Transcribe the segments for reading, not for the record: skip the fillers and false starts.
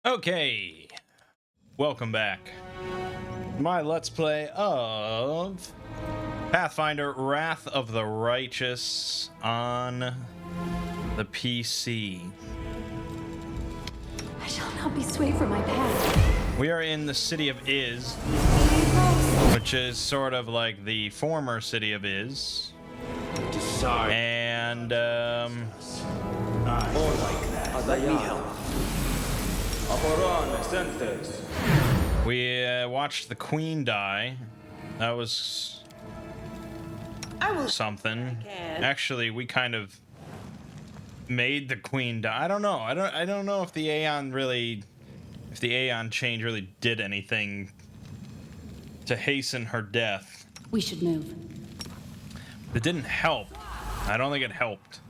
Okay, welcome back. My Let's Play of Pathfinder Wrath of the Righteous on the PC. I shall not be swayed from my path. We are in the city of Iz, which is sort of like the former city of Iz. And, we watched the Queen die. That was something. Actually, we kind of made the Queen die. I don't know. I don't know if the Aeon change really did anything to hasten her death. We should move. It didn't help. I don't think it helped.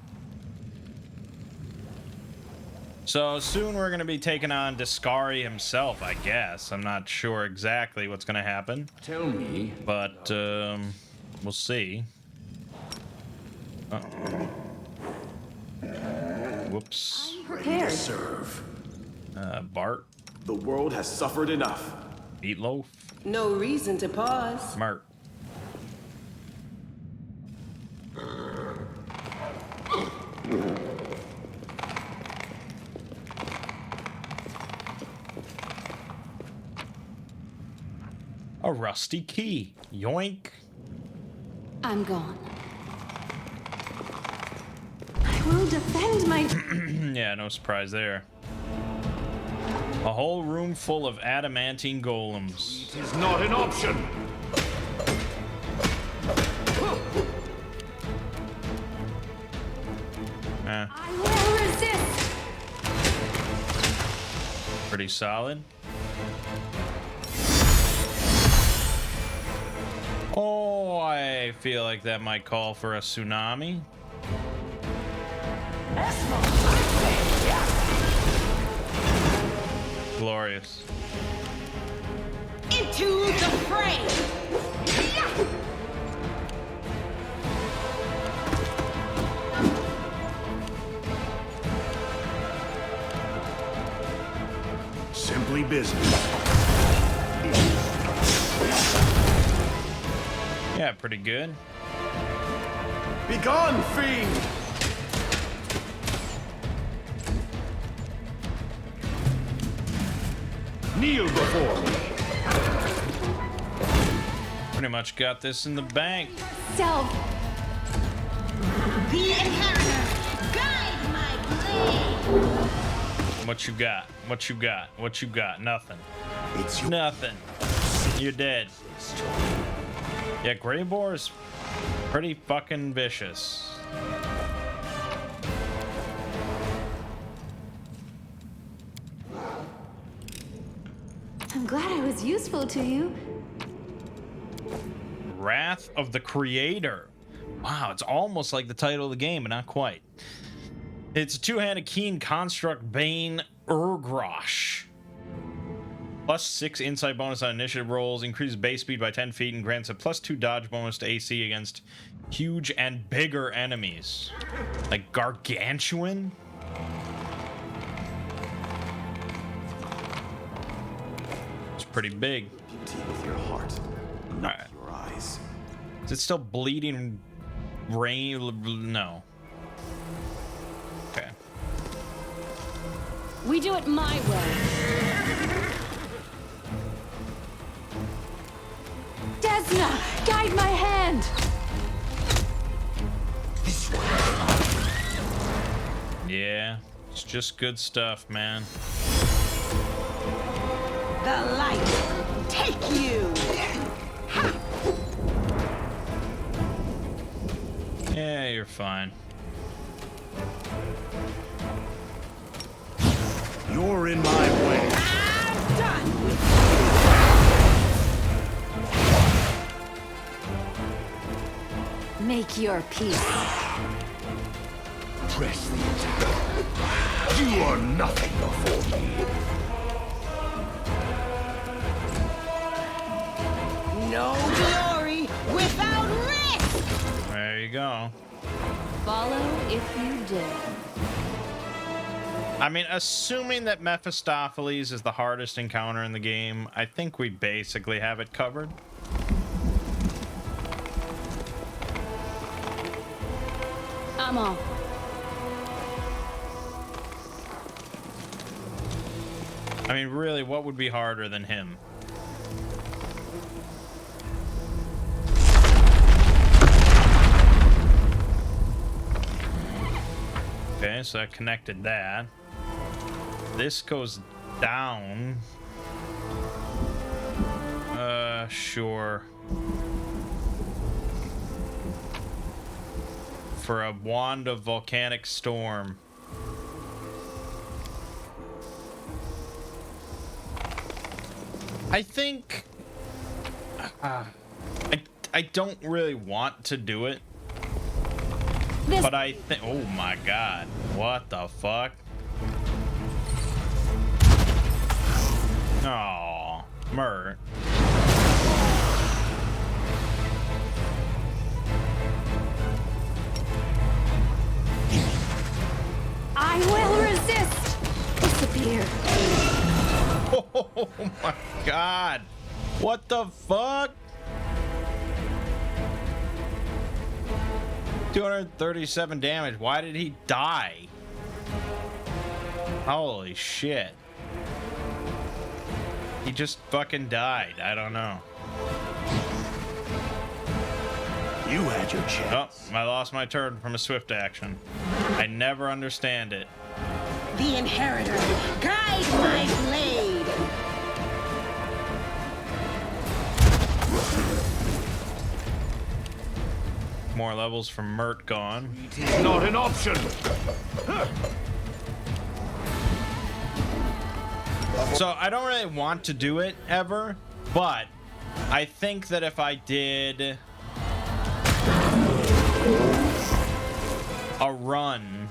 So soon we're going to be taking on Discari himself, I guess. I'm not sure exactly what's going to happen. Tell me. But we'll see. Whoops. I'm prepared. Serve. Bart. The world has suffered enough. Meatloaf. No reason to pause. Smart. A rusty key. Yoink. I'm gone. I will defend my... Yeah, no surprise there. A whole room full of adamantine golems. It is not an option. I will resist! Pretty solid. Oh, I feel like that might call for a tsunami. Glorious. Into the fray! Simply business. Yeah, pretty good. Begone, fiend! Kneel before me. Pretty much got this in the bank. Self! The inheritor! Guide my blade! What you got? What you got? What you got? Nothing. It's your Nothing. You're dead. Yeah, Greyboar's pretty fucking vicious. I'm glad I was useful to you. Wrath of the Creator. Wow, it's almost like the title of the game, but not quite. It's a two-handed keen construct Bane Urgrosh. +6 insight bonus on initiative rolls, increases base speed by 10 feet, and grants a +2 dodge bonus to AC against huge and bigger enemies. Like Gargantuan? It's pretty big. beauty with your heart, not Alright. your eyes. Is it still bleeding rain? No. Okay. We do it my way. Desna, guide my hand! Yeah, it's just good stuff, man. The light! Take you! Yeah, you're fine. You're in my way. I'm done with Make your peace. Press the attack. You are nothing before me. no glory without risk! There you go. Follow if you dare. I mean, assuming that Mephistopheles is the hardest encounter in the game, I think we basically have it covered. I'm all. I mean, really, what would be harder than him? Okay, so I connected that. This goes down. Sure. For a wand of volcanic storm. I think I don't really want to do it. But I think, oh my god, what the fuck? Oh, Mert. I will resist. Disappear. Oh my god, what the fuck? 237 damage. Why did he die? Holy shit. He just fucking died. I don't know. You had your chance. Oh, I lost my turn from a swift action. I never understand it. The Inheritor, guide my blade. More levels from Mert gone. It is not an option. So I don't really want to do it ever, but I think that if I did a run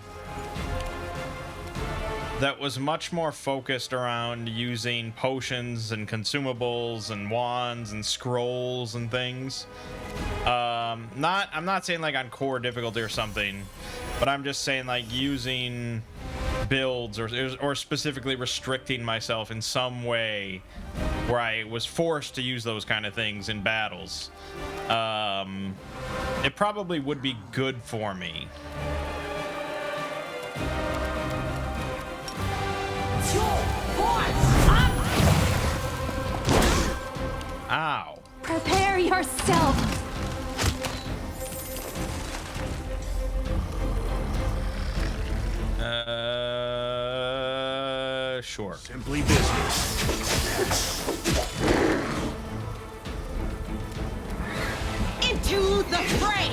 that was much more focused around using potions and consumables and wands and scrolls and things. I'm not saying like on core difficulty or something, but I'm just saying like using builds or specifically restricting myself in some way where I was forced to use those kind of things in battles. It probably would be good for me. Ow. Prepare yourself. Sure. Simply business. Into the fray.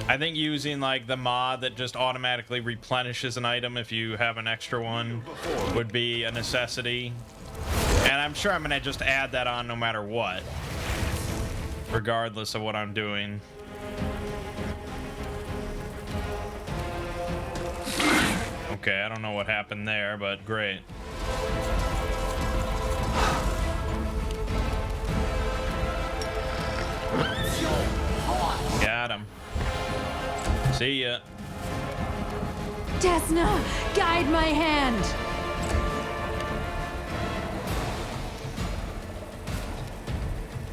I think using like the mod that just automatically replenishes an item if you have an extra one would be a necessity. And I'm sure I'm gonna just add that on no matter what, regardless of what I'm doing. Okay, I don't know what happened there, but great. Got him. See ya. Desna, guide my hand.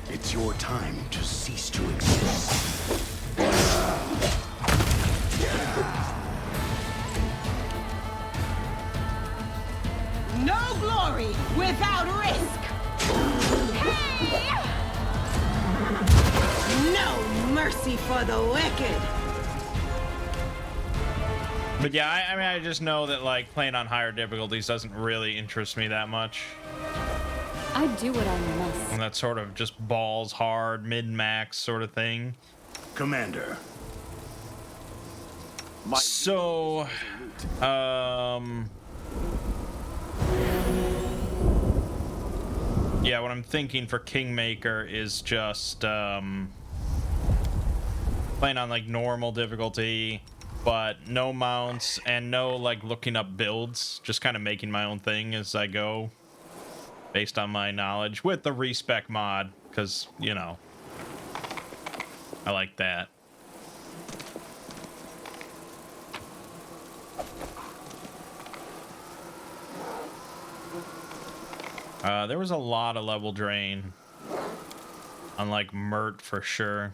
It's your time to cease to exist. No glory without risk. Hey! No mercy for the wicked. But yeah, I mean, I just know that like playing on higher difficulties doesn't really interest me that much. I do what I must. And that sort of just balls hard, mid-max sort of thing. Commander. So, yeah, what I'm thinking for Kingmaker is just playing on like normal difficulty, but no mounts and no like looking up builds, just kind of making my own thing as I go based on my knowledge with the respec mod, because, you know, I like that. There was a lot of level drain. Unlike Mert for sure.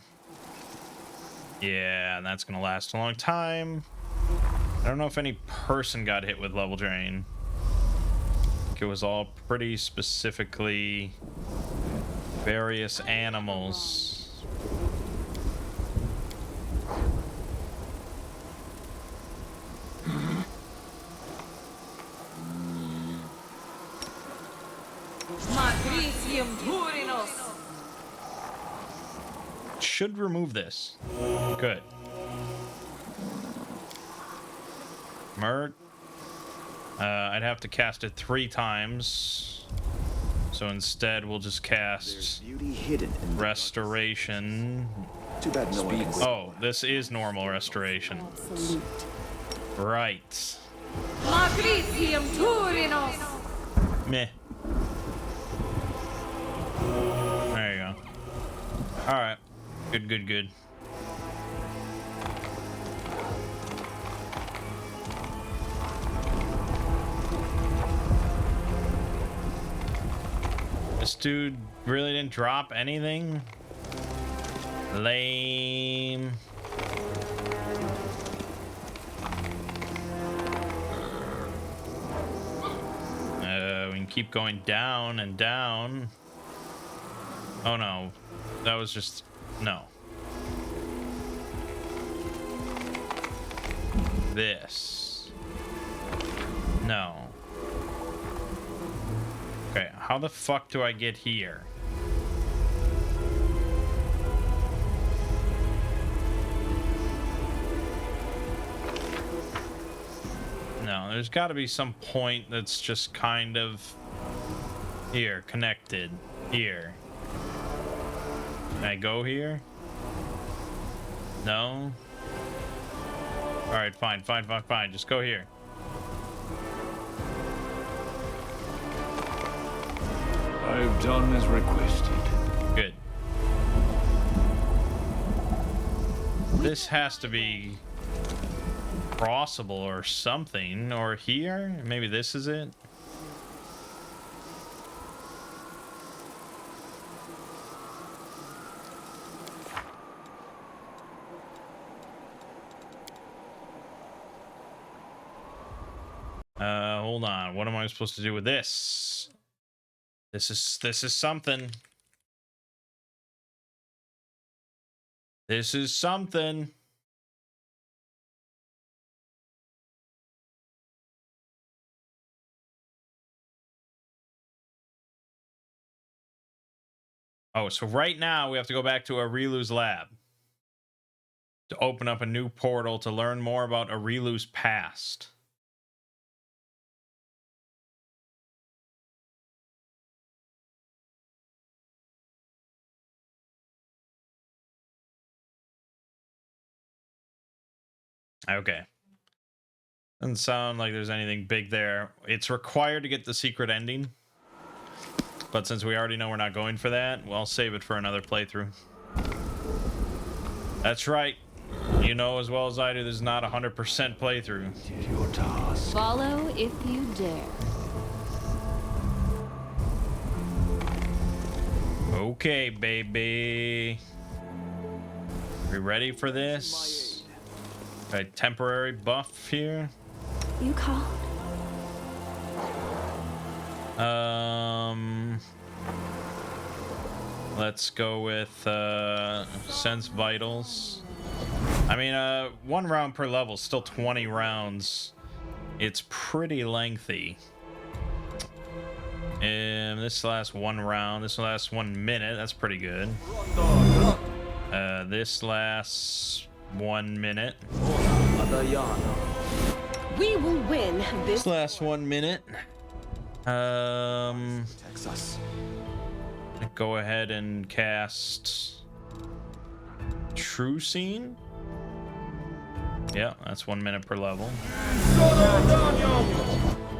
Yeah, and that's gonna last a long time. I don't know if any person got hit with level drain. I think it was all pretty specifically various animals. Should remove this. Good. Mert. I'd have to cast it 3 times. So instead, we'll just cast beauty hidden in Restoration. Too bad no one can Oh, this is normal restoration. Absolute. Right. Meh. There you go. Alright. Good, good, good. This dude really didn't drop anything? Lame. We can keep going down and down. Oh no. That was just... No. This. No. Okay, how the fuck do I get here? No, there's got to be some point that's just kind of here, connected. Here. Can I go here? No? Alright, fine. Just go here. I've done as requested. Good. This has to be crossable or something. Or here? Maybe this is it? Hold on. What am I supposed to do with this? This is something. This is something. Oh, so right now we have to go back to Arilu's lab to open up a new portal to learn more about Arilu's past. Okay. Doesn't sound like there's anything big there. It's required to get the secret ending. But since we already know we're not going for that, well, I'll save it for another playthrough. That's right. You know as well as I do, this is not a 100% playthrough. Did your task. Follow if you dare. Okay, baby. We ready for this? A temporary buff here. You called? Let's go with sense vitals. I mean, 1 round per level, still 20 rounds. It's pretty lengthy. And this lasts 1 round. This lasts 1 minute. That's pretty good. This lasts 1 minute. We will win this. This lasts 1 minute. Texas. Go ahead and cast True Scene. Yeah, that's 1 minute per level.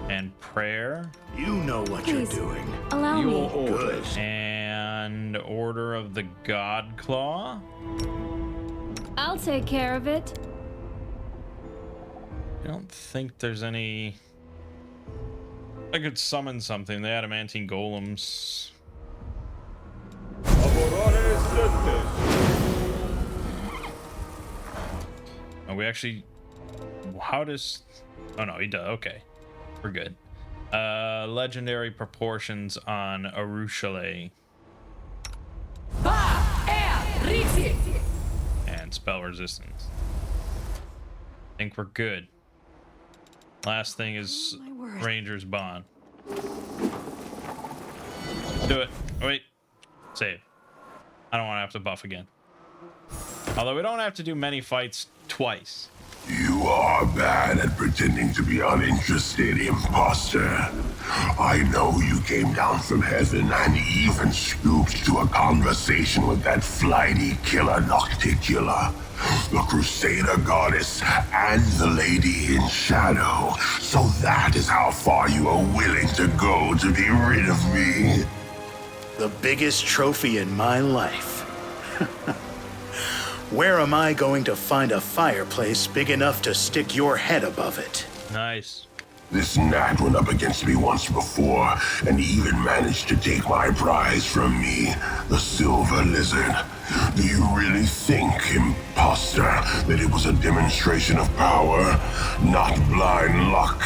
And Prayer. You know what Please, you're doing. allow Your me. orders. And Order of the God Claw. I'll take care of it. I don't think there's any I could summon something. The adamantine golems. Oh, we actually... How does... Oh, no, he does. Okay. We're good. Legendary proportions on Arushale. And spell resistance. I think we're good. Last thing is Ranger's Bond. Do it. Wait. Save. I don't want to have to buff again. Although we don't have to do many fights twice. You are bad at pretending to be uninterested, imposter. I know you came down from heaven and even scooped to a conversation with that flighty killer Nocticula, the Crusader goddess, and the Lady in Shadow. So that is how far you are willing to go to be rid of me. The biggest trophy in my life. Where am I going to find a fireplace big enough to stick your head above it? Nice. This gnat went up against me once before, and even managed to take my prize from me, the silver lizard. Do you really think, imposter, that it was a demonstration of power, not blind luck?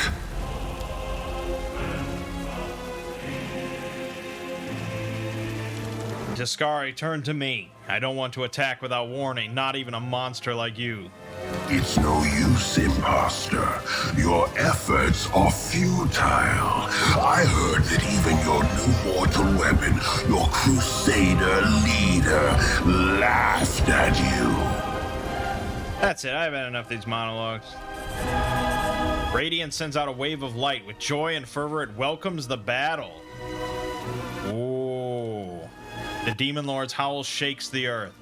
Discari, turn to me. I don't want to attack without warning, not even a monster like you. It's no use, imposter. Your efforts are futile. I heard that even your new mortal weapon, your Crusader leader, laughed at you. That's it. I've had enough of these monologues. Radiant sends out a wave of light. With joy and fervor, it welcomes the battle. Ooh. The Demon Lord's howl shakes the earth.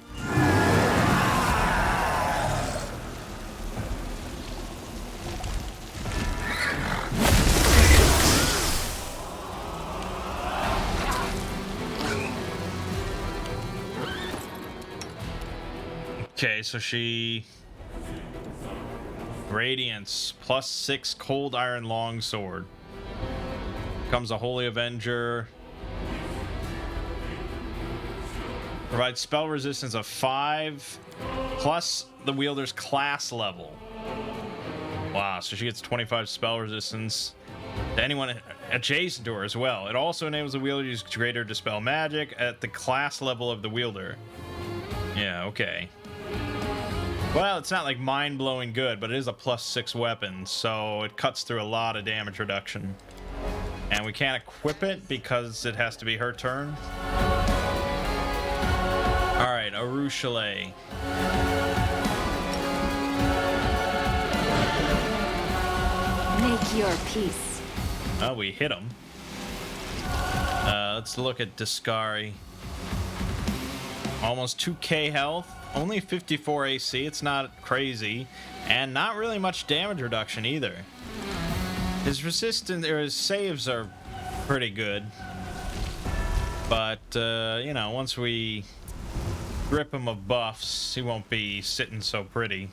Okay, so she... Radiance, +6 Cold Iron Longsword. Becomes a Holy Avenger. Provides spell resistance of 5, plus the wielder's class level. Wow, so she gets 25 spell resistance to anyone adjacent to her as well. It also enables the wielder to use greater dispel magic at the class level of the wielder. Yeah, okay. Well, it's not like mind-blowing good, but it is a +6 weapon, so it cuts through a lot of damage reduction. And we can't equip it because it has to be her turn. Alright, Arushale. Make your peace. Oh, we hit him. Let's look at Discari. Almost 2k health. Only 54 AC. It's not crazy. And not really much damage reduction either. His resistance, or his saves are pretty good. But, you know, once we strip him of buffs, he won't be sitting so pretty.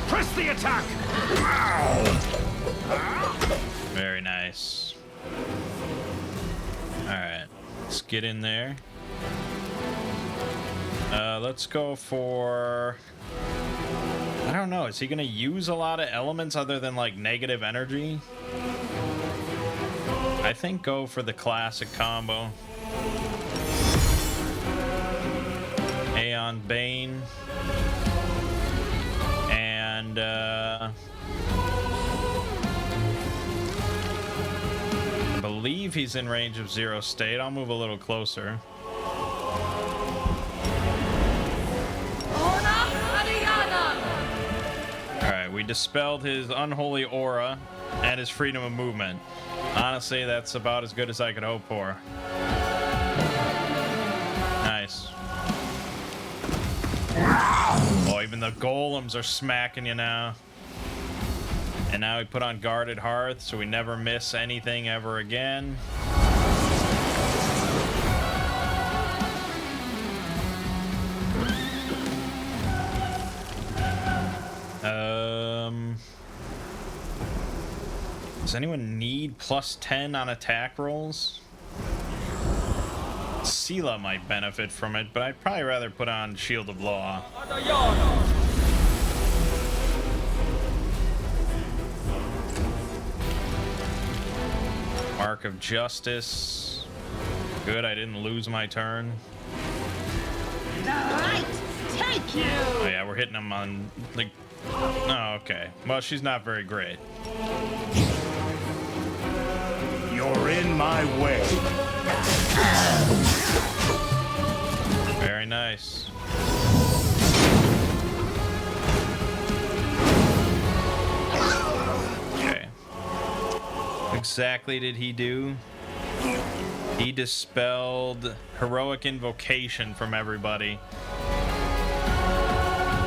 Press the attack! Very nice. Alright, let's get in there. Let's go for... I don't know, is he gonna use a lot of elements other than like negative energy? I think go for the classic combo. Aeon Bane. And I believe he's in range of Zero State. I'll move a little closer. Alright, we dispelled his unholy aura and his freedom of movement. Honestly, that's about as good as I could hope for. Nice. Oh, even the golems are smacking you now. And now we put on Guarded Hearth, so we never miss anything ever again. Does anyone need +10 on attack rolls? Sela might benefit from it, but I'd probably rather put on Shield of Law. Mark of Justice. Good, I didn't lose my turn. Right, take you. Oh yeah, we're hitting them on, like... Oh, okay. Well, she's not very great. You're in my way. Very nice. Okay. Exactly did he do? He dispelled Heroic Invocation from everybody.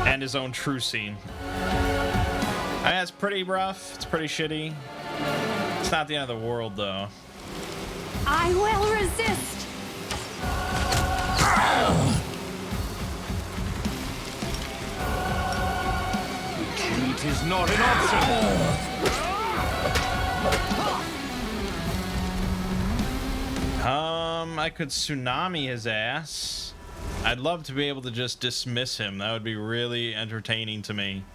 And his own True Scene. That's pretty rough. It's pretty shitty. It's not the end of the world, though. I will resist. Retreat is not an option. I could tsunami his ass. I'd love to be able to just dismiss him. That would be really entertaining to me.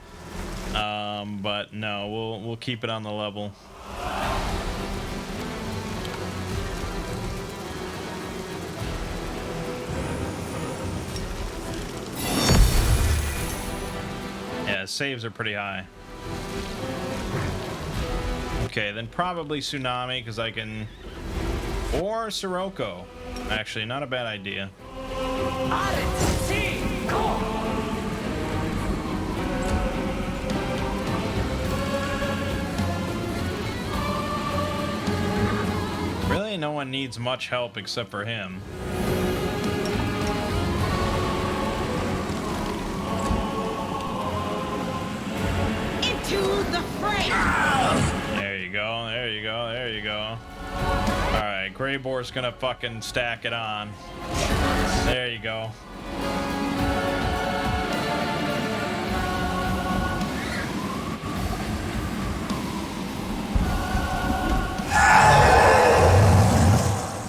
But no, we'll keep it on the level. Yeah, saves are pretty high. Okay, then probably tsunami because I can, or Sirocco. Actually, not a bad idea. Really, no one needs much help except for him. Into the fray. There you go, there you go, there you go. Alright, Greyboar's gonna fucking stack it on. There you go.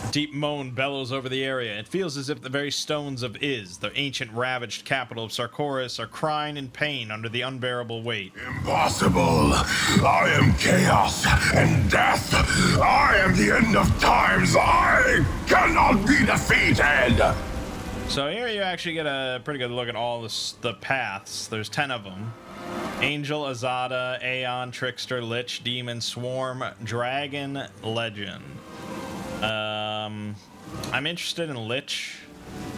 A deep moan bellows over the area. It feels as if the very stones of Iz, the ancient ravaged capital of Sarkoris, are crying in pain under the unbearable weight. Impossible! I am chaos and death! I am the end of times! I cannot be defeated! So here you actually get a pretty good look at all the paths. There's 10 of them. Angel, Azada, Aeon, Trickster, Lich, Demon, Swarm, Dragon, Legend. I'm interested in Lich.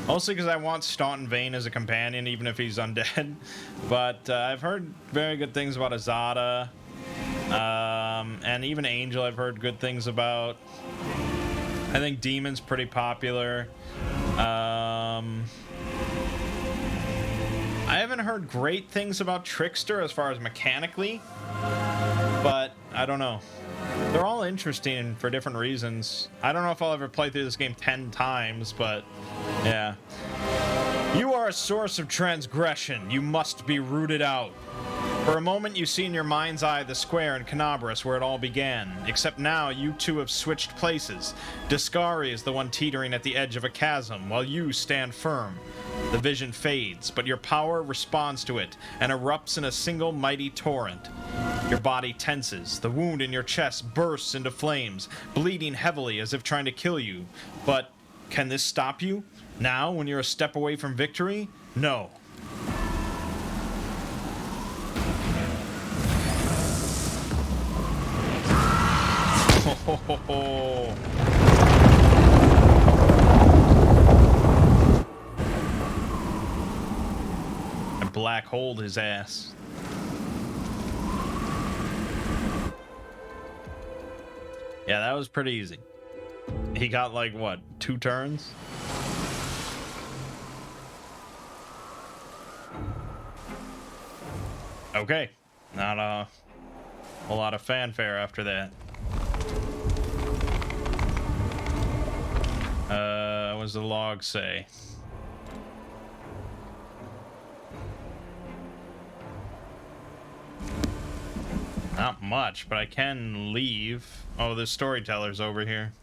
Mostly because I want Staunton Vane as a companion, even if he's undead. But I've heard very good things about Azada. And even Angel I've heard good things about. I think Demon's pretty popular. I haven't heard great things about Trickster as far as mechanically. But I don't know. They're all interesting for different reasons. I don't know if I'll ever play through this game 10 times, but yeah. You are a source of transgression. You must be rooted out. For a moment, you see in your mind's eye the square in Canabras where it all began. Except now, you two have switched places. Discari is the one teetering at the edge of a chasm, while you stand firm. The vision fades, but your power responds to it and erupts in a single mighty torrent. Your body tenses. The wound in your chest bursts into flames, bleeding heavily as if trying to kill you. But can this stop you? Now, when you're a step away from victory? No. Ho, ho, ho. I black holed his ass. Yeah, that was pretty easy. He got like what, 2 turns? Okay, not a whole lot of fanfare after that. What does the log say? Not much, but I can leave. Oh, there's storytellers over here.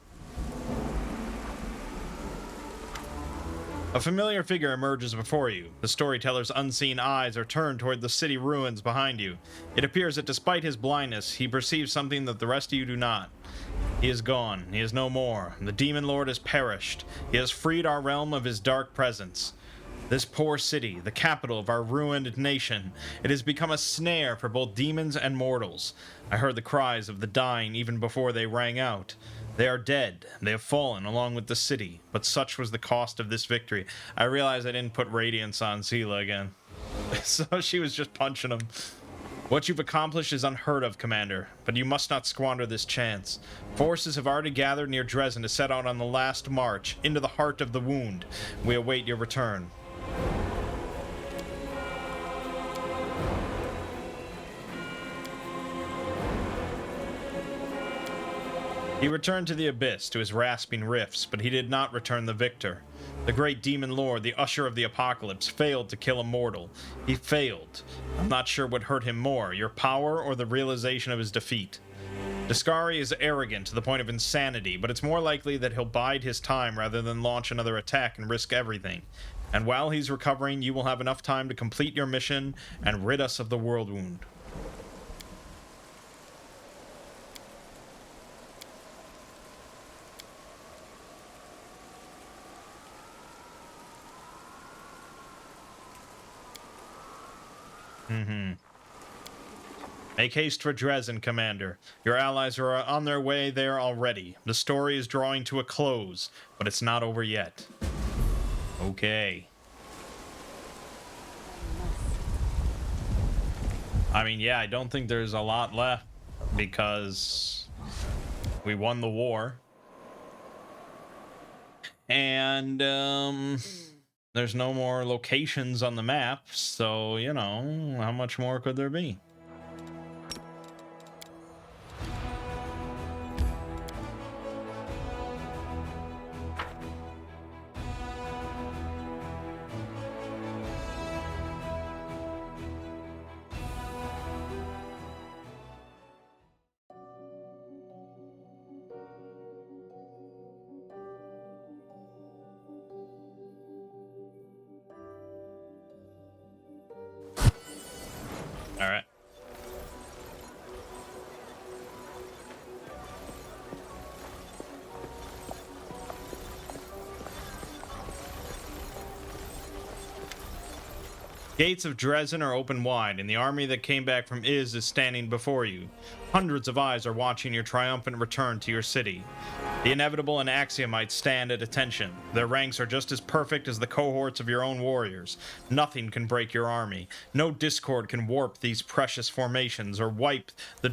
A familiar figure emerges before you. The storyteller's unseen eyes are turned toward the city ruins behind you. It appears that despite his blindness, he perceives something that the rest of you do not. He is gone. He is no more. The demon lord has perished. He has freed our realm of his dark presence. This poor city, the capital of our ruined nation, it has become a snare for both demons and mortals. I heard the cries of the dying even before they rang out. They are dead. They have fallen along with the city, but such was the cost of this victory. I realized I didn't put Radiance on Seela again. So she was just punching him. What you've accomplished is unheard of, Commander, but you must not squander this chance. Forces have already gathered near Dresden to set out on the last march, into the heart of the wound. We await your return. He returned to the abyss, to his rasping rifts, but he did not return the victor. The great demon lord, the usher of the apocalypse, failed to kill a mortal. He failed. I'm not sure what hurt him more, your power or the realization of his defeat. Dascari is arrogant to the point of insanity, but it's more likely that he'll bide his time rather than launch another attack and risk everything. And while he's recovering, you will have enough time to complete your mission and rid us of the world wound. Make haste for Dresden, Commander. Your allies are on their way there already. The story is drawing to a close, but it's not over yet. Okay. I mean, yeah, I don't think there's a lot left because we won the war. And, there's no more locations on the map, so, you know, how much more could there be? All right. Gates of Dresden are open wide, and the army that came back from Iz is standing before you. Hundreds of eyes are watching your triumphant return to your city. The inevitable and Axiomite stand at attention. Their ranks are just as perfect as the cohorts of your own warriors. Nothing can break your army. No discord can warp these precious formations or wipe the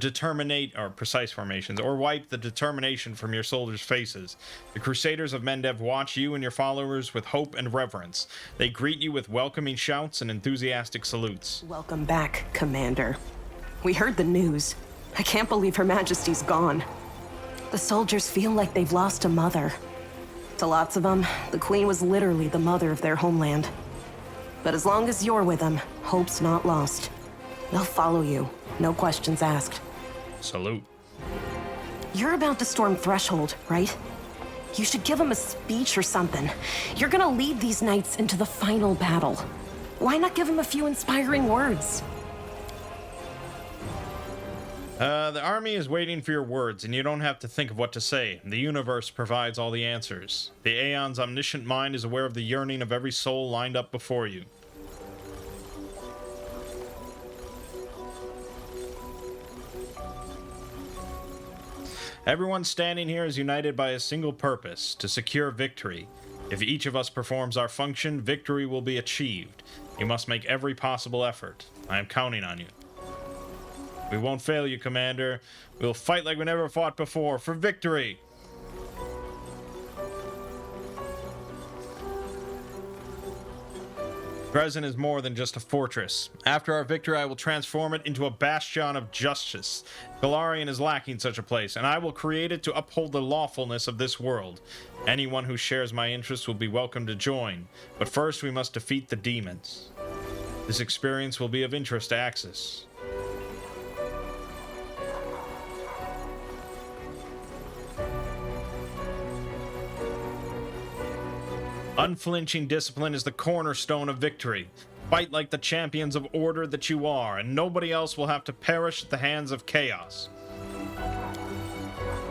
precise formations or wipe the determination from your soldiers' faces. The Crusaders of Mendev watch you and your followers with hope and reverence. They greet you with welcoming shouts and enthusiastic salutes. Welcome back, Commander. We heard the news. I can't believe Her Majesty's gone. The soldiers feel like they've lost a mother. To lots of them, the Queen was literally the mother of their homeland. But as long as you're with them, hope's not lost. They'll follow you, no questions asked. Salute. You're about to storm Threshold, right? You should give them a speech or something. You're gonna lead these knights into the final battle. Why not give them a few inspiring words? The army is waiting for your words, and you don't have to think of what to say. The universe provides all the answers. The Aeon's omniscient mind is aware of the yearning of every soul lined up before you. Everyone standing here is united by a single purpose, to secure victory. If each of us performs our function, victory will be achieved. You must make every possible effort. I am counting on you. We won't fail you, Commander. We'll fight like we never fought before, for victory! Dresden is more than just a fortress. After our victory, I will transform it into a bastion of justice. Golarion is lacking such a place, and I will create it to uphold the lawfulness of this world. Anyone who shares my interests will be welcome to join, but first we must defeat the demons. This experience will be of interest to Axis. Unflinching discipline is the cornerstone of victory. Fight like the champions of order that you are, and nobody else will have to perish at the hands of chaos.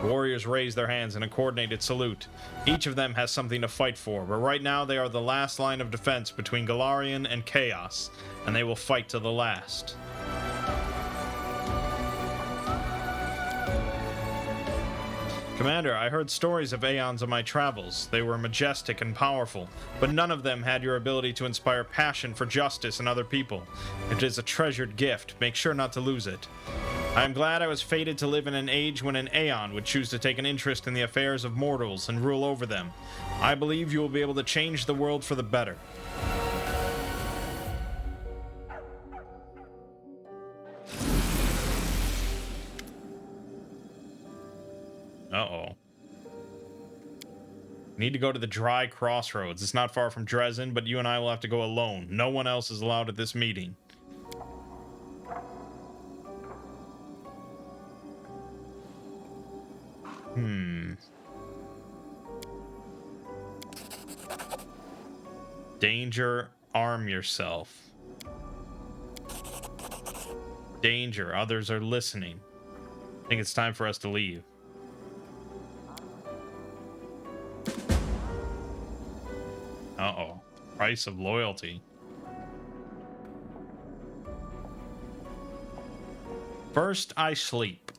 Warriors raise their hands in a coordinated salute. Each of them has something to fight for, but right now they are the last line of defense between Galarian and Chaos, and they will fight to the last. Commander, I heard stories of Aeons on my travels. They were majestic and powerful, but none of them had your ability to inspire passion for justice in other people. It is a treasured gift. Make sure not to lose it. I am glad I was fated to live in an age when an Aeon would choose to take an interest in the affairs of mortals and rule over them. I believe you will be able to change the world for the better. Uh-oh. Need to go to the Dry Crossroads. It's not far from Dresden, but you and I will have to go alone. No one else is allowed at this meeting. Danger, arm yourself. Danger, others are listening. I think it's time for us to leave. Uh-oh. Price of loyalty. First, I sleep.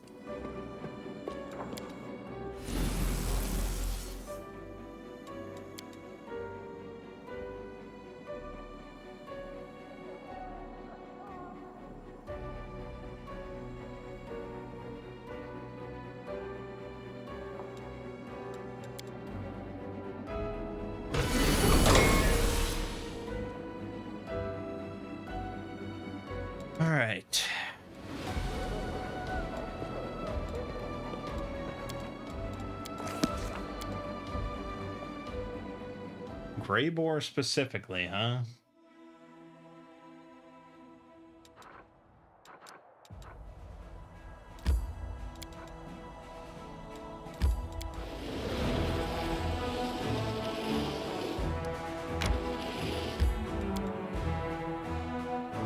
All right. Gray boar specifically, huh?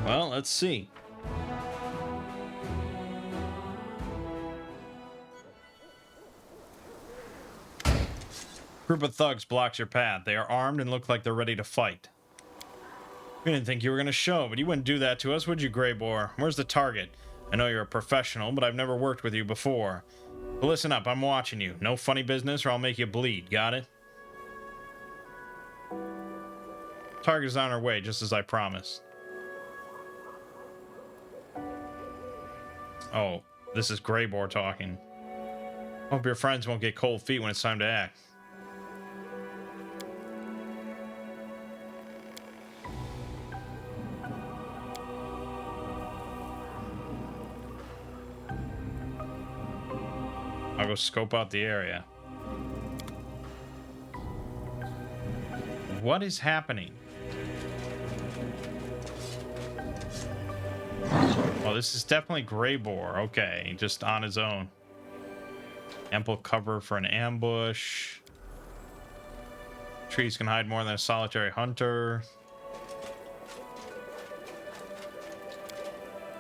Well, let's see. Group of thugs blocks your path. They are armed and look like they're ready to fight. We didn't think you were going to show, but you wouldn't do that to us, would you, Grey Boar? Where's the target? I know you're a professional, but I've never worked with you before. But listen up, I'm watching you. No funny business or I'll make you bleed, got it? Target is on our way, just as I promised. Oh, this is Grey Boar talking. Hope your friends won't get cold feet when it's time to act. I'll go scope out the area. What is happening? Oh, this is definitely Grey Boar. Okay, just on his own. Ample cover for an ambush. Trees can hide more than a solitary hunter.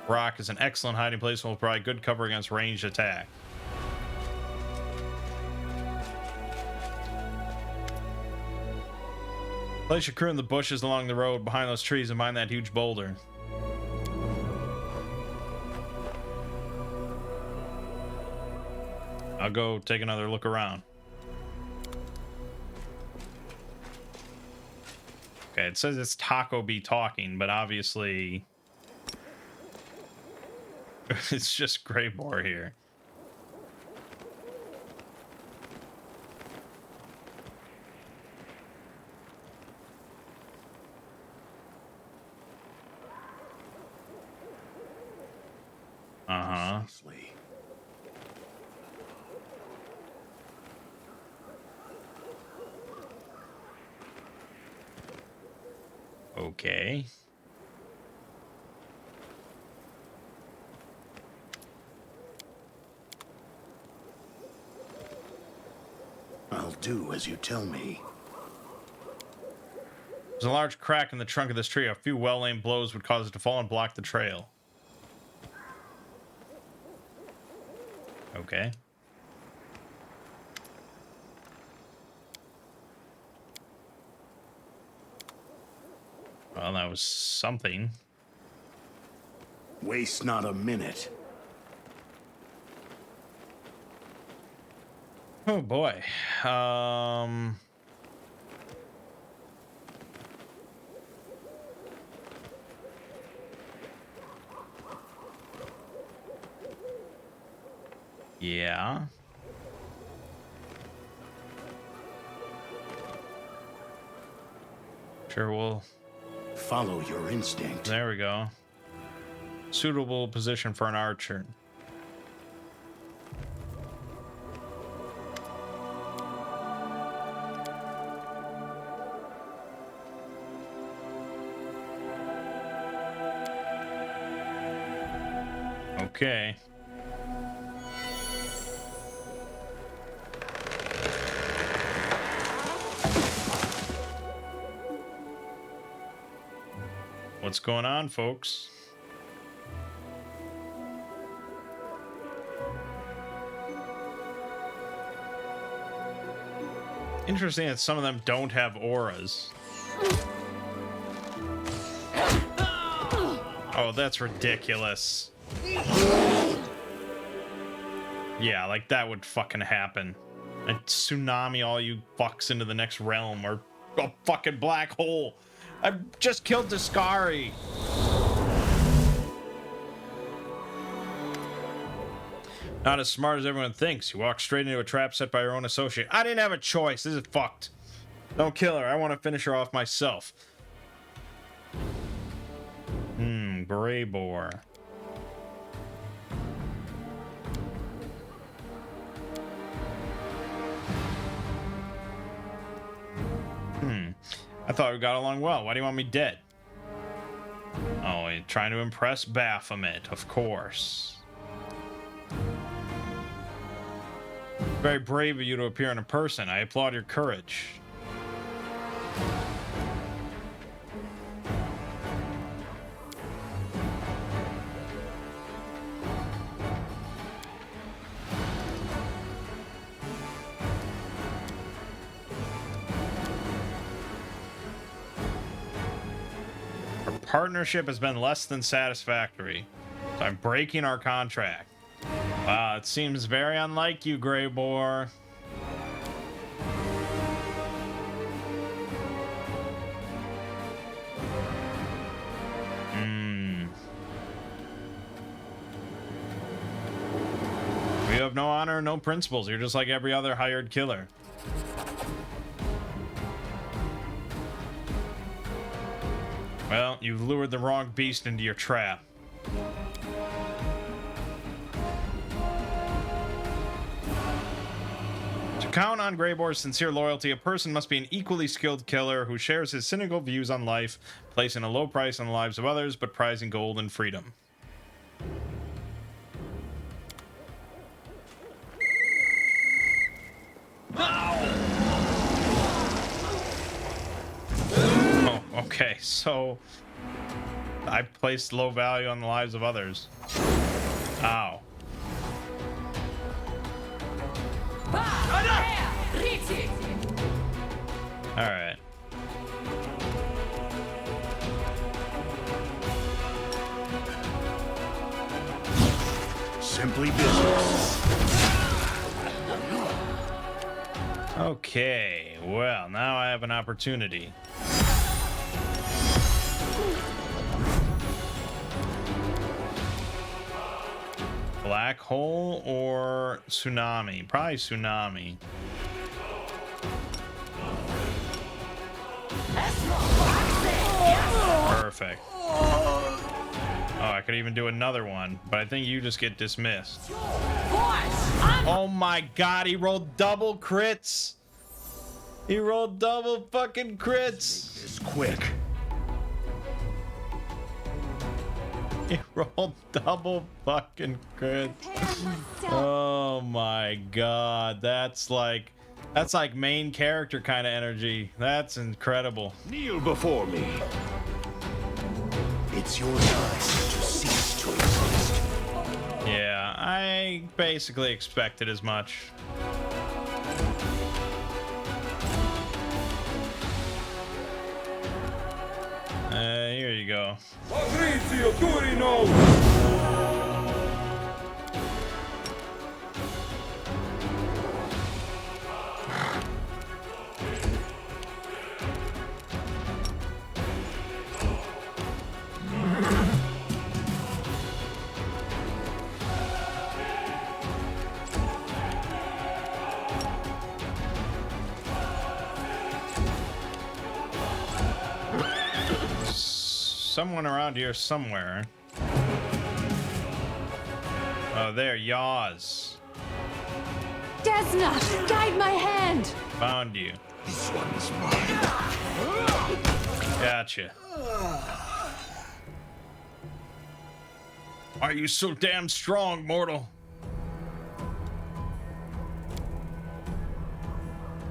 Rock is an excellent hiding place and will provide good cover against ranged attack. Place your crew in the bushes along the road behind those trees and behind that huge boulder. I'll go take another look around. Okay, it says it's Taco Be talking, but obviously it's just Grey Boar here. Uh-huh. Okay. I'll do as you tell me. There's a large crack in the trunk of this tree. A few well-aimed blows would cause it to fall and block the trail. Okay. Well, that was something. Waste not a minute. Oh boy. Yeah. Sure, we'll... Follow your instinct. There we go. Suitable position for an archer. Okay. What's going on, folks? Interesting that some of them don't have auras. Oh, that's ridiculous. Yeah, like that would fucking happen. A tsunami all you fucks into the next realm, or a fucking black hole. I just killed Discari. Not as smart as everyone thinks. You walk straight into a trap set by your own associate. I didn't have a choice. This is fucked. Don't kill her. I want to finish her off myself. Gray boar. I thought we got along well. Why do you want me dead? Oh, you're trying to impress Baphomet, of course. Very brave of you to appear in person. I applaud your courage. Our partnership has been less than satisfactory, so I'm breaking our contract. Wow, it seems very unlike you, Grey Boar. We have no honor, no principles. You're just like every other hired killer. Well, you've lured the wrong beast into your trap. To count on Greyboar's sincere loyalty, a person must be an equally skilled killer who shares his cynical views on life, placing a low price on the lives of others, but prizing gold and freedom. Oh, okay, so I placed low value on the lives of others. Ow. All right. Simply business. Okay, well, now I have an opportunity. Black hole or tsunami? Probably tsunami. Perfect. Oh, I could even do another one, but I think you just get dismissed. Oh my god, he rolled double crits. He rolled double fucking crits. It's quick. He rolled double fucking crits. Oh my god, that's like That's like main character kind of energy. That's incredible. Kneel before me. It's your time to cease to exist. Yeah, I basically expected as much. Here you go. Patrizio Turino! Someone around here somewhere. Oh, there, Yaws. Desna, guide my hand. Found you. This one's mine. Gotcha. Are you so damn strong, mortal?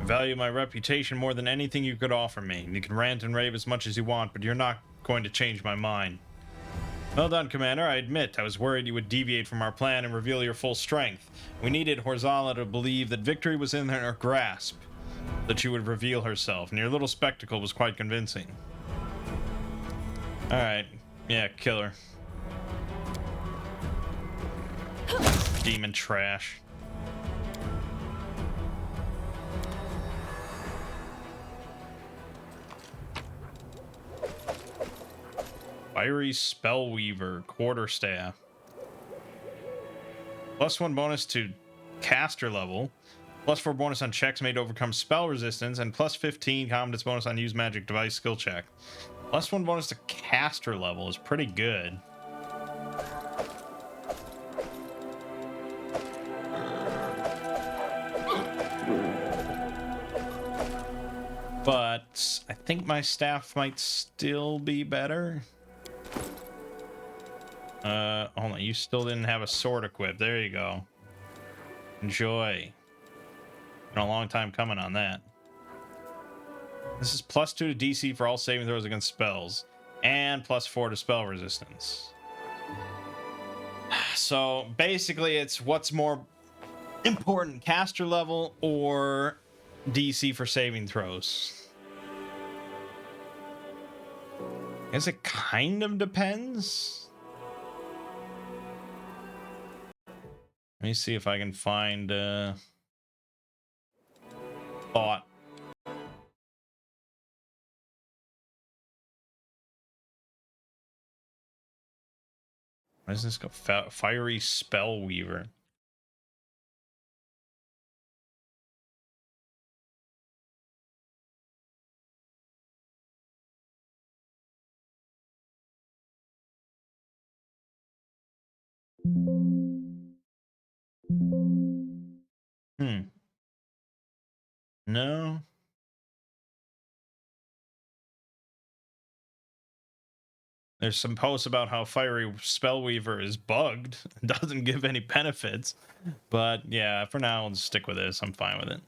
I value my reputation more than anything you could offer me. You can rant and rave as much as you want, but you're not going to change my mind. Well done, Commander. I admit, I was worried you would deviate from our plan and reveal your full strength. We needed Horzala to believe that victory was in her grasp, that she would reveal herself, and your little spectacle was quite convincing. Alright. Yeah, kill her. Demon trash. Fiery Spellweaver, Quarterstaff. +1 bonus to caster level. +4 bonus on checks made to overcome spell resistance. And +15 confidence bonus on use magic device skill check. +1 bonus to caster level is pretty good. But I think my staff might still be better. Hold on, you still didn't have a sword equipped. There you go. Enjoy. Been a long time coming on that. This is +2 to DC for all saving throws against spells, and +4 to spell resistance. So basically, it's what's more important, caster level or DC for saving throws. I guess it kind of depends. Let me see if I can find thought. What is this called? Fiery Spellweaver. No. There's some posts about how Fiery Spellweaver is bugged. It doesn't give any benefits. But yeah, for now, I'll just stick with this. I'm fine with it.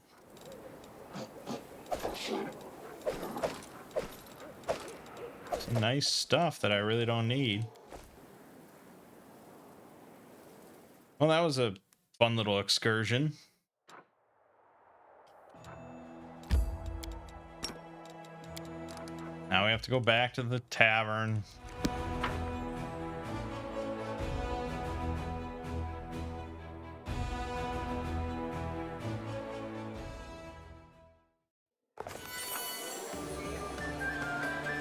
Some nice stuff that I really don't need. Well, that was a fun little excursion. Now we have to go back to the tavern.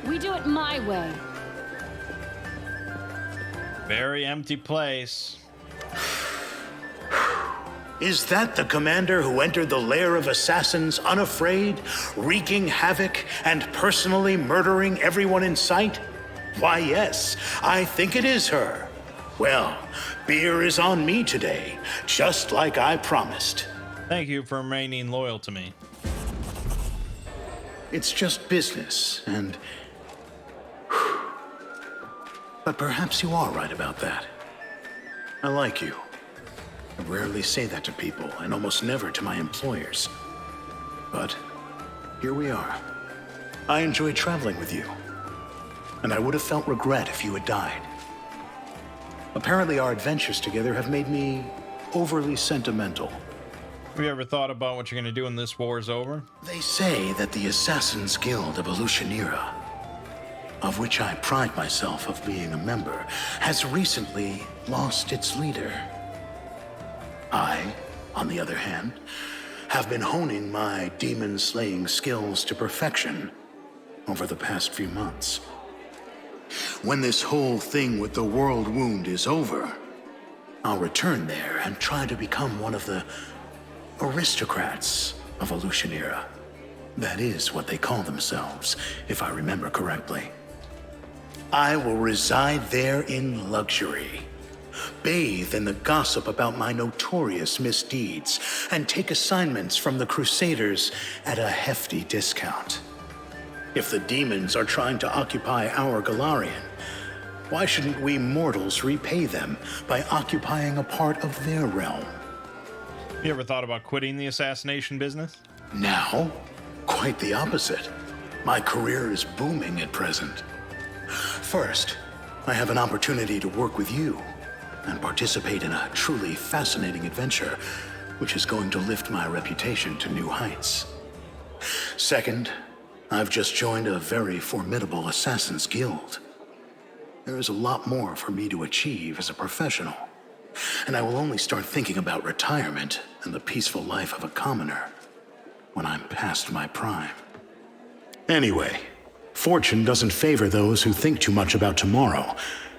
We do it my way. Very empty place. Is that the commander who entered the lair of assassins unafraid, wreaking havoc and personally murdering everyone in sight? Why, yes, I think it is her. Well, beer is on me today, just like I promised. Thank you for remaining loyal to me. It's just business, and... But perhaps you are right about that. I like you. I rarely say that to people, and almost never to my employers. But here we are. I enjoy traveling with you, and I would have felt regret if you had died. Apparently, our adventures together have made me overly sentimental. Have you ever thought about what you're going to do when this war is over? They say that the Assassin's Guild of Evolutionira, of which I pride myself of being a member, has recently lost its leader. I, on the other hand, have been honing my demon-slaying skills to perfection over the past few months. When this whole thing with the world wound is over, I'll return there and try to become one of the aristocrats of Evolutionira. That is what they call themselves, if I remember correctly. I will reside there in luxury, bathe in the gossip about my notorious misdeeds, and take assignments from the Crusaders at a hefty discount. If the demons are trying to occupy our Galarian, why shouldn't we mortals repay them by occupying a part of their realm? You ever thought about quitting the assassination business? Now, quite the opposite. My career is booming at present. First, I have an opportunity to work with you and participate in a truly fascinating adventure, which is going to lift my reputation to new heights. Second, I've just joined a very formidable Assassin's Guild. There is a lot more for me to achieve as a professional, and I will only start thinking about retirement and the peaceful life of a commoner when I'm past my prime. Anyway, fortune doesn't favor those who think too much about tomorrow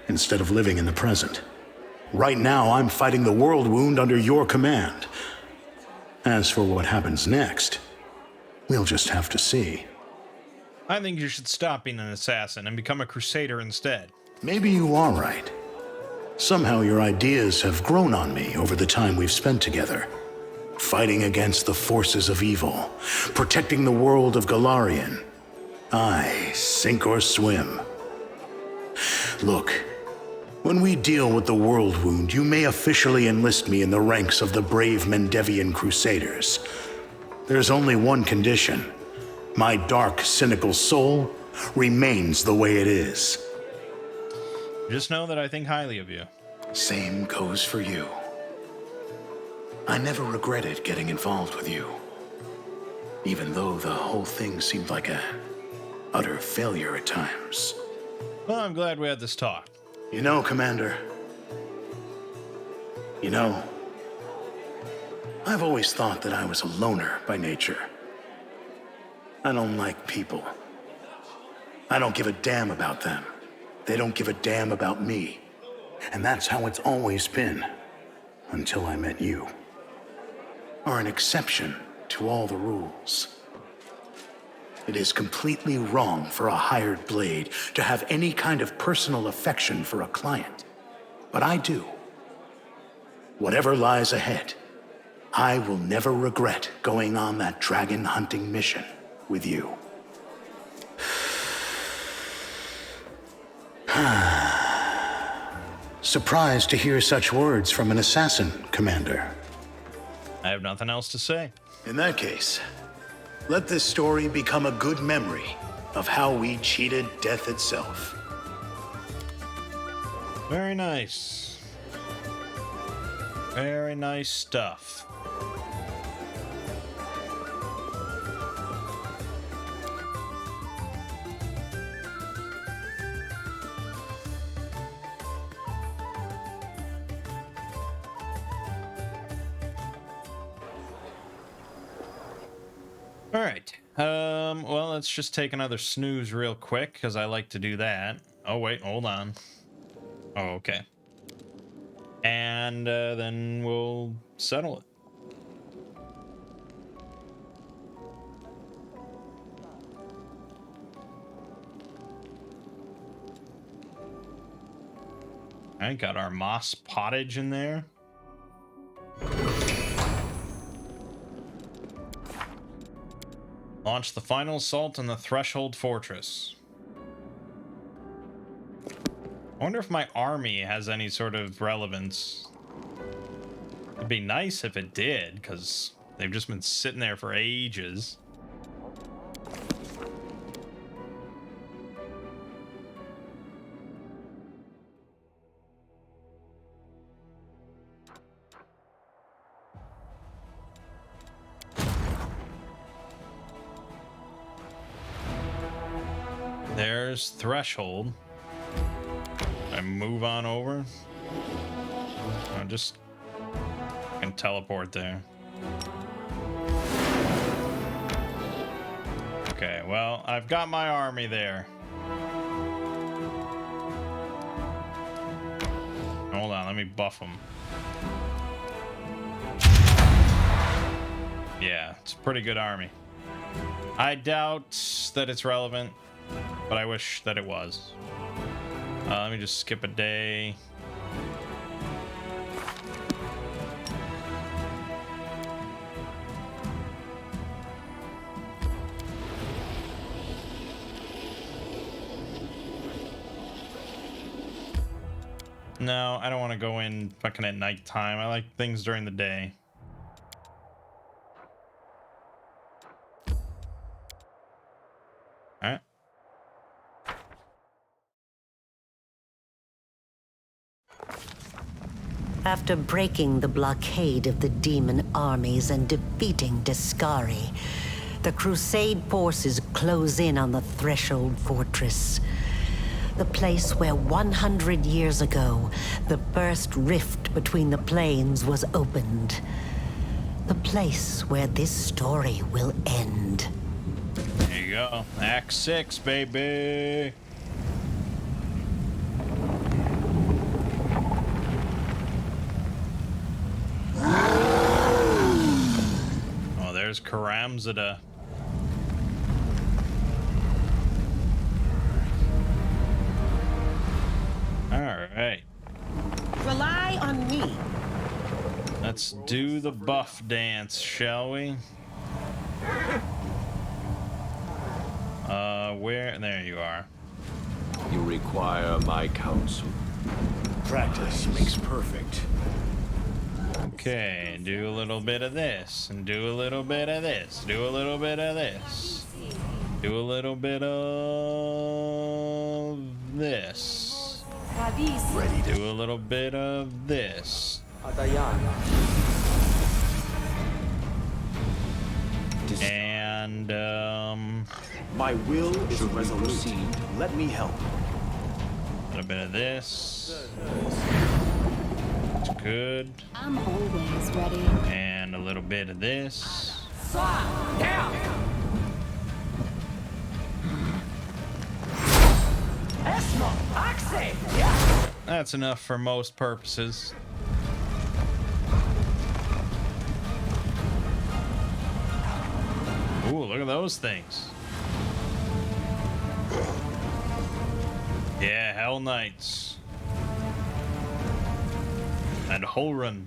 instead of living in the present. Right now, I'm fighting the world wound under your command. As for what happens next, we'll just have to see. I think you should stop being an assassin and become a crusader instead. Maybe you are right. Somehow your ideas have grown on me over the time we've spent together. Fighting against the forces of evil, protecting the world of Galarian. I sink or swim. Look, when we deal with the world wound, you may officially enlist me in the ranks of the brave Mendevian Crusaders. There's only one condition. My dark, cynical soul remains the way it is. Just know that I think highly of you. Same goes for you. I never regretted getting involved with you, even though the whole thing seemed like a utter failure at times. Well, I'm glad we had this talk. You know, Commander, I've always thought that I was a loner by nature. I don't like people. I don't give a damn about them. They don't give a damn about me. And that's how it's always been, until I met you. Are an exception to all the rules. It is completely wrong for a hired blade to have any kind of personal affection for a client. But I do. Whatever lies ahead, I will never regret going on that dragon hunting mission with you. Surprised to hear such words from an assassin, Commander. I have nothing else to say. In that case, let this story become a good memory of how we cheated death itself. Very nice. Very nice stuff. All right. Well, let's just take another snooze real quick because I like to do that. Oh, wait, hold on. Oh, okay. And then we'll settle it. All right, got our moss pottage in there. Launch the final assault on the Threshold Fortress. I wonder if my army has any sort of relevance. It'd be nice if it did, because they've just been sitting there for ages. There's Threshold. I move on over. I just can teleport there. Okay, well, I've got my army there. Hold on, let me buff them. Yeah, it's a pretty good army. I doubt that it's relevant, but I wish that it was. Let me just skip a day. No, I don't want to go in fucking at nighttime. I like things during the day. All right. After breaking the blockade of the demon armies and defeating Discari, the Crusade forces close in on the Threshold Fortress. The place where 100 years ago, the first rift between the planes was opened. The place where this story will end. There you go. Act 6, baby. Oh, there's Karamzada. All right. Rely on me. Let's do the buff dance, shall we? Where? There you are. You require my counsel. Practice makes perfect. Okay, do a little bit of this, and do a little bit of this, do a little bit of this, do a little bit of this, do a little bit of this. And My will is resolute. Let me help. a little bit of this. It's good. I'm always ready. And a little bit of this. Down. That's enough for most purposes. Ooh, look at those things. Yeah, Hell Knights. And Holrun.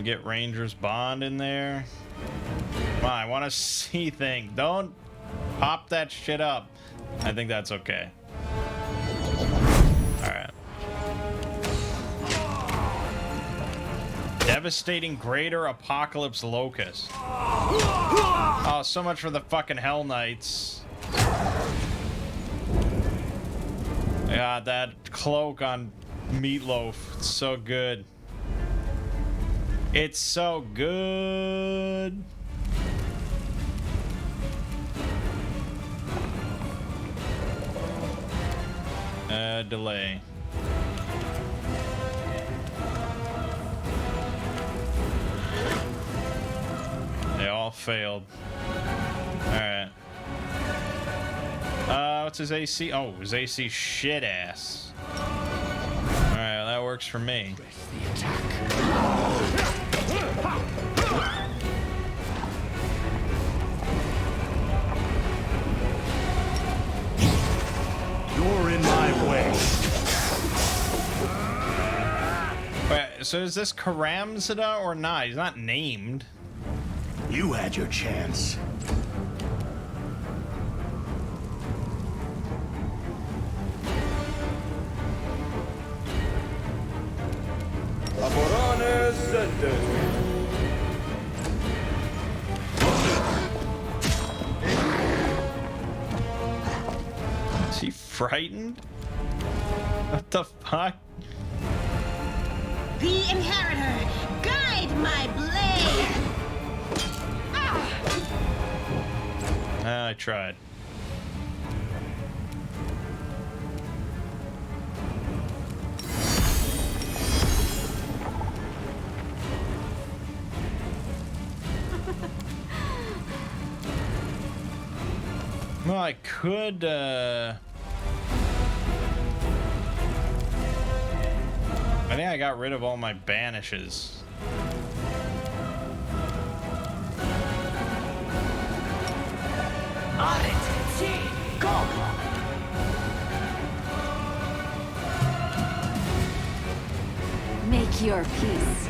Get Ranger's Bond in there. Come on, I want to see things. Don't pop that shit up. I think that's okay. Alright. Devastating Greater Apocalypse Locust. Oh, so much for the fucking Hell Knights. God, that cloak on Meatloaf. It's so good. It's so good. Delay. They all failed. Alright. What's his AC? Oh, his AC shit ass. Alright, well, that works for me. You're in my way. Wait, so is this Karamzada or not? He's not named. You had your chance. Laborane sente. frightened? What the fuck? The Inheritor, guide my blade! I tried. Well, I could, I think I got rid of all my banishes. On it! See! Go! Make your peace.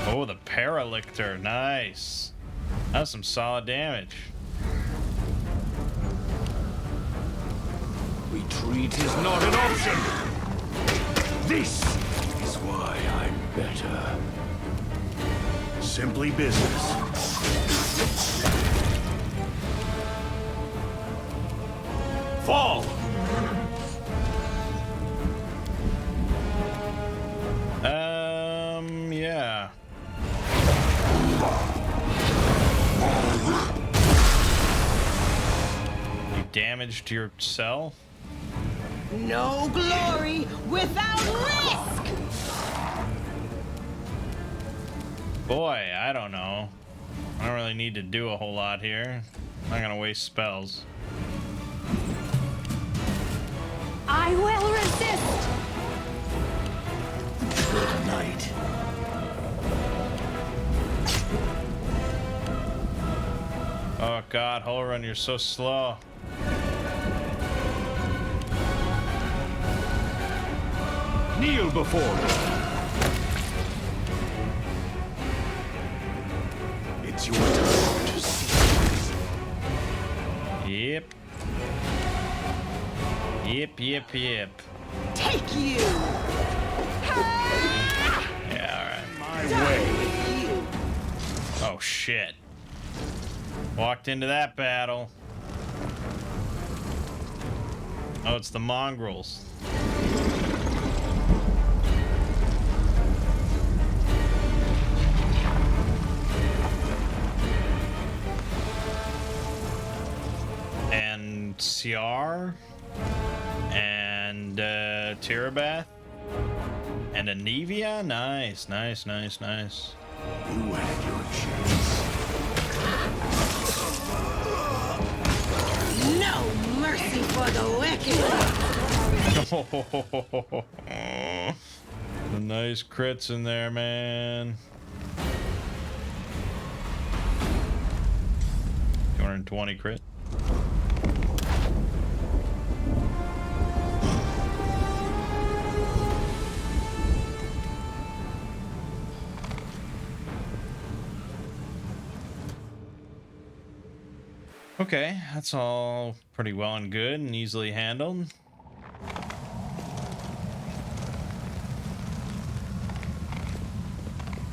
Oh, the Paralictor. Nice. That's some solid damage. Retreat is not an option. This is why I'm better. Simply business. Fall! Yeah. You damaged yourself? No glory without risk! Boy, I don't know. I don't really need to do a whole lot here. I'm not gonna waste spells. I will resist. Good night. Oh god, Hull Run, you're so slow. Kneel before me. It's your time to see. Yep. Yep. Take you! Yeah, alright. My Done way. with you! Oh shit. Walked into that battle. Oh, it's the mongrels. And Ciar. And Tirabath. And Anivia. Nice. You had your chance. No mercy for the wicked! The nice crits in there, man. 220 crit. Okay, that's all pretty well and good and easily handled.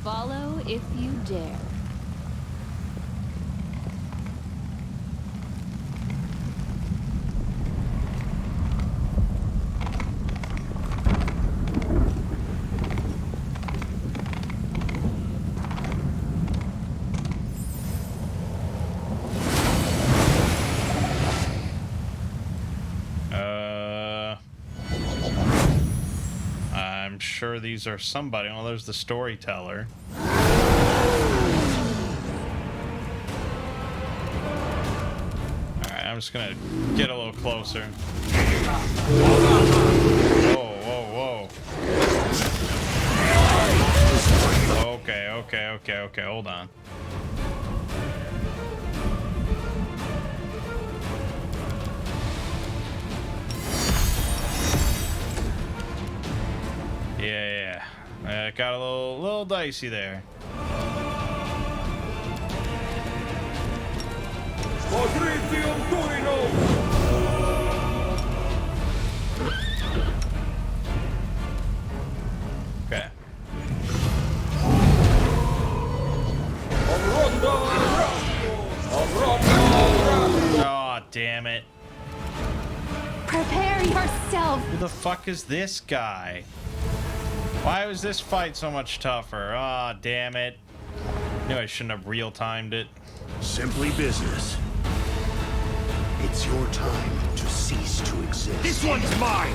Follow if you dare. I'm sure these are somebody. Oh, there's the storyteller. Alright, I'm just gonna get a little closer. Whoa. Okay, hold on. Yeah. It got a little dicey there. myself. Who the fuck is this guy? Why was this fight so much tougher? Ah, damn it. Knew I shouldn't have real-timed it. Simply business. It's your time to cease to exist. This one's mine!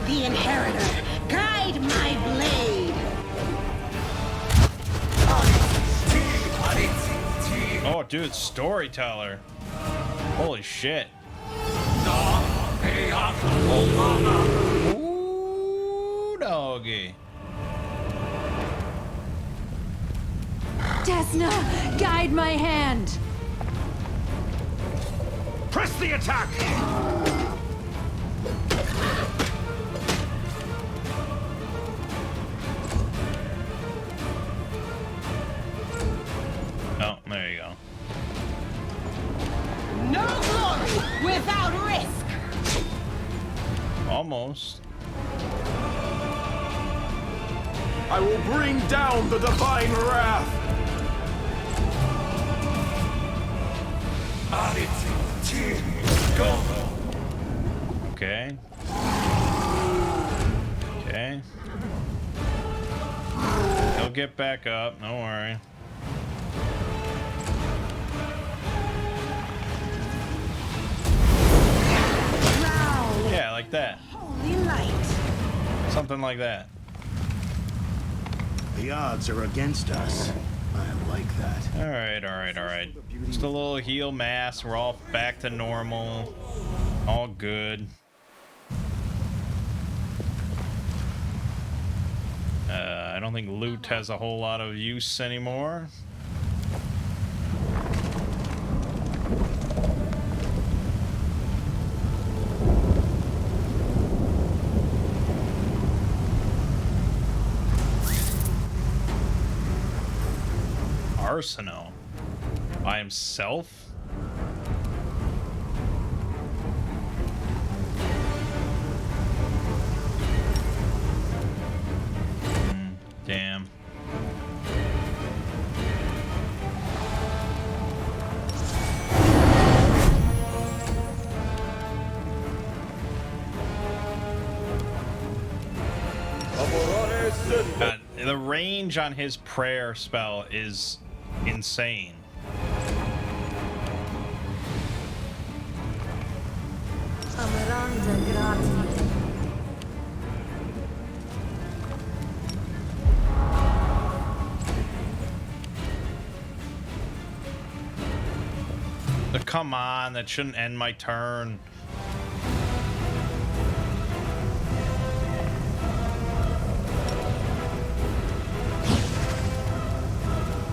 The Inheritor, guide my blade. Oh, dude, storyteller. Holy shit. Ooh, doggy. Desna, guide my hand. Press the attack! Oh, there you go. No glory without risk. Almost. I will bring down the divine wrath! Okay. Okay. He'll get back up, don't worry. Yeah, like that. Holy light. Something like that. The odds are against us. I like that. Alright, alright, alright. Just a little heal mass. We're all back to normal. All good. I don't think loot has a whole lot of use anymore. Arsenal by himself? Damn. The range on his prayer spell is insane. Come on, that shouldn't end my turn.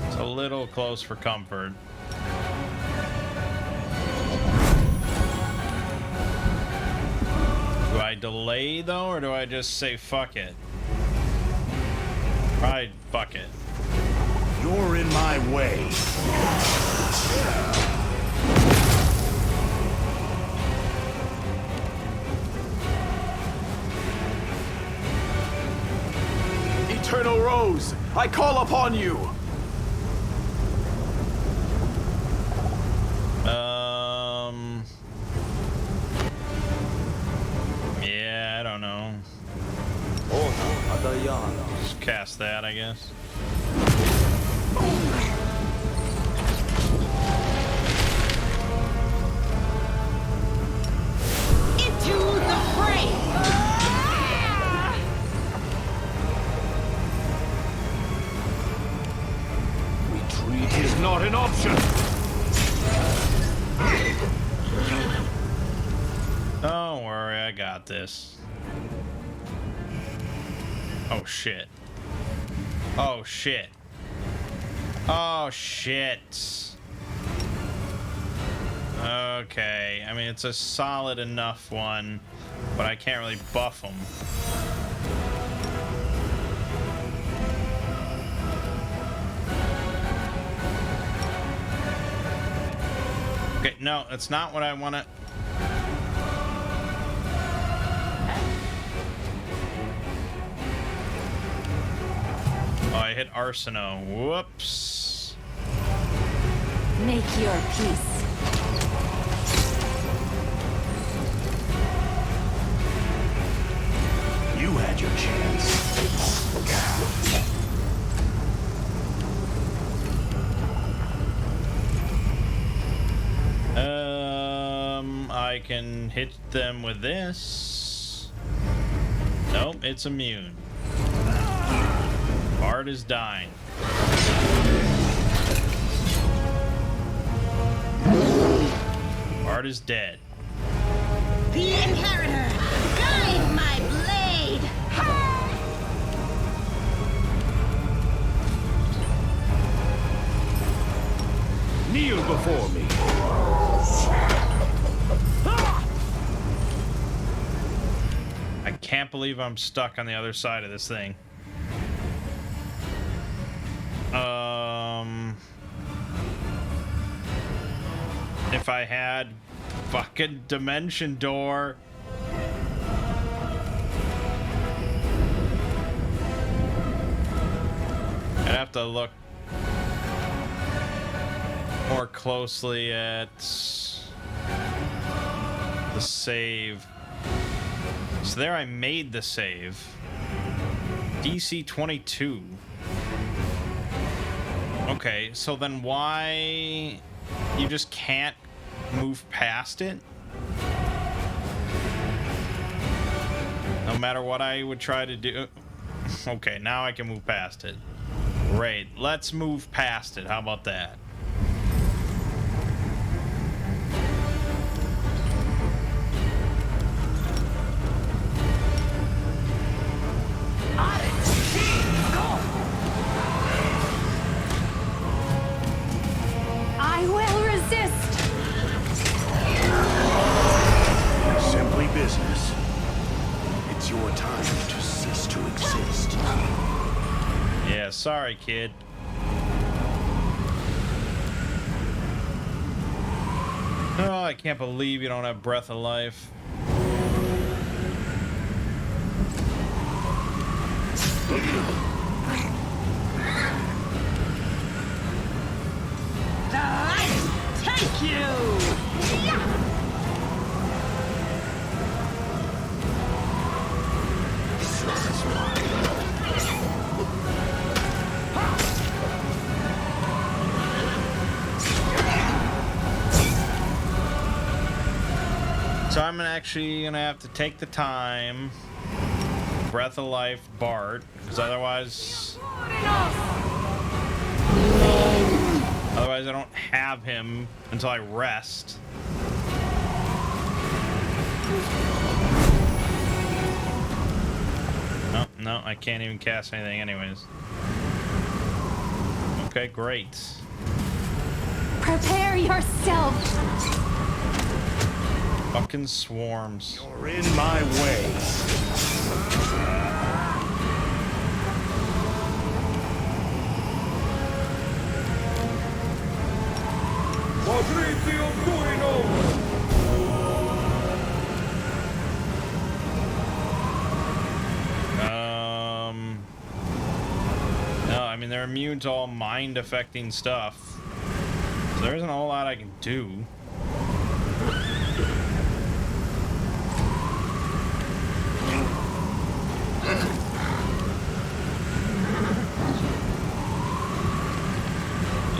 It's a little close for comfort. Do I delay though, or do I just say fuck it? Probably fuck it. You're in my way. Eternal Rose, I call upon you! Yeah, I don't know. Just cast that, I guess. Into the fray. Retreat is not an option! Don't worry, I got this. Oh shit. Oh shit. Oh shit. Okay, I mean it's a solid enough one, but I can't really buff them. Okay, no, that's not what I want to... Oh, I hit Arsenault. Whoops. Make your peace. You had your chance. I can hit them with this. Nope, it's immune. Bard is dying. Bard is dead. The Inheritor, guide my blade! Kneel before me. I can't believe I'm stuck on the other side of this thing. If I had fucking dimension door. I'd have to look more closely at the save. So there I made the save. DC 22. Okay, so then why you just can't move past it? No matter what I would try to do. Okay, now I can move past it. Great, let's move past it. How about that? I will resist. Simply business. It's your time to cease to exist. Yeah, sorry, kid. Oh, I can't believe you don't have Breath of Life. Take you! So I'm actually gonna have to take the time. Breath of Life Bart, because otherwise I don't have him until I rest. No, I can't even cast anything anyways. Okay, great. Prepare yourself. Fucking swarms. You're in my way. No, I mean they're immune to all mind affecting stuff. So there isn't a whole lot I can do.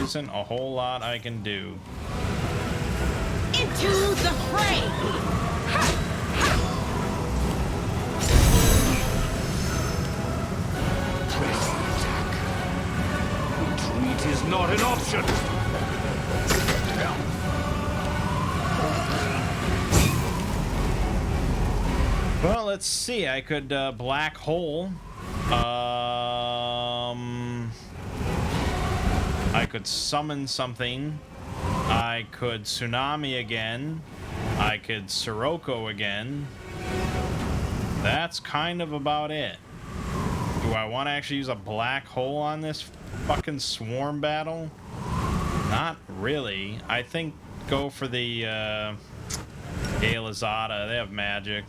Isn't a whole lot I can do. Into the fray! Retreat is not an option. Well, let's see. I could black hole. I could summon something. I could tsunami again. I could Sirocco again. That's kind of about it. Do I want to actually use a black hole on this fucking swarm battle? Not really. I think go for the Galazada. They have magic.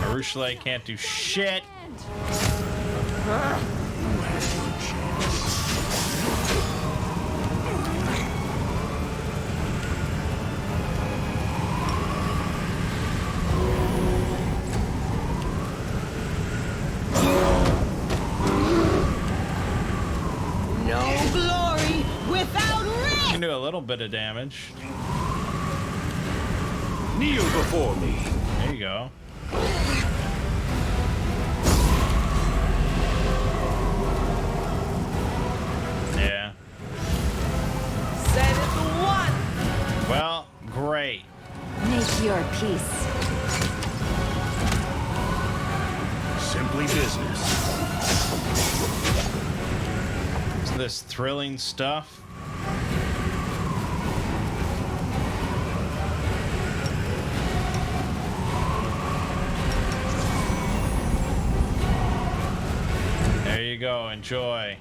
I Rochelet can't do shit. No glory without You risk. can do a little bit of damage. Kneel before me. There you go. Yeah. Said it the one. Well, great. Make your peace. Simply business. Isn't this thrilling stuff? There you go, enjoy.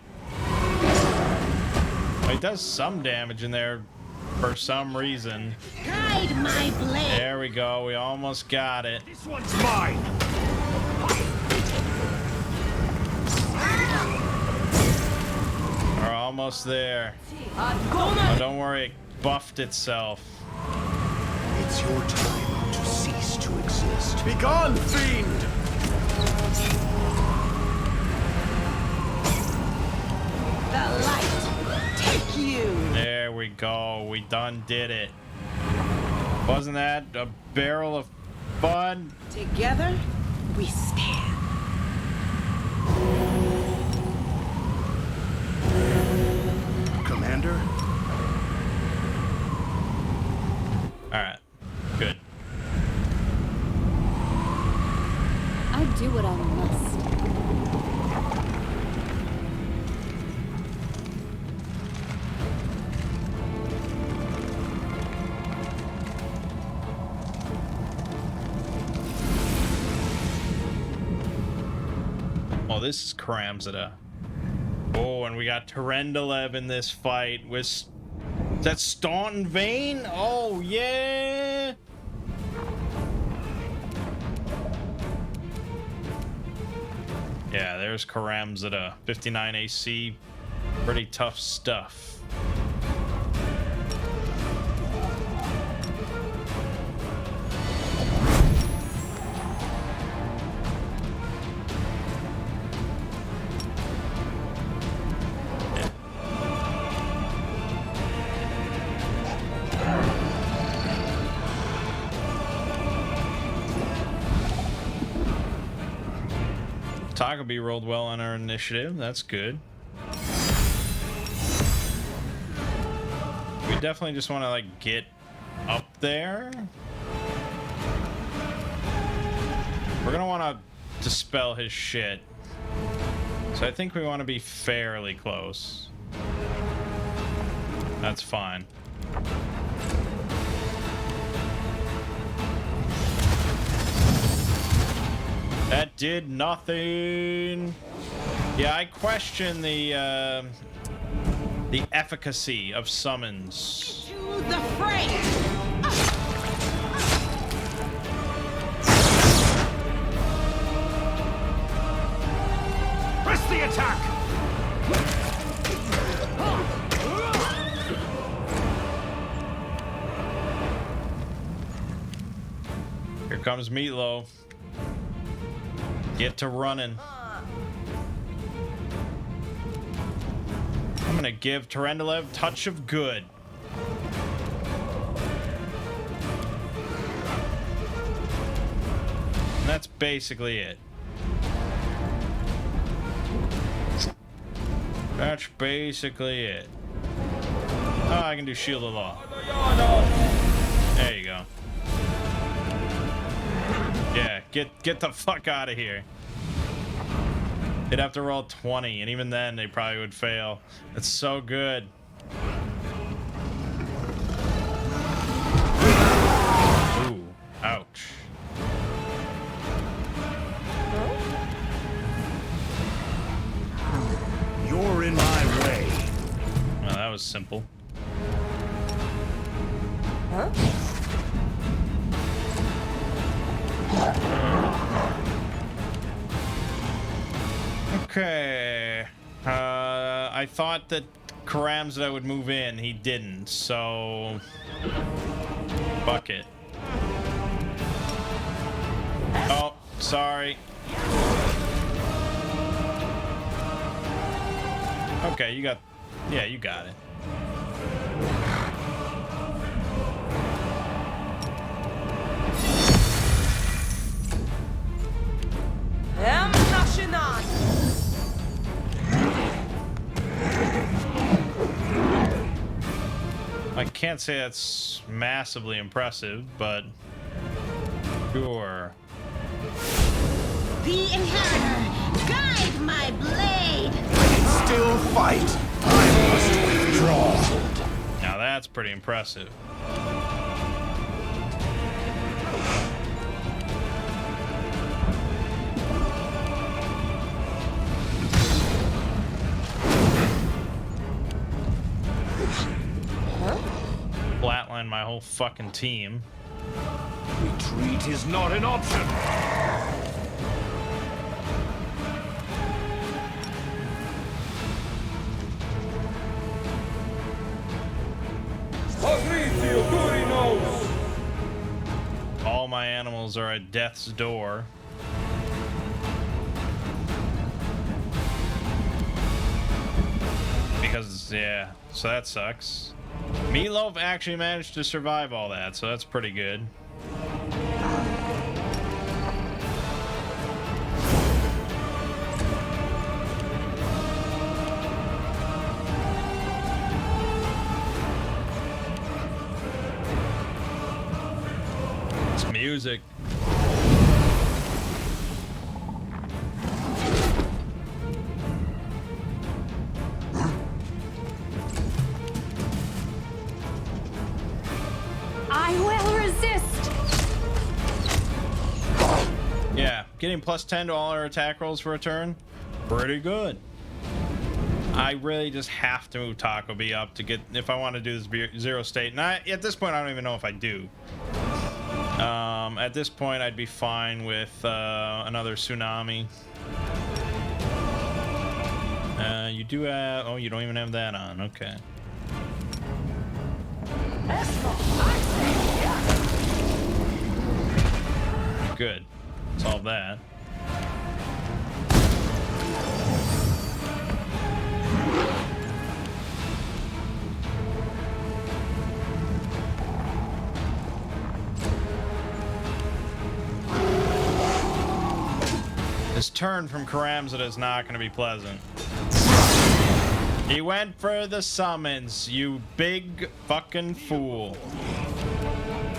It does some damage in there for some reason. Guide my blade. There we go, we almost got it. This one's mine. We're almost there. Oh, don't worry, it buffed itself. It's your time to cease to exist. Begone, fiend! The light. Take you. There we go, we done did it. Wasn't that a barrel of fun? Together, we stand. Commander? Alright, good. I do what I must. Oh, this is Karamzada. Oh, and we got Tyrendelev in this fight with... Is that Staunton Vane? Oh, yeah! Yeah, there's Karamzada. 59 AC. Pretty tough stuff. Takagi rolled well on our initiative. That's good. We definitely just want to like get up there. We're gonna want to dispel his shit. So I think we want to be fairly close. That's fine. That did nothing. Yeah, I question the efficacy of summons. To the fray. Press the attack! Here comes Meatloaf. Get to running. I'm gonna give Tyrendelev Touch of Good. And that's basically it. That's basically it. Oh, I can do Shield of Law. There you go. Yeah, get the fuck out of here. They'd have to roll 20, and even then they probably would fail. It's so good. Ooh, ouch. You're in my way. Well, that was simple. Okay. I thought that Karamzada would move in. He didn't, so... Fuck it. Oh, sorry. Okay, you got... Yeah, you got it. I can't say that's massively impressive, but sure. The Inheritor, guide my blade! I can still fight. I must withdraw. Now that's pretty impressive. Flatline my whole fucking team. Retreat is not an option. All my animals are at death's door. Because, yeah, so that sucks. Meatloaf actually managed to survive all that, so that's pretty good. It's music. I will resist. Yeah, getting +10 to all our attack rolls for a turn, pretty good. I really just have to move Taco Bee up to get, if I want to do this zero state. And at this point, I don't even know if I do. At this point, I'd be fine with another tsunami. You do have, oh, you don't even have that on, okay. Good. Solve that. This turn from Karamzada is not going to be pleasant. He went for the summons, you big fucking fool.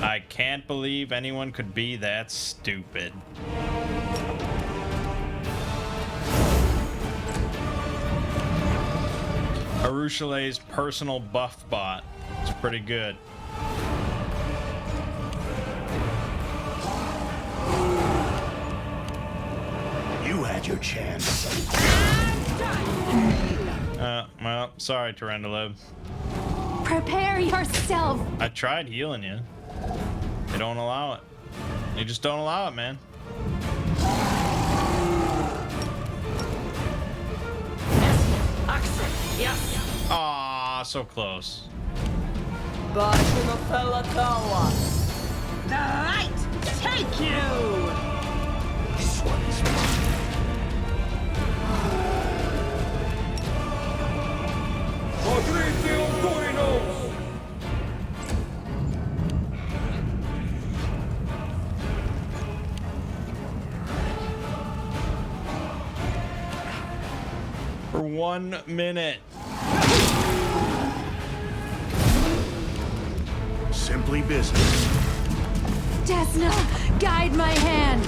I can't believe anyone could be that stupid. Arushale's personal buff bot. It's pretty good. You had your chance. Well, sorry, Tyrandalev. Prepare yourself. I tried healing you. They don't allow it. They just don't allow it, man. Aw, so close. The right, take you! This one is For 1 minute. Simply business. Desna, guide my hand.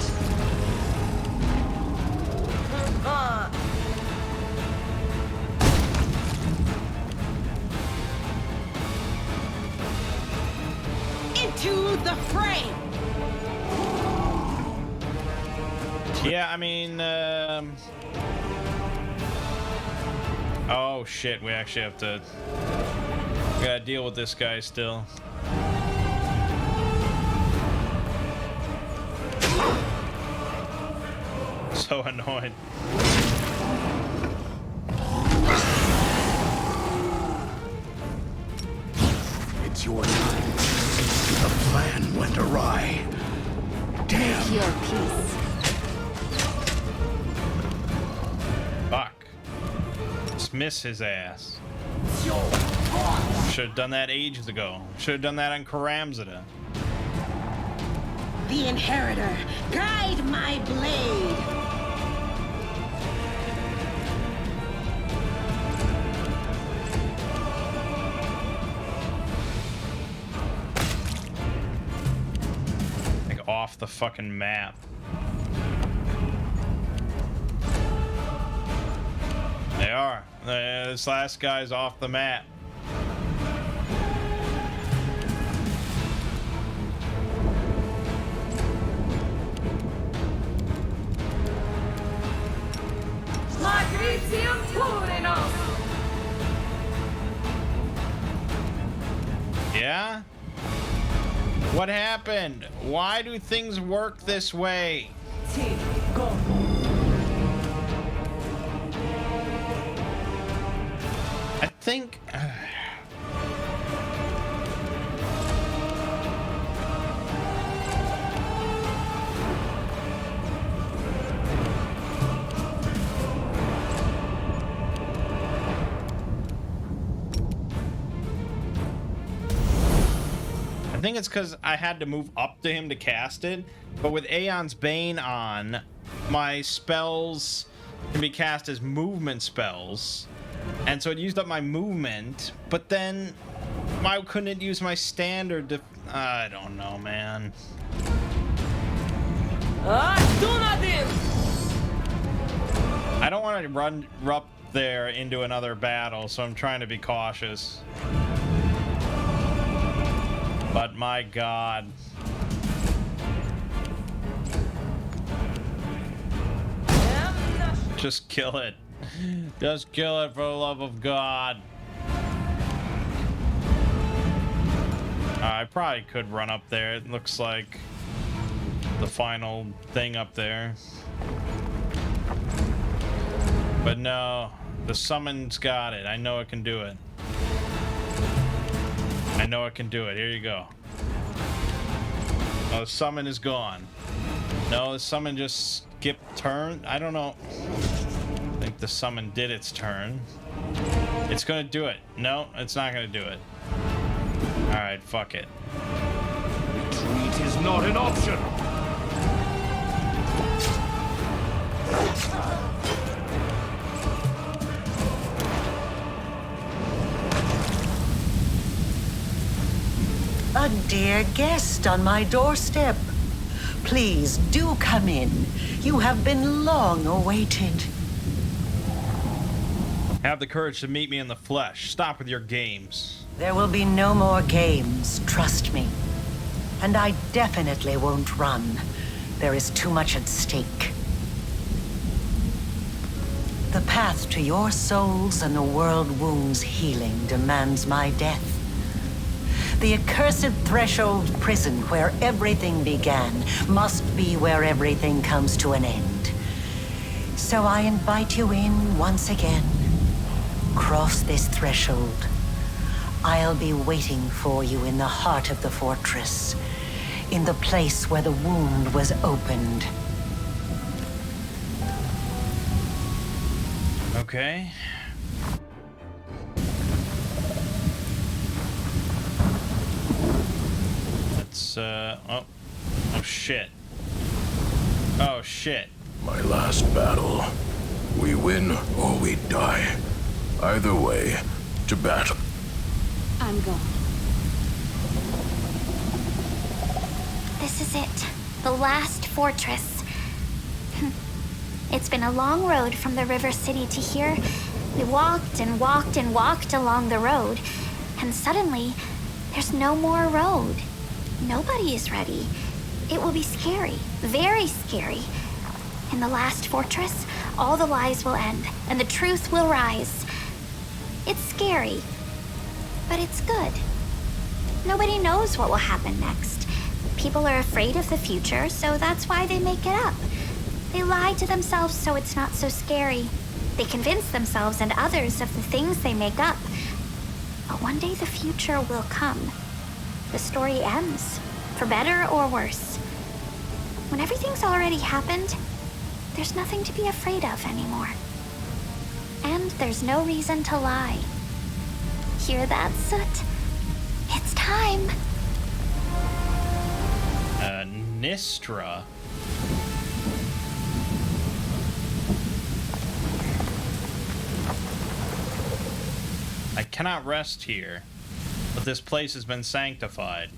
Into the fray! Yeah, I mean, oh shit, we actually have to... We gotta deal with this guy still. So annoyed. is your time. The plan went awry. Damn. Your peace. Fuck. Dismiss his ass. Should have done that ages ago. Should have done that on Karamzada. The Inheritor, guide my blade. Like off the fucking map. They are. This last guy's off the map. Yeah? What happened? Why do things work this way? I think... I think it's because I had to move up to him to cast it, but with Aeon's Bane on, my spells can be cast as movement spells, and so it used up my movement, but then why couldn't it use my standard I don't know, man. I don't want to run up there into another battle, so I'm trying to be cautious. But my God. Just kill it. Just kill it for the love of God. I probably could run up there. It looks like the final thing up there. But no, the summon's got it. I know it can do it. I know it can do it. Here you go. Oh, the summon is gone. No, the summon just skipped turn. I don't know. I think the summon did its turn. It's gonna do it. No, it's not gonna do it. Alright, fuck it. Retreat is not an option. A dear guest on my doorstep. Please do come in. You have been long awaited. Have the courage to meet me in the flesh. Stop with your games. There will be no more games, trust me. And I definitely won't run. There is too much at stake. The path to your souls and the world wound's healing demands my death. The accursed threshold prison where everything began must be where everything comes to an end. So I invite you in once again. Cross this threshold. I'll be waiting for you in the heart of the fortress, in the place where the wound was opened. Okay. Let's, oh shit. Oh shit. My last battle. We win or we die. Either way, to battle. I'm gone. This is it. The last fortress. It's been a long road from the River City to here. We walked and walked and walked along the road, and suddenly, there's no more road. Nobody is ready. It will be scary, very scary. In the last fortress, all the lies will end, and the truth will rise. It's scary, but it's good. Nobody knows what will happen next. People are afraid of the future, so that's why they make it up. They lie to themselves so it's not so scary. They convince themselves and others of the things they make up. But one day the future will come, the story ends, for better or worse. When everything's already happened, there's nothing to be afraid of anymore. And there's no reason to lie. Hear that, Soot? It's time. Nistra. I cannot rest here, but this place has been sanctified.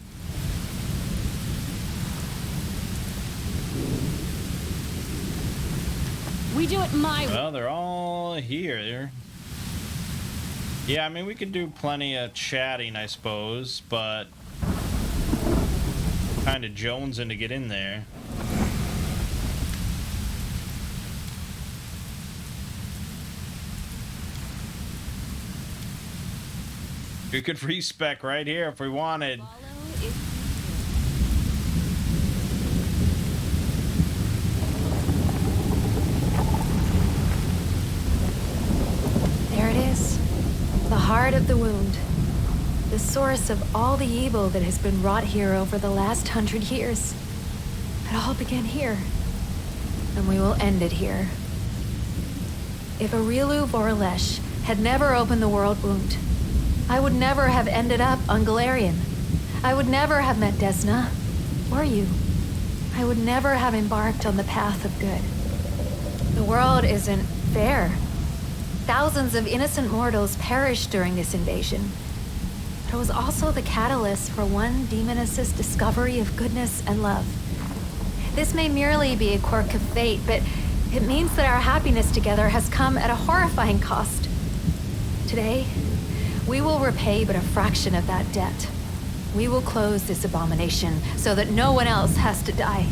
We do it my way. Well, they're all here. Yeah, I mean, we could do plenty of chatting, I suppose, but kind of jonesing to get in there. We could respec right here if we wanted. There it is. The heart of the wound. The source of all the evil that has been wrought here over the last 100 years. It all began here. And we will end it here. If Aurilu Voralesh had never opened the world wound, I would never have ended up on Galarian. I would never have met Desna, or you. I would never have embarked on the path of good. The world isn't fair. Thousands of innocent mortals perished during this invasion. But it was also the catalyst for one demoness's discovery of goodness and love. This may merely be a quirk of fate, but it means that our happiness together has come at a horrifying cost. Today, we will repay but a fraction of that debt. We will close this abomination so that no one else has to die.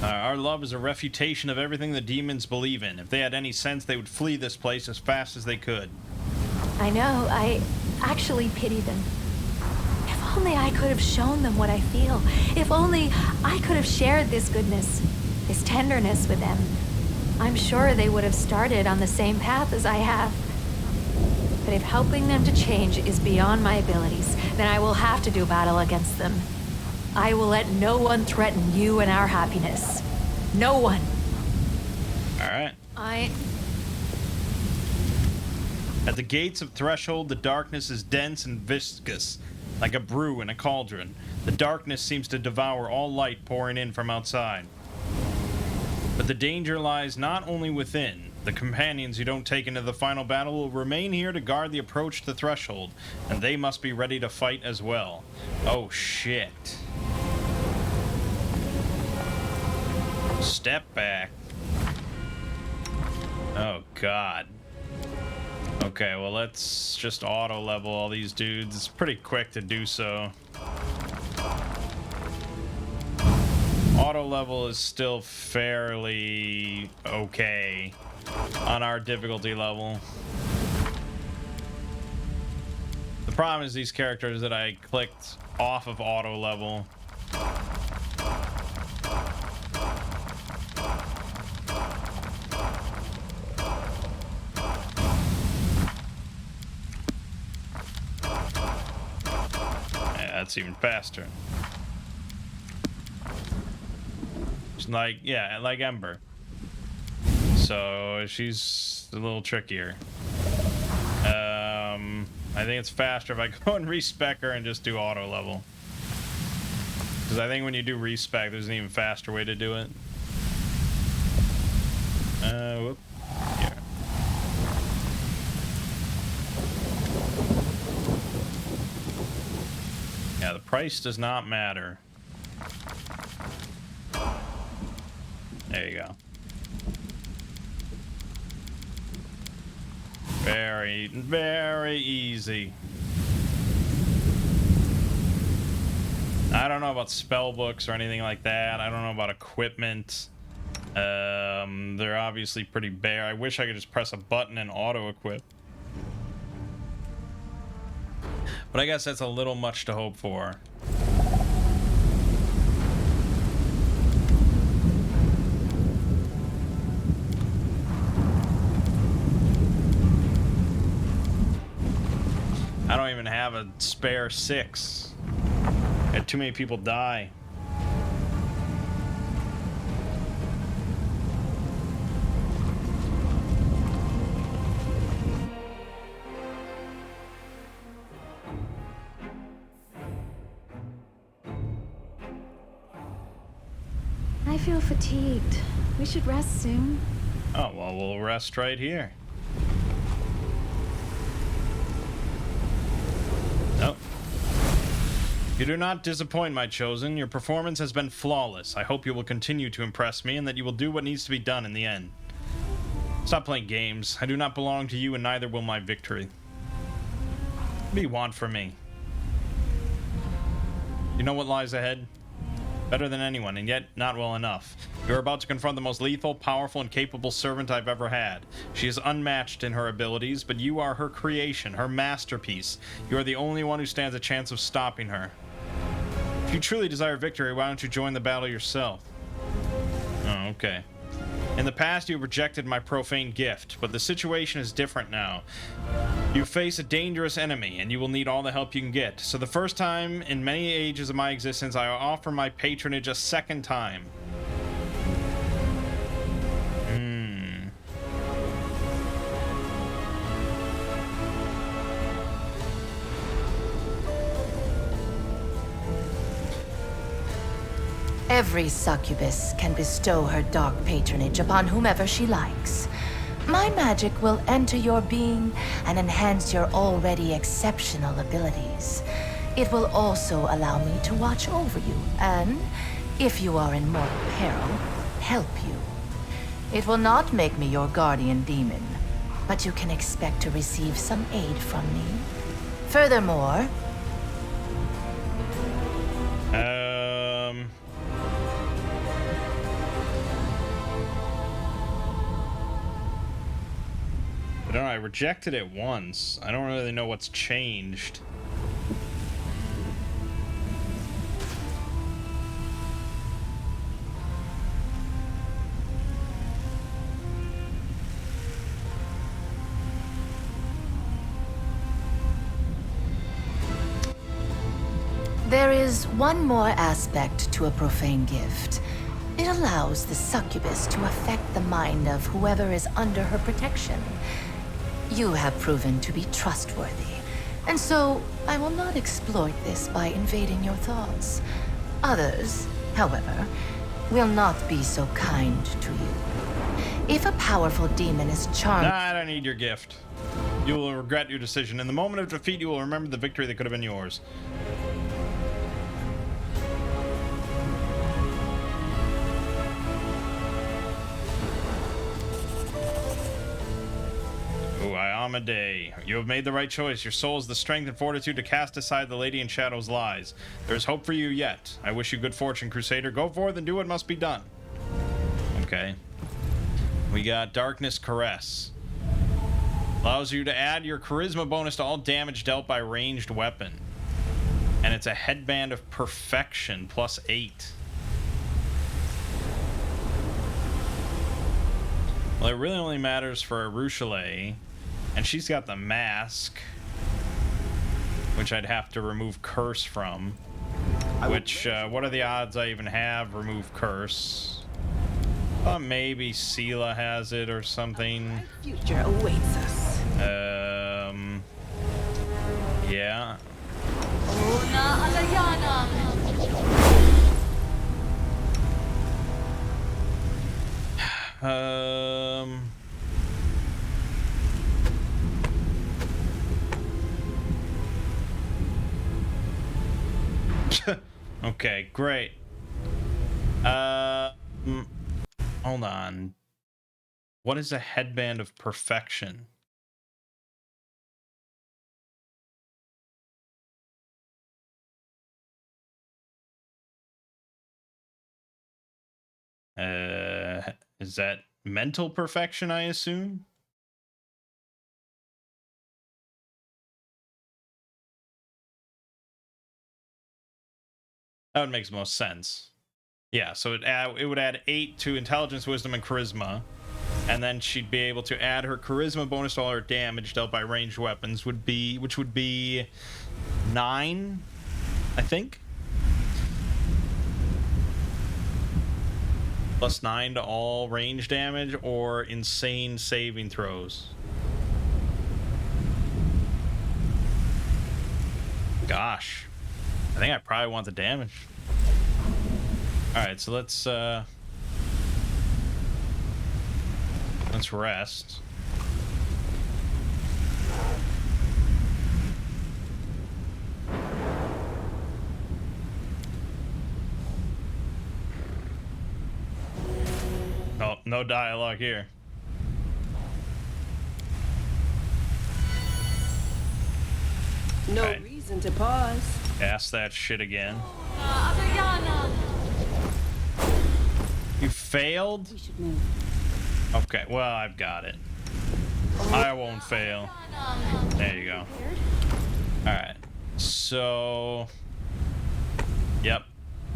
Our love is a refutation of everything the demons believe in. If they had any sense, they would flee this place as fast as they could. I know, I actually pity them. If only I could have shown them what I feel. If only I could have shared this goodness, this tenderness with them. I'm sure they would have started on the same path as I have. But if helping them to change is beyond my abilities, then I will have to do battle against them. I will let no one threaten you and our happiness. No one. All right. At the gates of Threshold, the darkness is dense and viscous, like a brew in a cauldron. The darkness seems to devour all light pouring in from outside. But the danger lies not only within. The companions you don't take into the final battle will remain here to guard the approach to Threshold, and they must be ready to fight as well. Oh shit. Step back. Oh god. Okay, well let's just auto level all these dudes. It's pretty quick to do so. Auto level is still fairly okay on our difficulty level. The problem is these characters that I clicked off of auto level. Yeah, that's even faster. It's like, yeah, like Ember. So she's a little trickier. I think it's faster if I go and respec her and just do auto level. Because I think when you do respec, there's an even faster way to do it. Whoop. Here. Yeah, the price does not matter. There you go. Very, very easy. I don't know about spell books or anything like that. I don't know about equipment. They're obviously pretty bare. I wish I could just press a button and auto equip. But I guess that's a little much to hope for. I don't even have have a spare 6. Had too many people die. I feel fatigued. We should rest soon. Oh, well, we'll rest right here. Oh. You do not disappoint, my chosen. Your performance has been flawless. I hope you will continue to impress me and that you will do what needs to be done in the end. Stop playing games. I do not belong to you and neither will my victory. What do you want from me? You know what lies ahead? Better than anyone, and yet not well enough. You're about to confront the most lethal, powerful, and capable servant I've ever had. She is unmatched in her abilities, but you are her creation, her masterpiece. You are the only one who stands a chance of stopping her. If you truly desire victory, why don't you join the battle yourself? Oh, okay. In the past, you rejected my profane gift, but the situation is different now. You face a dangerous enemy, and you will need all the help you can get. So the first time in many ages of my existence, I offer my patronage a second time. Every succubus can bestow her dark patronage upon whomever she likes. My magic will enter your being and enhance your already exceptional abilities. It will also allow me to watch over you and, if you are in mortal peril, help you. It will not make me your guardian demon, but you can expect to receive some aid from me. Furthermore, I don't know, I rejected it once. I don't really know what's changed. there is one more aspect to a profane gift. It allows the succubus to affect the mind of whoever is under her protection. You have proven to be trustworthy, and so I will not exploit this by invading your thoughts. Others, however, will not be so kind to you. If a powerful demon is charmed... Nah, I don't need your gift. You will regret your decision. In the moment of defeat, you will remember the victory that could have been yours. Day. You have made the right choice. Your soul has the strength and fortitude to cast aside the Lady in Shadow's lies. There is hope for you yet. I wish you good fortune, Crusader. Go forth and do what must be done. Okay. We got Darkness Caress. Allows you to add your charisma bonus to all damage dealt by ranged weapon. And it's a headband of perfection +8. Well, it really only matters for Arushale. And she's got the mask, which I'd have to remove curse from. Which, what are the odds I even have remove curse? Maybe Sela has it or something. Future awaits us. Yeah. Okay, great. Hold on. What is a headband of perfection? Is that mental perfection, I assume? That would make most sense. Yeah, so it would add 8 to intelligence, wisdom, and charisma, And then she'd be able to add her charisma bonus to all her damage dealt by ranged weapons, which would be 9, I think. +9 to all range damage or insane saving throws. Gosh. I think I probably want the damage. Alright, so let's rest. Oh, no dialogue here. No Right. reason to pause. Ask that shit again. You failed? We should move. Okay, well, I've got it. I won't fail. There you go. Alright. So... Yep.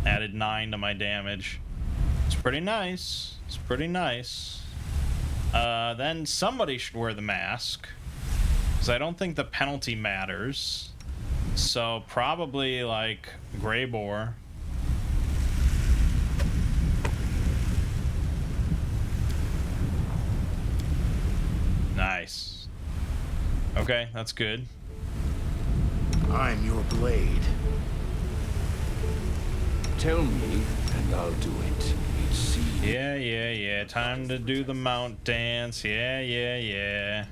Added 9 to my damage. It's pretty nice. It's pretty nice. Then somebody should wear the mask. Because I don't think the penalty matters. So probably, like, Grey Boar. Nice. Okay, that's good. I'm your blade. Tell me, and I'll do it. It's easy. Yeah. Time to do the mount dance. Yeah.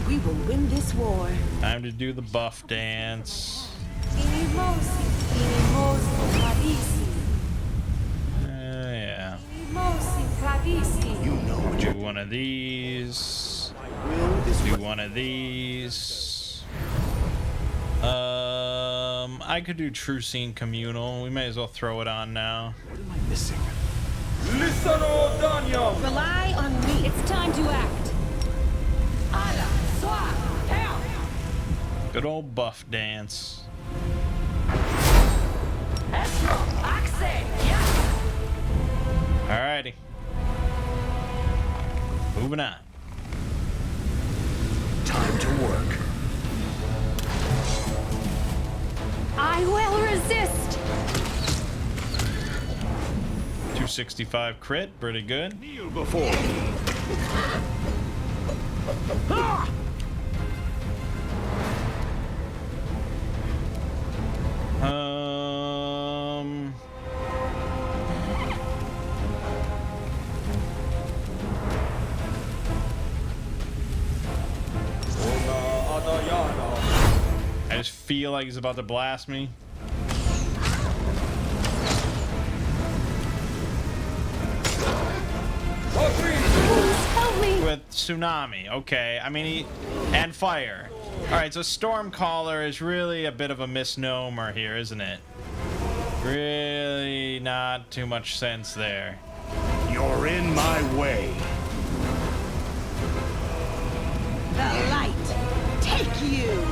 We will win this war. Time to do the buff dance. Yeah. You know what Do you're one of these. will is Do what one of these. I could do True Scene Communal. We may as well throw it on now. What am I missing? Rely on me. It's time to act. Good old buff dance. Alrighty. Moving on. Time to work. I will resist. 265 crit, pretty good. Kneel before me. Um. I just feel like he's about to blast me. Help me. With tsunami, okay. I mean, and fire. Alright, so Stormcaller is really a bit of a misnomer here, isn't it? Really not too much sense there. You're in my way. The light. Take you.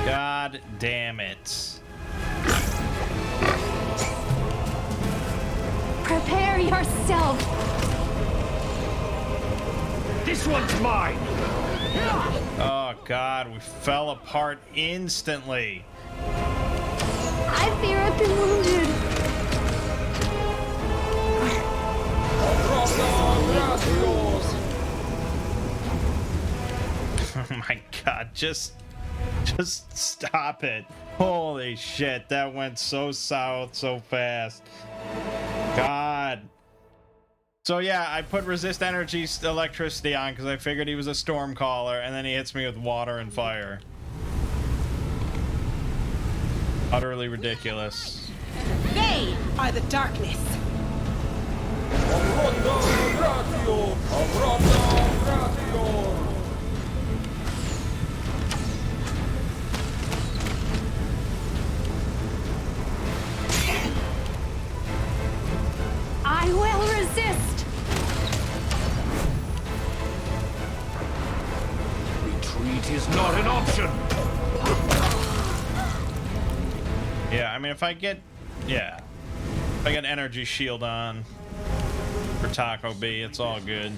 God damn it. Prepare yourself. This one's mine. Oh god, we fell apart instantly. I fear I've been wounded. Oh my god, just stop it. Holy shit, that went so south so fast. God. So yeah, I put resist energy electricity on because I figured he was a Stormcaller, and then he hits me with water and fire. Utterly ridiculous. They are the darkness. I will resist. Retreat is not an option. Yeah, I mean, if I get energy shield on, for Taco B. It's all good.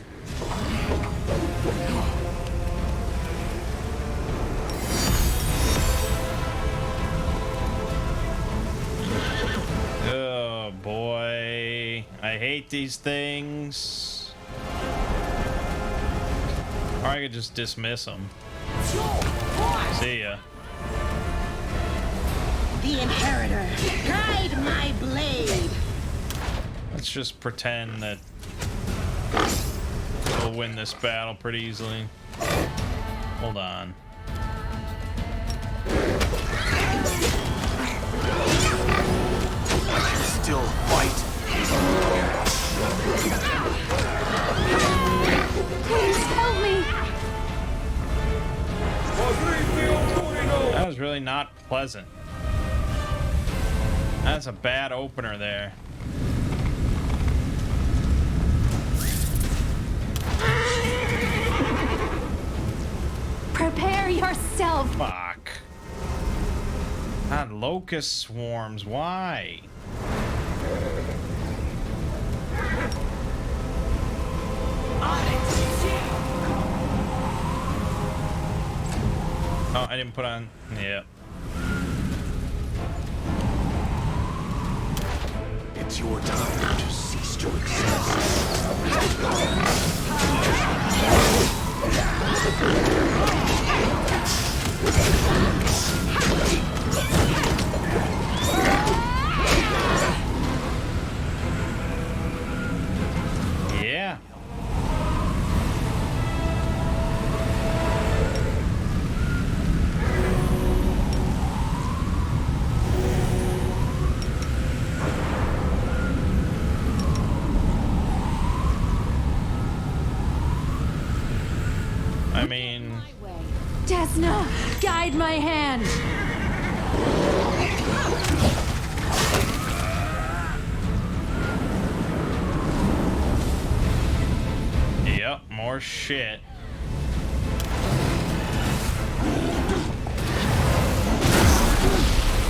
Oh boy, I hate these things. Or I could just dismiss them. See ya. The Inheritor, guide my blade. Let's just pretend that we'll win this battle pretty easily. Hold on. Still fight. Please help me! That was really not pleasant. That's a bad opener there. Prepare yourself! Fuck. God, locust swarms, why? Oh, I didn't put on. Yeah. It's your time to cease to exist. Yeah. I mean, Desna, guide my hand! yep, more shit.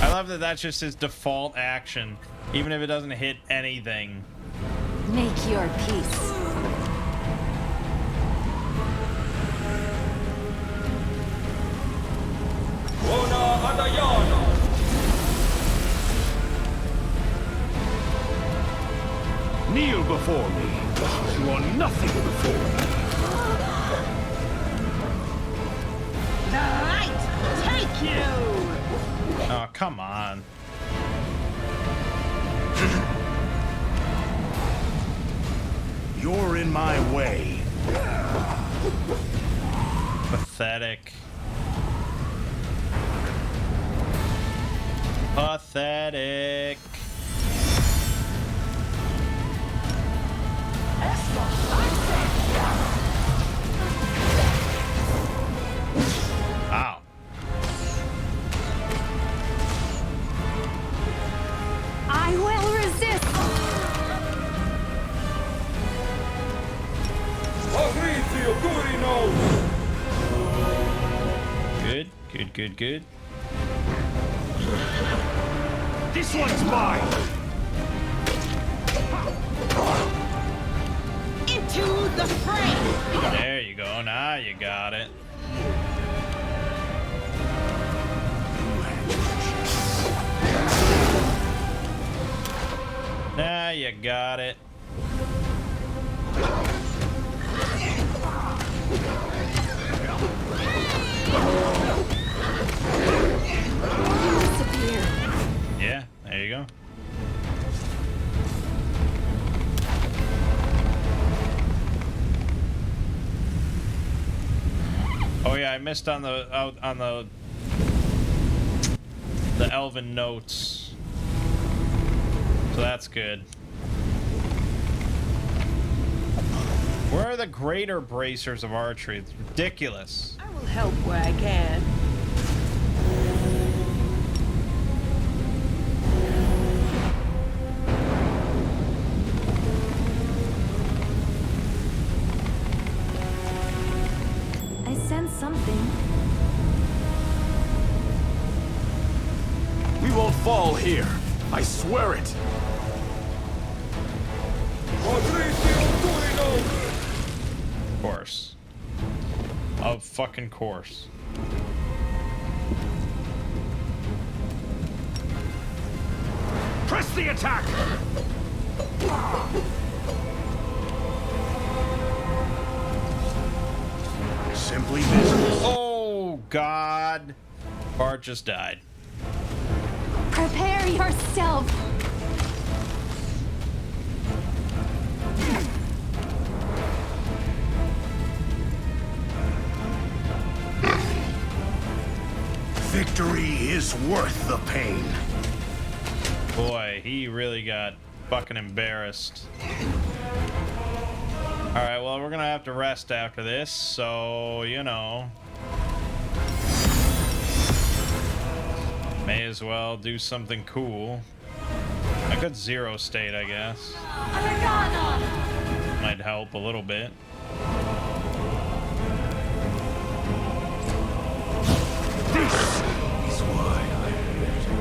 I love that that's just his default action, even if it doesn't hit anything. Make your peace. Kneel before me. You are nothing before me. The light, take you. Oh, come on. You're in my way. Pathetic. Pathetic. Ow. I will resist! Good, good, good, good. This one's mine. Into the fray. There you go. Now you got it. Now you got it. Disappear. Yeah, there you go. Oh yeah, I missed on the elven notes. So that's good. Where are the greater bracers of archery? It's ridiculous. I will help where I can. I sense something. We won't fall here. I swear it. course. Of fucking course. Press the attack! Simply business. Oh, God. Bart just died. Prepare yourself. Victory is worth the pain. Boy, he really got fucking embarrassed. Alright, well, we're gonna have to rest after this, so, you know. May as well do something cool. I could zero state, I guess. Might help a little bit. This is why I'm better.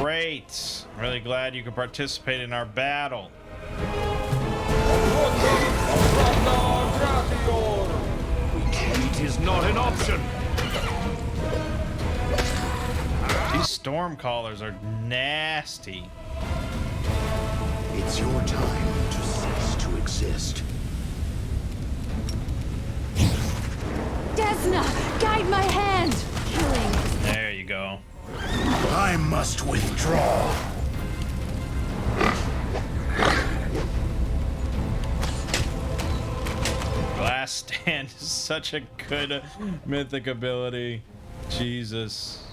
Great! Really glad you could participate in our battle. Retreat is not an option. These storm callers are nasty. It's your time to cease to exist. Desna, guide my hand. Killing. There you go. I must withdraw. Glass stand is such a good mythic ability. Jesus.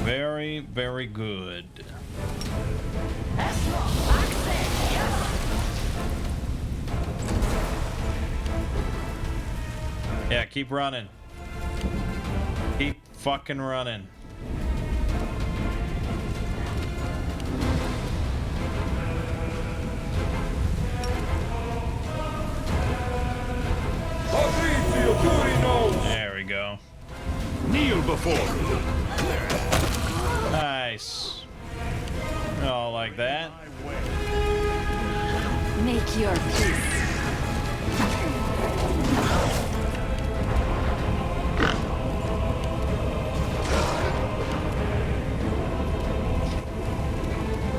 Very, very good. Yeah, keep running. Keep fucking running. There we go. Kneel before me. Nice. Oh, like that. Make your peace.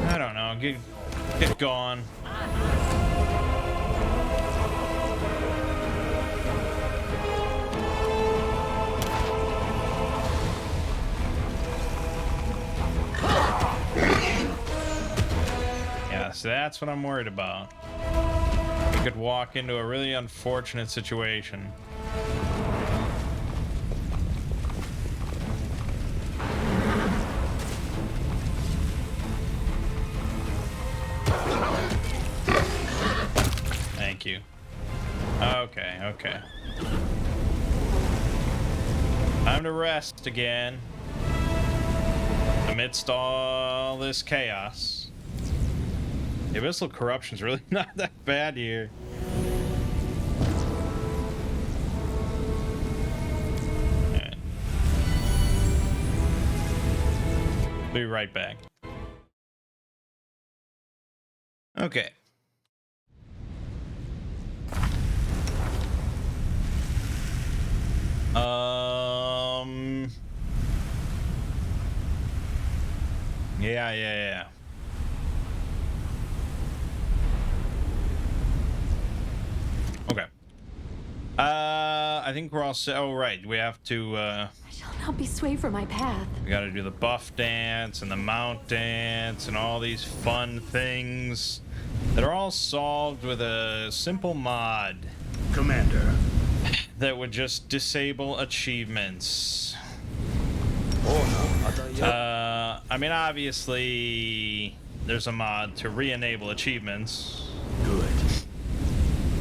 I don't know. Get gone. Yeah, so that's what I'm worried about. We could walk into a really unfortunate situation. Thank you. Okay, okay. Time to rest again. Amidst all this chaos. The abyssal corruption's really not that bad here. Alright. Be right back. Okay. Yeah. Okay. I think we're all set. Oh, right. We have to, I shall not be swayed from my path. we gotta do the buff dance and the mount dance and all these fun things that are all solved with a simple mod Commander. that would just disable achievements. I mean, obviously, there's a mod to re-enable achievements. Good.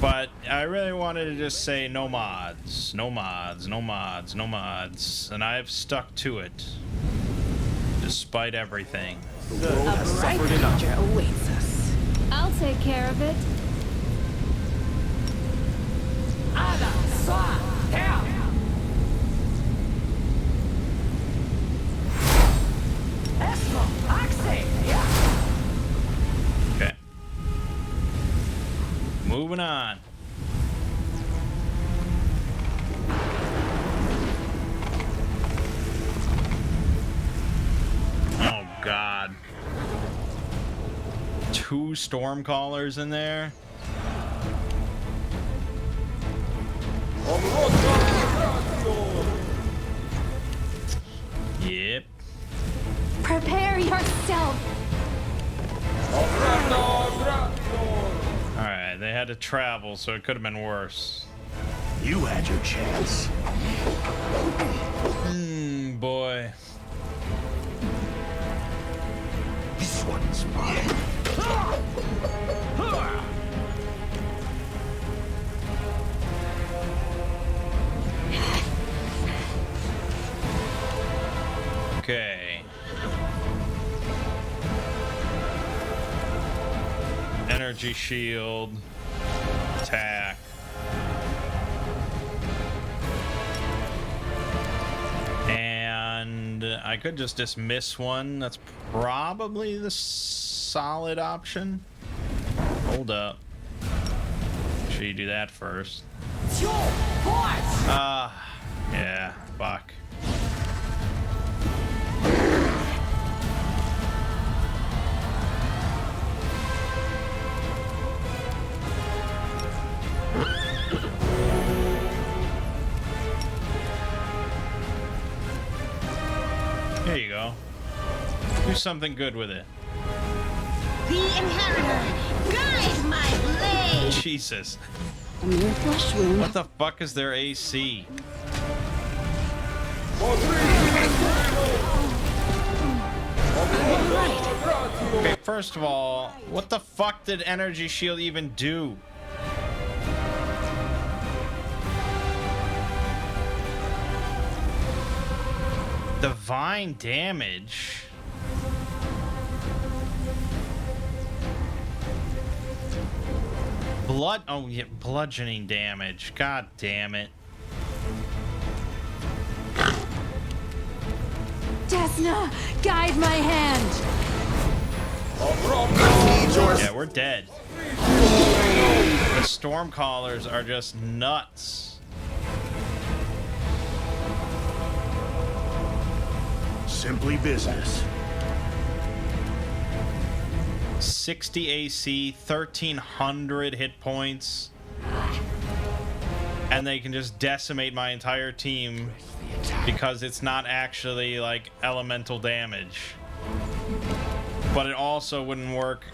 But I really wanted to just say no mods, no mods, no mods, no mods. And I've stuck to it. Despite everything. A bright future awaits us. I'll take care of it. Ada, Swa, Hell. Esmo, Axe, yeah. moving on. Oh God. 2 Stormcallers in there. Yep. Prepare yourself. Alright, they had to travel, so it could have been worse. You had your chance. Boy. This one's mine. Okay. Energy shield. Attack. And I could just dismiss one. That's probably the solid option. Hold up. Make sure you do that first. Yeah, fuck. Here you go. Do something good with it. The Inheritor, guide my blade! Jesus. A mere flesh wound. What the fuck is their AC? Okay, first of all, what the fuck did Energy Shield even do? Divine damage? Blood, oh yeah, bludgeoning damage. God damn it. Desna, guide my hand. Yeah, we're dead. The Stormcallers are just nuts. Simply business. 60 AC, 1300 hit points. And they can just decimate my entire team because it's not actually like elemental damage. But it also wouldn't work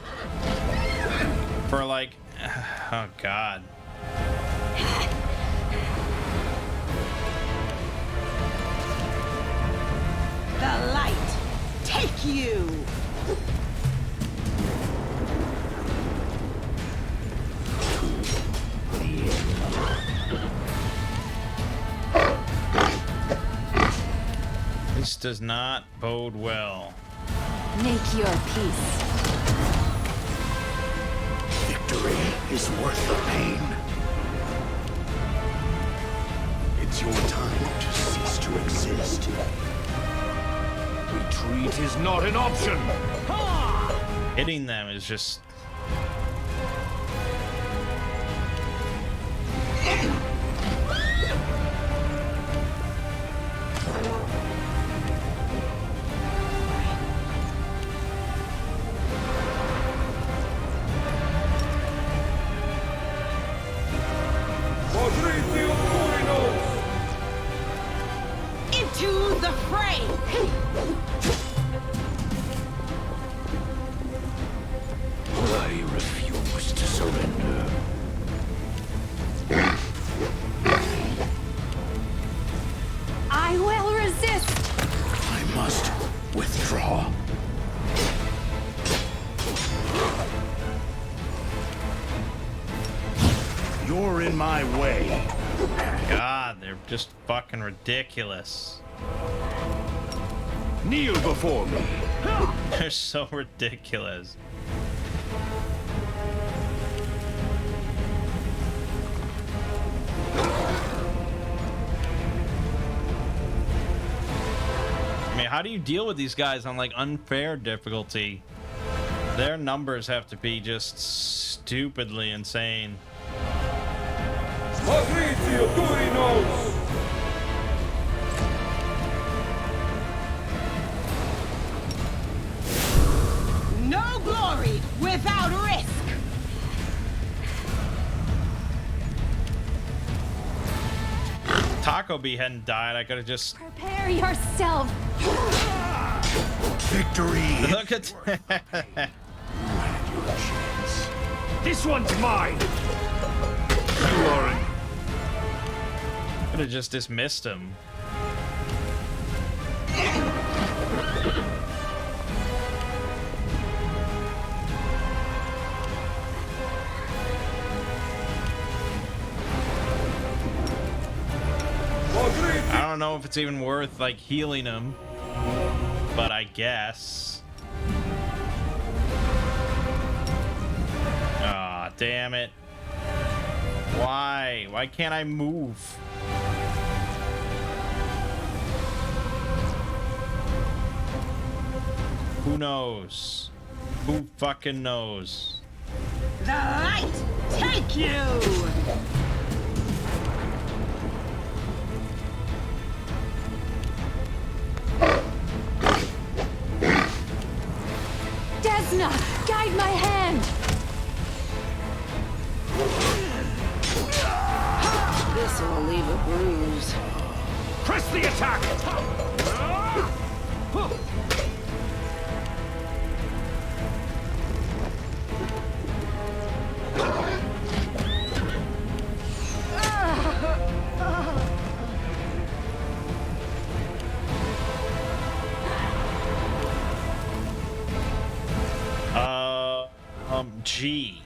for like, oh God. The light, take you! This does not bode well. Make your peace. Victory is worth the pain. It's your time to cease to exist. Retreat is not an option. Hitting them is just... Into the fray! I refuse to surrender. I will resist. I must withdraw. You're in my way. God, they're just fucking ridiculous. Kneel before me. They're so ridiculous. I mean, how do you deal with these guys on like unfair difficulty? Their numbers have to be just stupidly insane. No glory without risk. Taco Bee hadn't died. I could have just Prepare yourself. Victory! look at This one's mine! You aren't. could have just dismissed him. I don't know if it's even worth like healing him, but I guess. Ah, damn it. Why? Why can't I move? Who knows? Who fucking knows? The light take you. Desna, guide my hand. This will leave a bruise. Press the attack! G.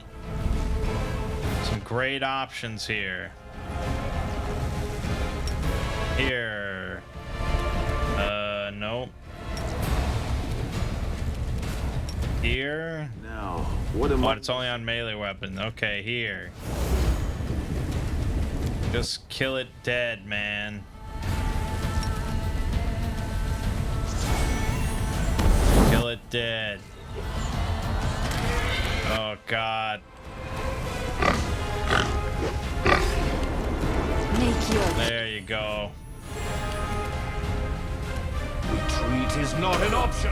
Some great options here. Here. Nope. Here. Now, what am I? It's only on melee weapon. Okay, here. Just kill it dead, man. Kill it dead. Oh, God. There you go. Retreat is not an option.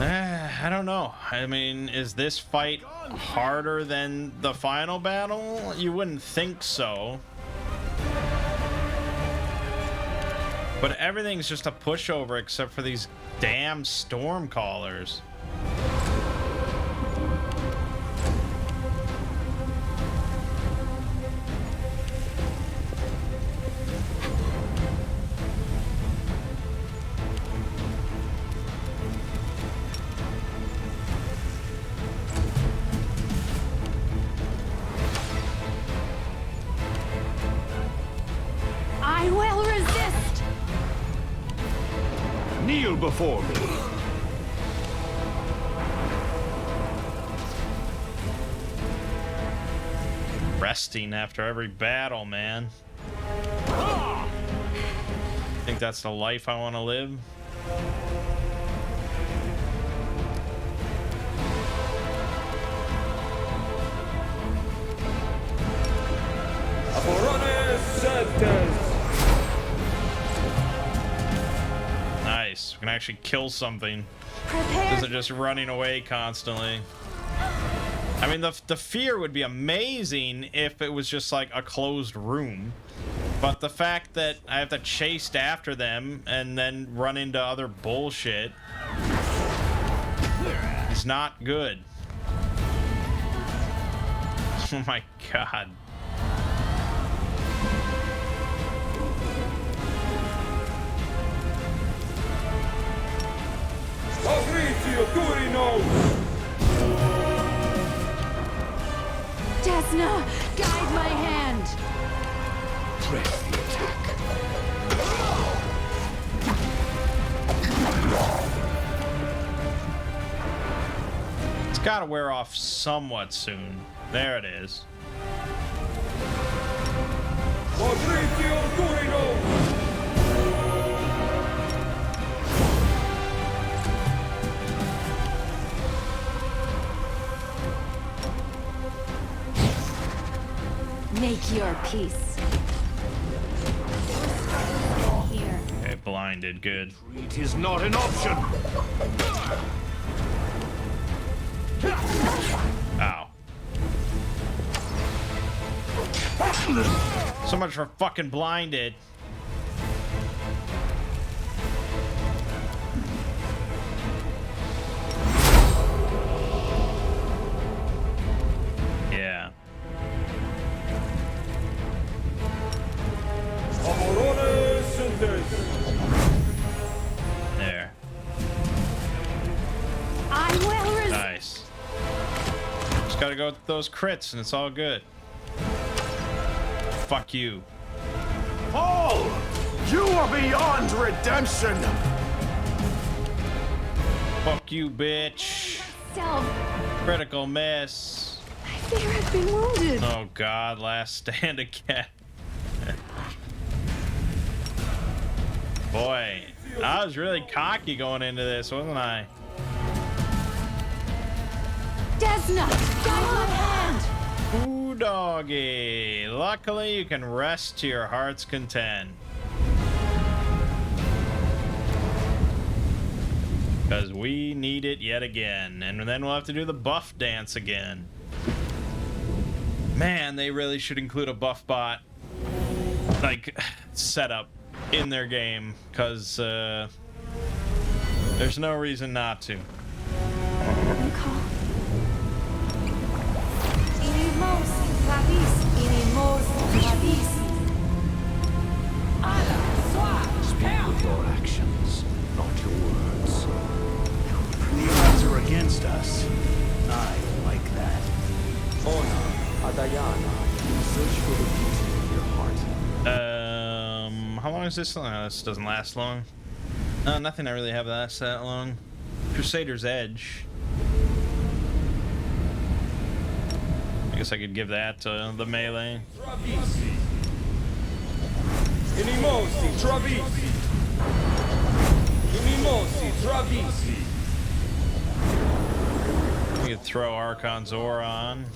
I don't know. I mean, is this fight harder than the final battle? You wouldn't think so. But everything's just a pushover except for these damn storm callers. I will resist. Kneel before me. Resting after every battle, man. Think that's the life I want to live? Nice. We can actually kill something. Because they're just running away constantly. I mean, the fear would be amazing if it was just like a closed room. But the fact that I have to chase after them and then run into other bullshit is not good. Oh my god. Desna, guide my hand. Press the attack. It's gotta wear off somewhat soon. There it is. Make your peace. Here. Okay, blinded, good. It is not an option. Ow. So much for fucking blinded. Yeah. There. I will Nice. Just gotta go with those crits and it's all good. Fuck you. Paul! You are beyond redemption! Fuck you, bitch. Self. Critical miss. I fear I've been wounded. Oh god, last stand again. Boy, I was really cocky going into this, wasn't I? Desna, guide my hand. Ooh, doggy. Luckily, you can rest to your heart's content. Because we need it yet again. And then we'll have to do the buff dance again. Man, they really should include a buff bot, like, setup in their game. Because there's no reason not to. Speak with your actions, not your words. The odds are against us. I like that. Search for the beauty in your heart. How long is this? This doesn't last long. Nothing I really have lasts that long. Crusader's Edge. I guess I could give that to the melee. Inimosi, Travisi. Inimosi, Travisi. We could throw Archon Zor on.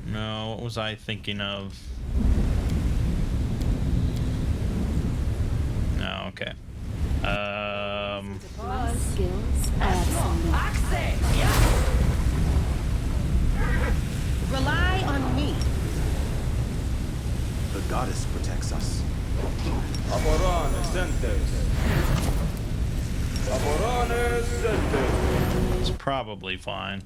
No, what was I thinking of? No, okay. Skills absolute. Rely on me. The goddess protects us. Aborane Sentes. Aborane Sentes. It's probably fine.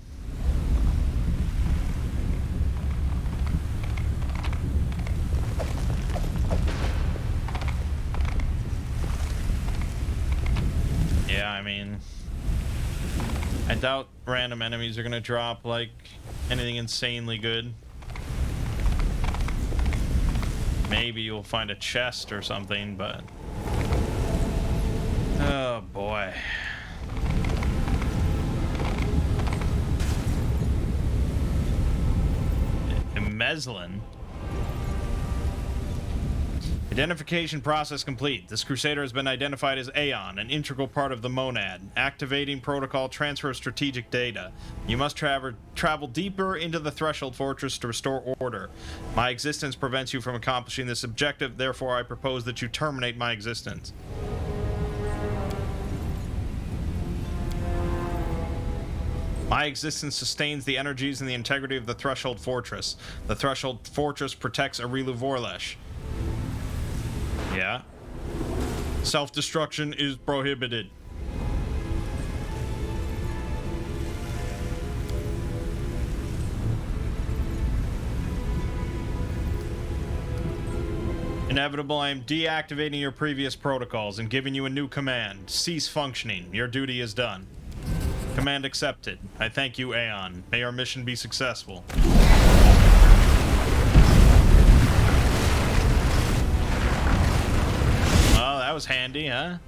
Yeah, I mean, I doubt random enemies are gonna drop like anything insanely good. Maybe you'll find a chest or something, but oh boy. Meslin. Identification process complete. This Crusader has been identified as Aeon, an integral part of the Monad. Activating protocol, transfer of strategic data. You must travel deeper into the Threshold Fortress to restore order. My existence prevents you from accomplishing this objective, therefore I propose that you terminate my existence. My existence sustains the energies and the integrity of the Threshold Fortress. The Threshold Fortress protects Arilu Vorlesh. Yeah. Self-destruction is prohibited. Inevitable, I am deactivating your previous protocols and giving you a new command. Cease functioning. Your duty is done. Command accepted. I thank you, Aeon. May our mission be successful. Oh, that was handy, huh?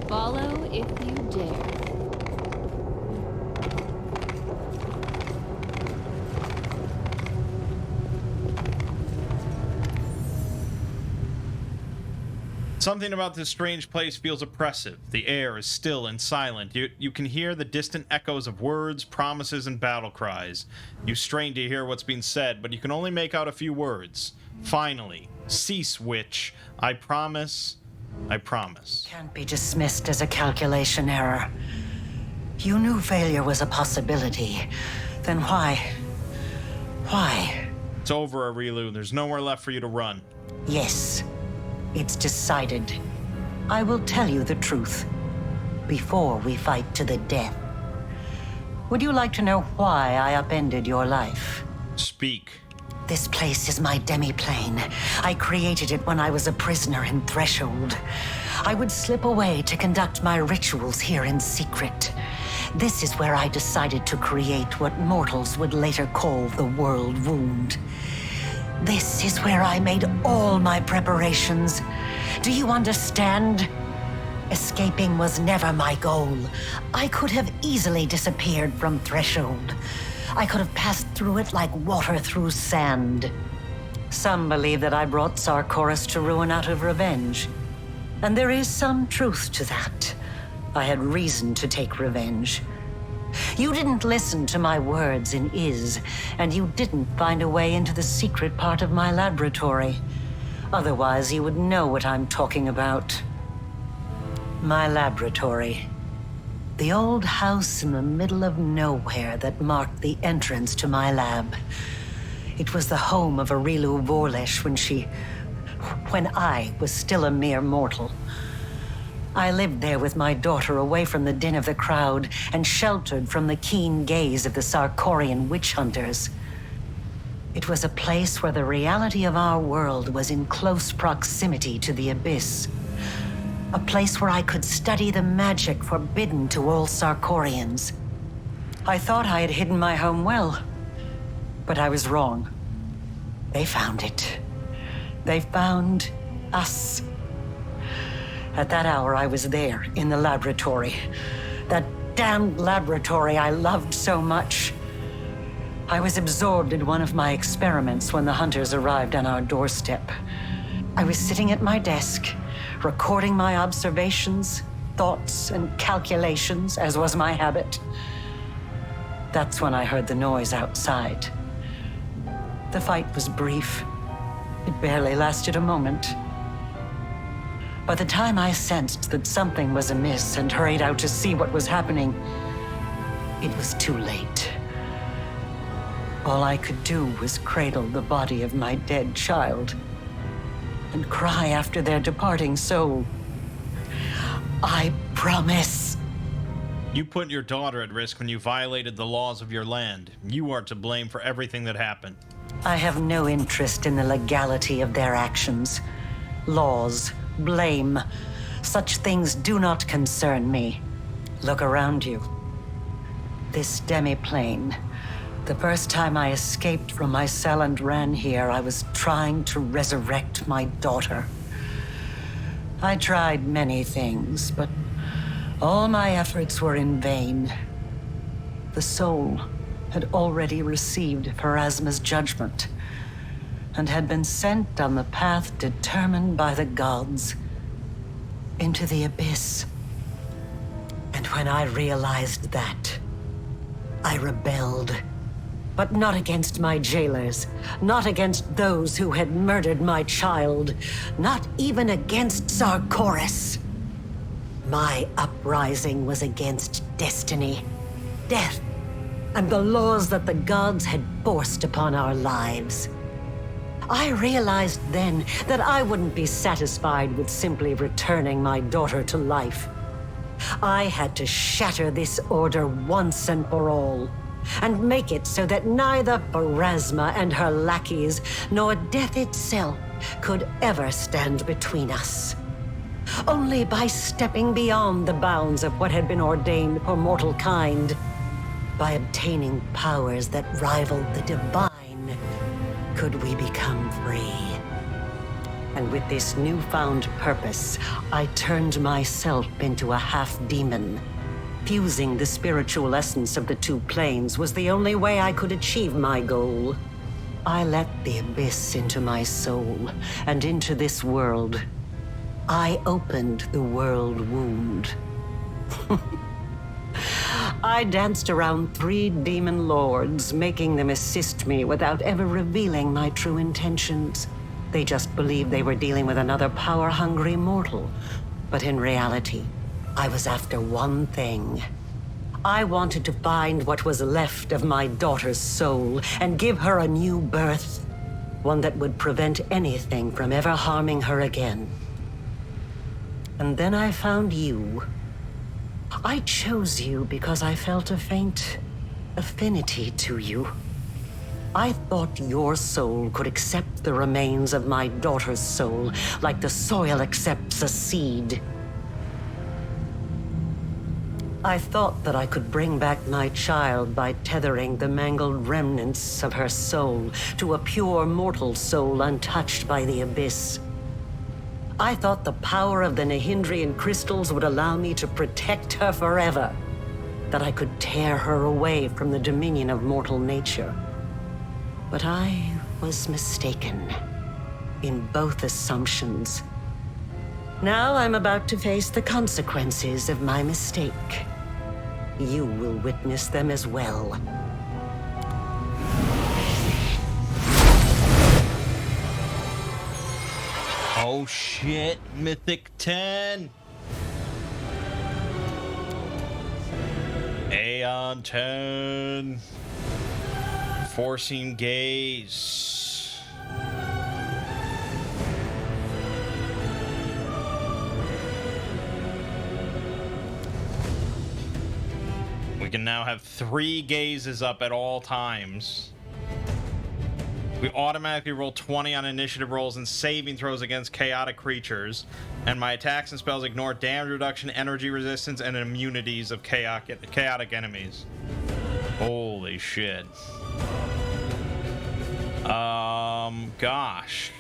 Follow if you dare. Something about this strange place feels oppressive. The air is still and silent. You can hear the distant echoes of words, promises, and battle cries. You strain to hear what's being said, but you can only make out a few words. Finally, cease, witch. I promise. I promise. Can't be dismissed as a calculation error. You knew failure was a possibility. Then why? Why? It's over, Arilu. There's nowhere left for you to run. Yes. It's decided. I will tell you the truth before we fight to the death. Would you like to know why I upended your life? Speak. This place is my demi-plane. I created it when I was a prisoner in Threshold. I would slip away to conduct my rituals here in secret. This is where I decided to create what mortals would later call the World Wound. This is where I made all my preparations. Do you understand? Escaping was never my goal. I could have easily disappeared from Threshold. I could have passed through it like water through sand. Some believe that I brought Sarkoris to ruin out of revenge. And there is some truth to that. I had reason to take revenge. You didn't listen to my words in Iz, and you didn't find a way into the secret part of my laboratory. Otherwise, you would know what I'm talking about. My laboratory. The old house in the middle of nowhere that marked the entrance to my lab. It was the home of Arilu Vorlesh when I was still a mere mortal. I lived there with my daughter away from the din of the crowd and sheltered from the keen gaze of the Sarkorian witch hunters. It was a place where the reality of our world was in close proximity to the abyss. A place where I could study the magic forbidden to all Sarkorians. I thought I had hidden my home well, but I was wrong. They found it. They found us. At that hour, I was there, in the laboratory. That damned laboratory I loved so much. I was absorbed in one of my experiments when the hunters arrived on our doorstep. I was sitting at my desk, recording my observations, thoughts, and calculations, as was my habit. That's when I heard the noise outside. The fight was brief. It barely lasted a moment. By the time I sensed that something was amiss and hurried out to see what was happening, it was too late. All I could do was cradle the body of my dead child and cry after their departing soul. I promise. You put your daughter at risk when you violated the laws of your land. You are to blame for everything that happened. I have no interest in the legality of their actions. Laws, blame, such things do not concern me. Look around you. This demi-plane. The first time I escaped from my cell and ran here, I was trying to resurrect my daughter. I tried many things, but all my efforts were in vain. The soul had already received Pharasma's judgment and had been sent on the path determined by the gods into the abyss. And when I realized that, I rebelled. But not against my jailers, not against those who had murdered my child, not even against Sarkoris. My uprising was against destiny, death, and the laws that the gods had forced upon our lives. I realized then that I wouldn't be satisfied with simply returning my daughter to life. I had to shatter this order once and for all, and make it so that neither Pharasma and her lackeys nor death itself could ever stand between us. Only by stepping beyond the bounds of what had been ordained for mortal kind, by obtaining powers that rivaled the divine, could we become free. And with this newfound purpose, I turned myself into a half-demon. Fusing the spiritual essence of the two planes was the only way I could achieve my goal. I let the abyss into my soul, and into this world. I opened the world wound. I danced around 3 demon lords, making them assist me without ever revealing my true intentions. They just believed they were dealing with another power-hungry mortal. But in reality, I was after one thing. I wanted to find what was left of my daughter's soul and give her a new birth. One that would prevent anything from ever harming her again. And then I found you. I chose you because I felt a faint affinity to you. I thought your soul could accept the remains of my daughter's soul, like the soil accepts a seed. I thought that I could bring back my child by tethering the mangled remnants of her soul to a pure mortal soul untouched by the abyss. I thought the power of the Nahindrian crystals would allow me to protect her forever. That I could tear her away from the dominion of mortal nature. But I was mistaken in both assumptions. Now I'm about to face the consequences of my mistake. You will witness them as well. Oh shit, Mythic 10. Aeon 10. Forcing gaze. We can now have 3 gazes up at all times. We automatically roll 20 on initiative rolls and saving throws against chaotic creatures. And my attacks and spells ignore damage reduction, energy resistance, and immunities of chaotic enemies. Holy shit. Gosh.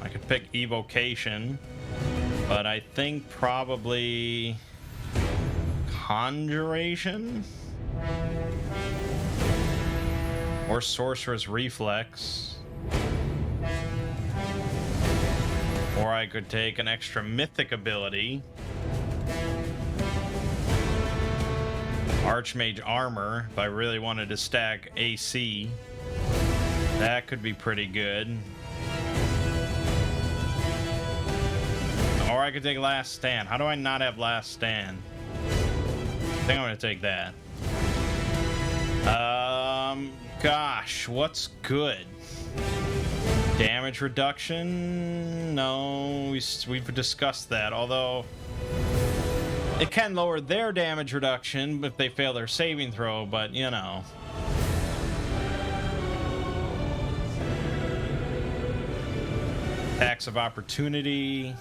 I could pick evocation, but I think probably conjuration or sorcerer's reflex, or I could take an extra mythic ability, archmage armor, if I really wanted to stack AC. That could be pretty good. Or I could take last stand. How do I not have last stand? I think I'm gonna take that. Gosh, what's good? Damage reduction? No, we've discussed that. Although it can lower their damage reduction if they fail their saving throw, but you know. Attacks of opportunity.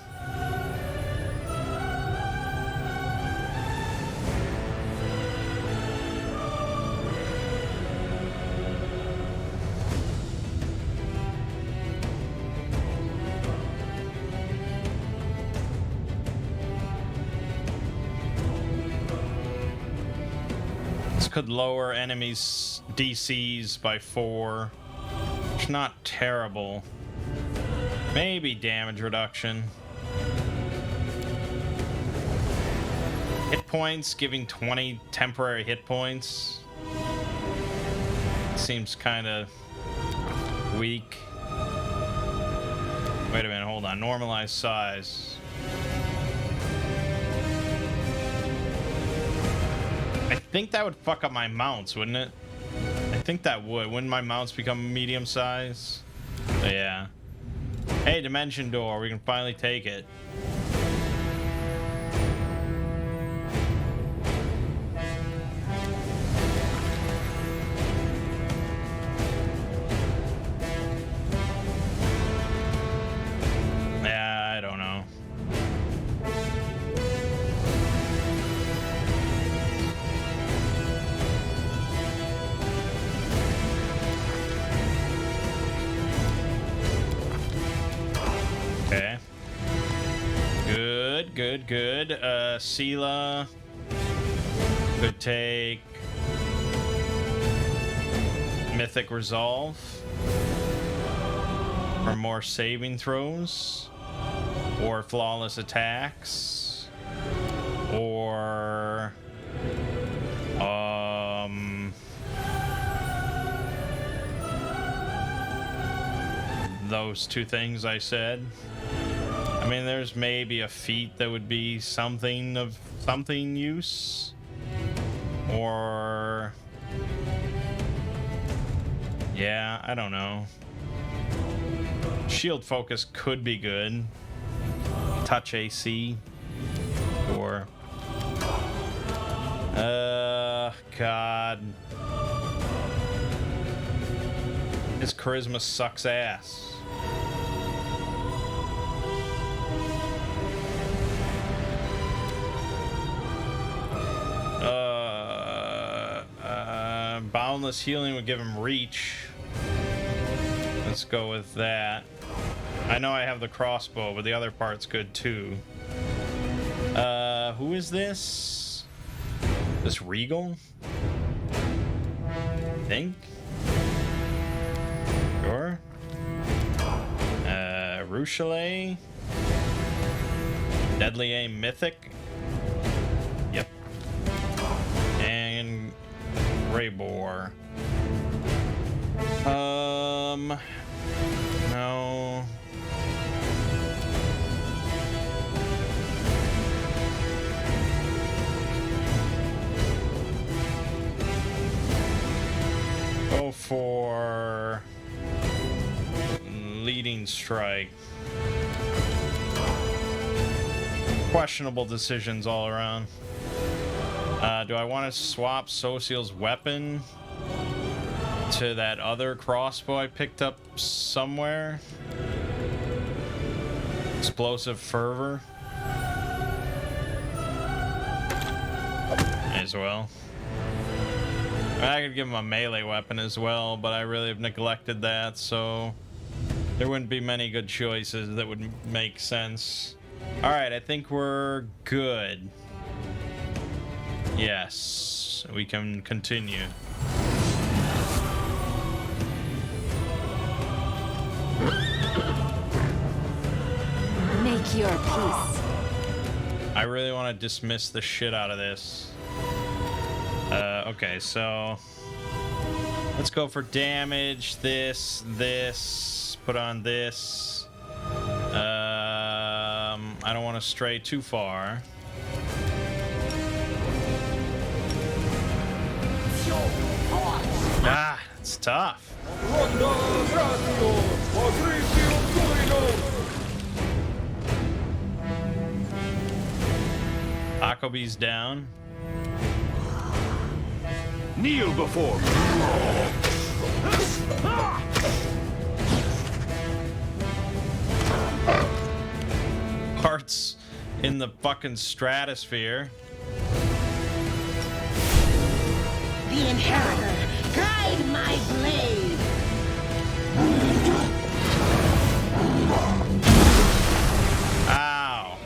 This could lower enemies' DCs by 4. It's not terrible. Maybe damage reduction. Hit points, giving 20 temporary hit points. Seems kind of weak. Wait a minute, hold on. Normalized size. I think that would fuck up my mounts, wouldn't it? I think that would. Wouldn't my mounts become medium size? Yeah. Hey, Dimension Door, we can finally take it. good, good. Sela could take Mythic Resolve for more saving throws, or flawless attacks, or those two things I said. I mean, there's maybe a feat that would be something of something use, or yeah, I don't know. Shield focus could be good. Touch AC, or God, his charisma sucks ass. Boundless healing would give him reach. Let's go with that. I know I have the crossbow, but the other part's good too. Who is this? This Regal? I think. Sure. Ruchelet. Deadly Aim Mythic. Yep. And Raybor. No. Go for Leading Strike. Questionable decisions all around. Do I want to swap Social's weapon to that other crossbow I picked up somewhere? Explosive Fervor. As well. I could give him a melee weapon as well, but I really have neglected that, so there wouldn't be many good choices that would make sense. Alright, I think we're good. Yes, we can continue. Make your peace. I really want to dismiss the shit out of this. Okay, so let's go for damage. This, put on this. I don't want to stray too far. Ah, it's tough. Akobe's down. Kneel before me. Parts in the fucking stratosphere. The Inheritor, guide my blade. Ow.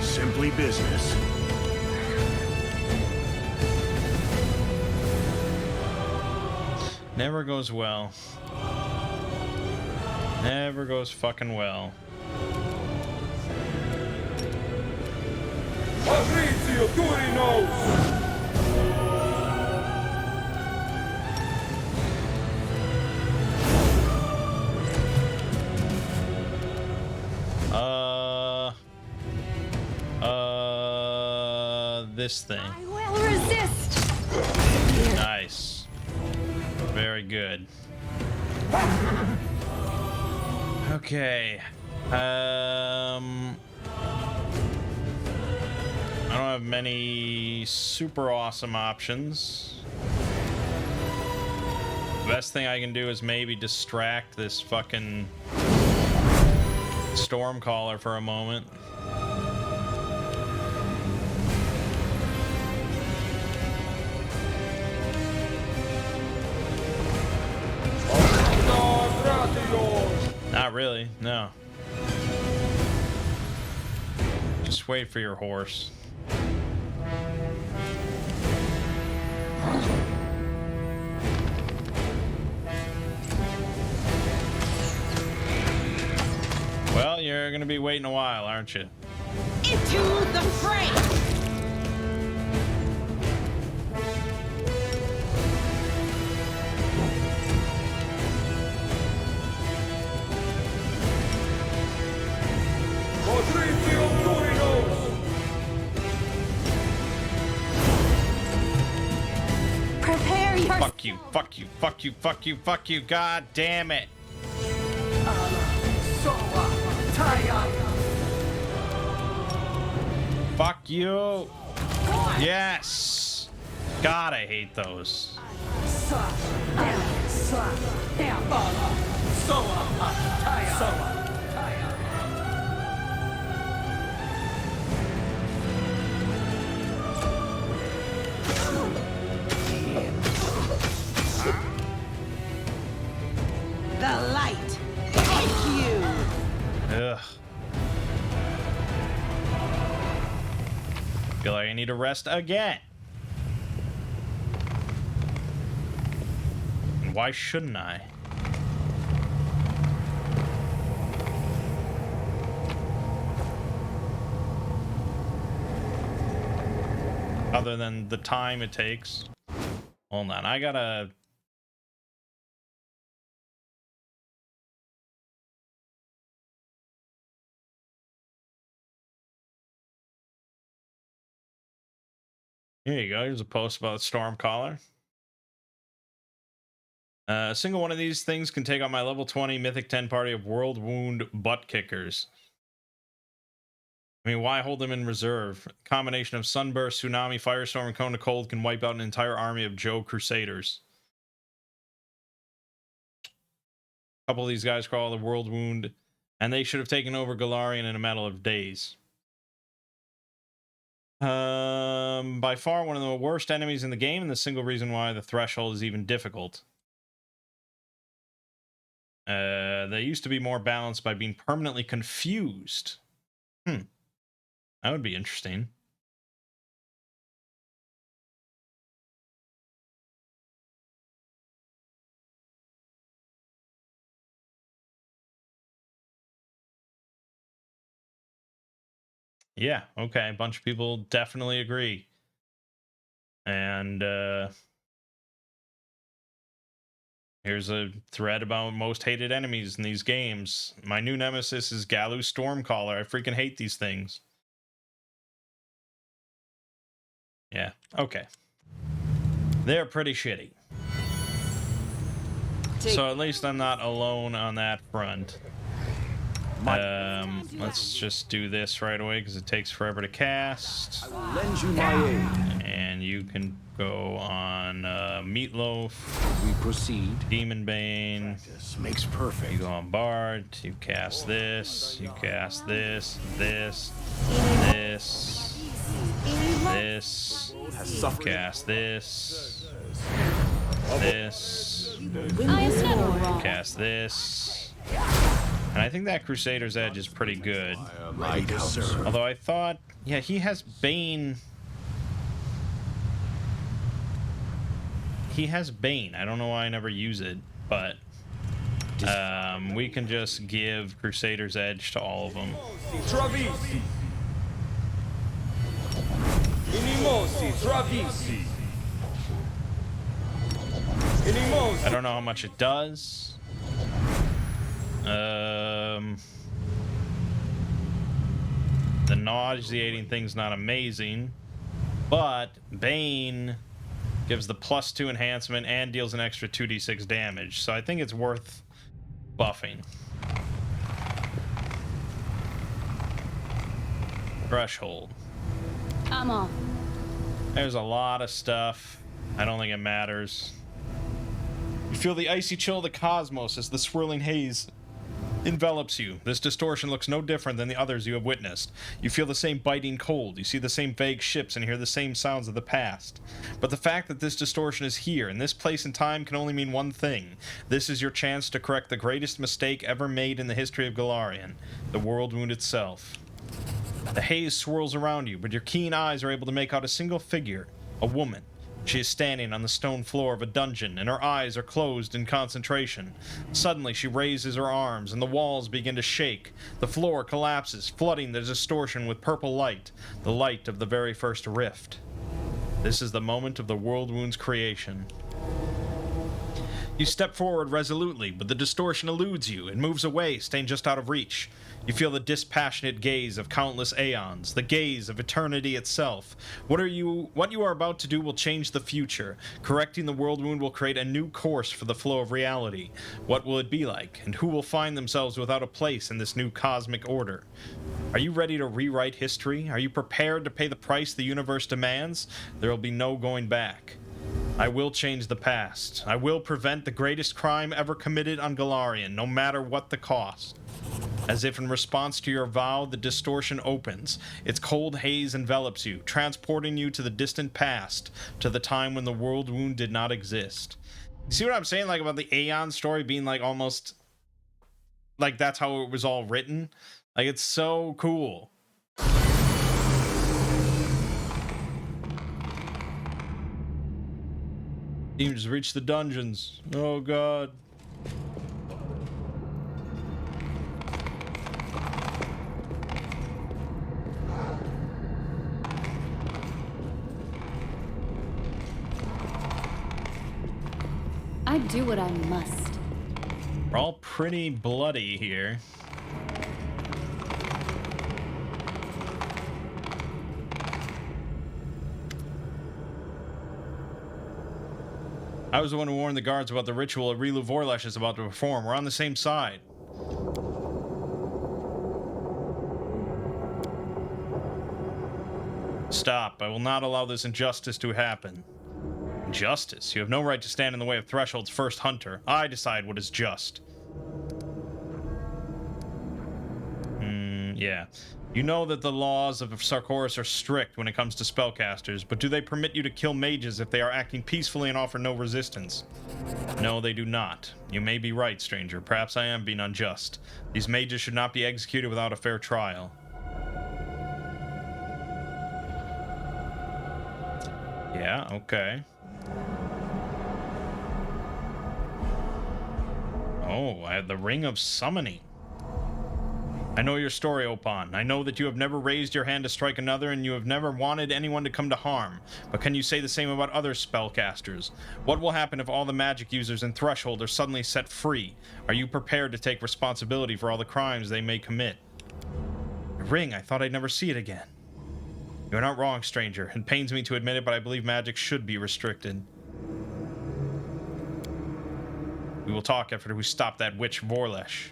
Simply business. Never goes well. Never goes fucking well. Fabrizio Turino! This thing. I will resist. Nice. Very good. Okay. I don't have many super awesome options. The best thing I can do is maybe distract this fucking Stormcaller for a moment. Not really, no. Just wait for your horse. Well, you're gonna be waiting a while, aren't you? Into the fray! Prepare your... Fuck you, fuck you, fuck you, fuck you, fuck you, god damn it. Fuck you. Yes. God, I hate those. The light. Take you. Ugh. Feel like I need to rest again. And why shouldn't I? Other than the time it takes. Hold on, I gotta... Here you go. Here's a post about Stormcaller. A single one of these things can take out my level 20 Mythic 10 party of World Wound butt kickers. I mean, why hold them in reserve? A combination of Sunburst, Tsunami, Firestorm, and Cone of Cold can wipe out an entire army of Joe Crusaders. A couple of these guys crawl the World Wound, and they should have taken over Galarian in a matter of days. By far one of the worst enemies in the game, and the single reason why the threshold is even difficult. They used to be more balanced by being permanently confused. That would be interesting. Yeah, okay. A bunch of people definitely agree. And here's a thread about most hated enemies in these games. My new nemesis is Galu Stormcaller. I freaking hate these things. Yeah, okay. They're pretty shitty. So at least I'm not alone on that front. Let's just do this right away because it takes forever to cast. I will lend you my aid. And you can go on Meatloaf. We proceed. Demon Bane. This makes perfect. You go on Bard. You cast this. You cast this. This. This. You cast this. This. Cast this. And I think that Crusader's Edge is pretty good. Although I thought, yeah, he has Bane. He has Bane. I don't know why I never use it, but we can just give Crusader's Edge to all of them. Travisi. Inimosi, Travisi. Inimosi. I don't know how much it does. The nauseating thing's not amazing, but Bane gives the +2 enhancement and deals an extra 2d6 damage, so I think it's worth buffing. Threshold. I'm off. There's a lot of stuff. I don't think it matters. You feel the icy chill of the cosmos as the swirling haze envelops you. This distortion looks no different than the others you have witnessed. You feel the same biting cold, you see the same vague ships, and hear the same sounds of the past. But the fact that this distortion is here, in this place and time, can only mean one thing. This is your chance to correct the greatest mistake ever made in the history of Golarion, the world wound itself. The haze swirls around you, but your keen eyes are able to make out a single figure, a woman. She is standing on the stone floor of a dungeon, and her eyes are closed in concentration. Suddenly, she raises her arms, and the walls begin to shake. The floor collapses, flooding the distortion with purple light, the light of the very first rift. This is the moment of the world wound's creation. You step forward resolutely, but the distortion eludes you and moves away, staying just out of reach. You feel the dispassionate gaze of countless aeons, the gaze of eternity itself. What you are about to do will change the future. Correcting the world wound will create a new course for the flow of reality. What will it be like, and who will find themselves without a place in this new cosmic order? Are you ready to rewrite history? Are you prepared to pay the price the universe demands? There will be no going back. I will change the past. I will prevent the greatest crime ever committed on Golarion, no matter what the cost. As if in response to your vow, the distortion opens. Its cold haze envelops you, transporting you to the distant past, to the time when the world wound did not exist. You see what I'm saying, like, about the Aeon story being, like, almost... like, that's how it was all written? Like, it's so cool. Team just reached the dungeons. Oh, God. I do what I must. We're all pretty bloody here. I was the one who warned the guards about the ritual Rilu Vorlesh is about to perform. We're on the same side. Stop. I will not allow this injustice to happen. Injustice? You have no right to stand in the way of Threshold's first hunter. I decide what is just. Yeah. You know that the laws of Sarkoris are strict when it comes to spellcasters, but do they permit you to kill mages if they are acting peacefully and offer no resistance? No, they do not. You may be right, stranger. Perhaps I am being unjust. These mages should not be executed without a fair trial. Yeah, okay. Oh, I have the Ring of Summoning. I know your story, Opon. I know that you have never raised your hand to strike another, and you have never wanted anyone to come to harm. But can you say the same about other spellcasters? What will happen if all the magic users in Threshold are suddenly set free? Are you prepared to take responsibility for all the crimes they may commit? The ring, I thought I'd never see it again. You're not wrong, stranger. It pains me to admit it, but I believe magic should be restricted. We will talk after we stop that witch Vorlesh.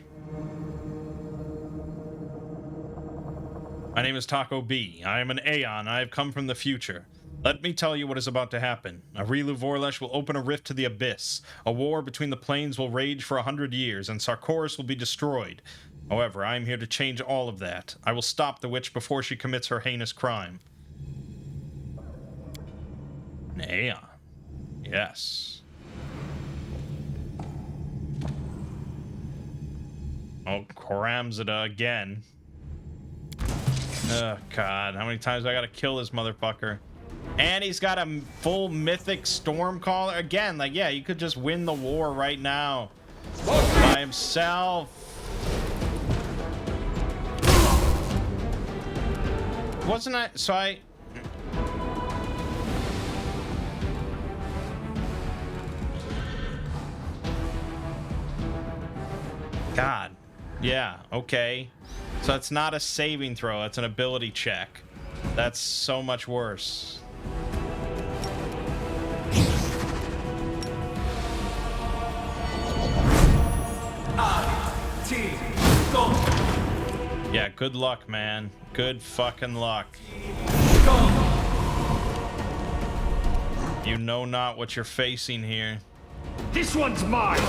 My name is Taco B. I am an Aeon. I have come from the future. Let me tell you what is about to happen. Rilu Vorlesh will open a rift to the abyss. A war between the planes will rage for 100 years, and Sarkoris will be destroyed. However, I am here to change all of that. I will stop the witch before she commits her heinous crime. An Aeon. Yes. Oh, Karamzada again. Oh, God. How many times do I gotta kill this motherfucker? And he's got a full mythic Stormcaller. Again, like, yeah, you could just win the war right now. By himself. Wasn't I... So I... God. Yeah, okay. So it's not a saving throw, it's an ability check. That's so much worse. Yeah, good luck, man. Good fucking luck. You know not what you're facing here. This one's mine!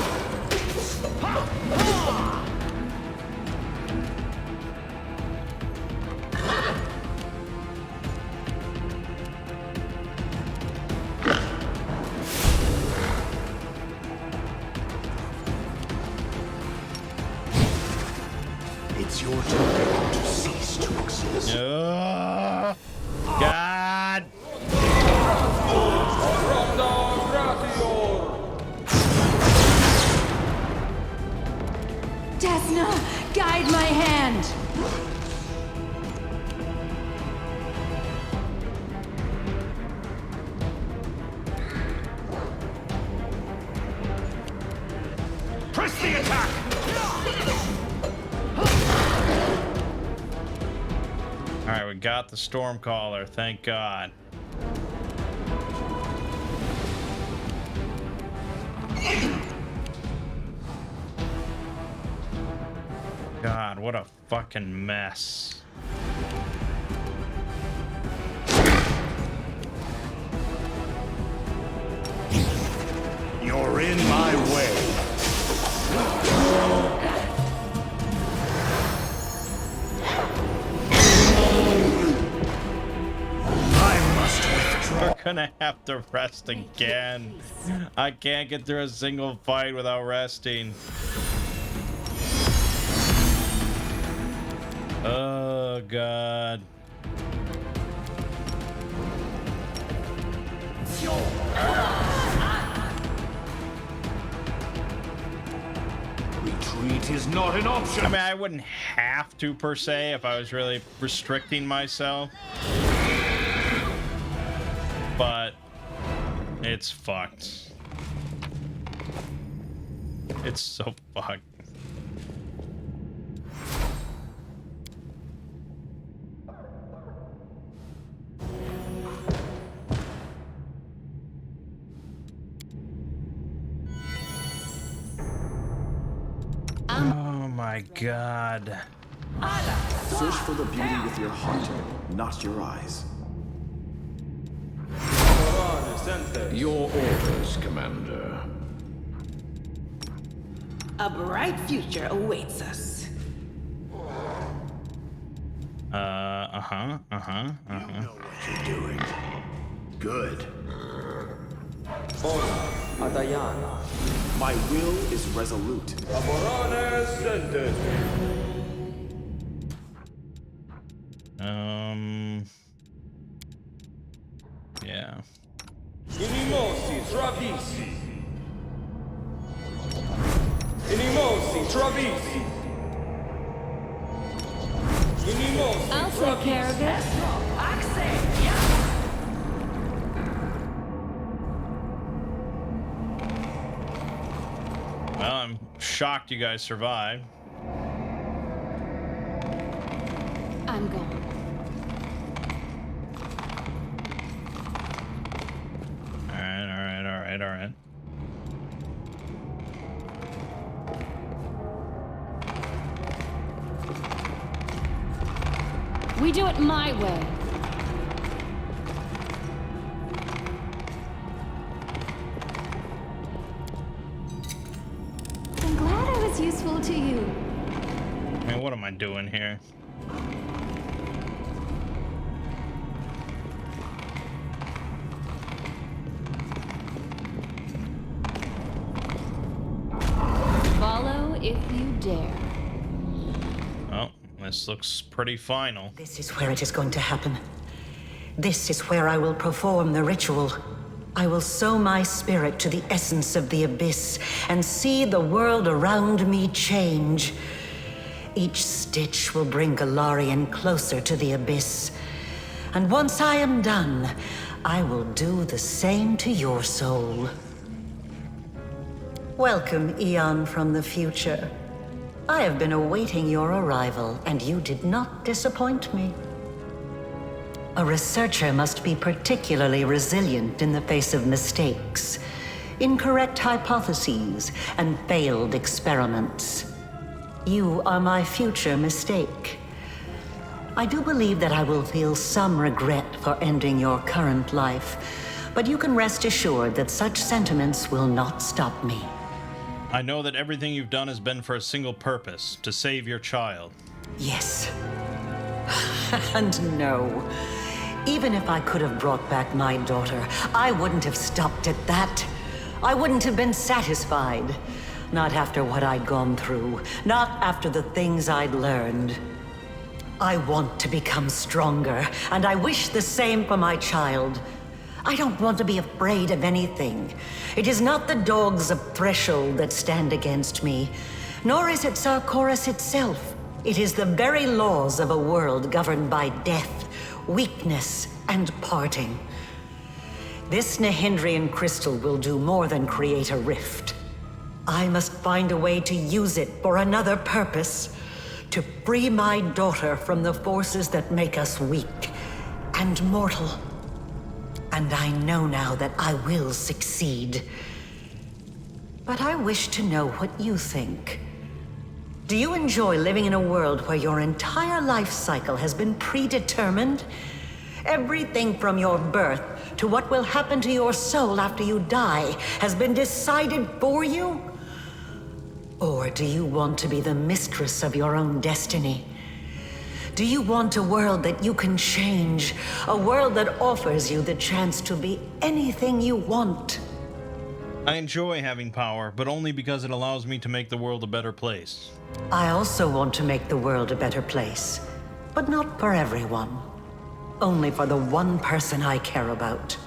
It's your time to cease to exist. God! Desna, guide my hand. Press the attack! Alright, we got the Stormcaller, thank God. God, what a fucking mess. You're in my way. I must withdraw. We're gonna have to rest again. I can't get through a single fight without resting. Oh, God. Retreat is not an option. I mean, I wouldn't have to, per se, if I was really restricting myself. But it's fucked. It's so fucked. Oh my God. Search for the beauty with your heart, not your eyes. Your orders, Commander. A bright future awaits us. You know what you're doing. Good. Adayana. My will is resolute. Yeah. Inimosi Travisi. Inimosi Travisi. Inimosi I'll take care of it. Well, I'm shocked you guys survived. I'm gone. All right. We do it my way. I'm glad I was useful to you. I mean, what am I doing here? Follow if you dare. Oh, this looks pretty final. This is where it is going to happen. This is where I will perform the ritual. I will sow my spirit to the essence of the abyss and see the world around me change. Each stitch will bring Galarian closer to the abyss. And once I am done, I will do the same to your soul. Welcome, Eon from the future. I have been awaiting your arrival, and you did not disappoint me. A researcher must be particularly resilient in the face of mistakes, incorrect hypotheses, and failed experiments. You are my future mistake. I do believe that I will feel some regret for ending your current life, but you can rest assured that such sentiments will not stop me. I know that everything you've done has been for a single purpose, to save your child. Yes. And no, even if I could have brought back my daughter, I wouldn't have stopped at that. I wouldn't have been satisfied. Not after what I'd gone through. Not after the things I'd learned. I want to become stronger, and I wish the same for my child. I don't want to be afraid of anything. It is not the dogs of Threshold that stand against me, nor is it Sarkoris itself. It is the very laws of a world governed by death, weakness, and parting. This Nahindrian crystal will do more than create a rift. I must find a way to use it for another purpose. To free my daughter from the forces that make us weak and mortal. And I know now that I will succeed. But I wish to know what you think. Do you enjoy living in a world where your entire life cycle has been predetermined? Everything from your birth to what will happen to your soul after you die has been decided for you? Or do you want to be the mistress of your own destiny? Do you want a world that you can change? A world that offers you the chance to be anything you want? I enjoy having power, but only because it allows me to make the world a better place. I also want to make the world a better place, but not for everyone. Only for the one person I care about.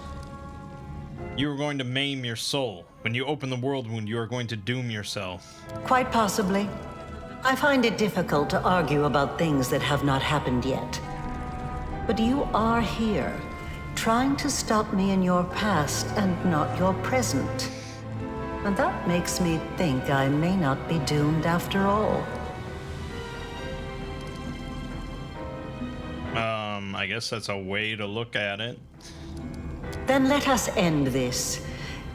You are going to maim your soul. When you open the world wound, you are going to doom yourself. Quite possibly. I find it difficult to argue about things that have not happened yet. But you are here, trying to stop me in your past and not your present. And that makes me think I may not be doomed after all. I guess that's a way to look at it. Then let us end this.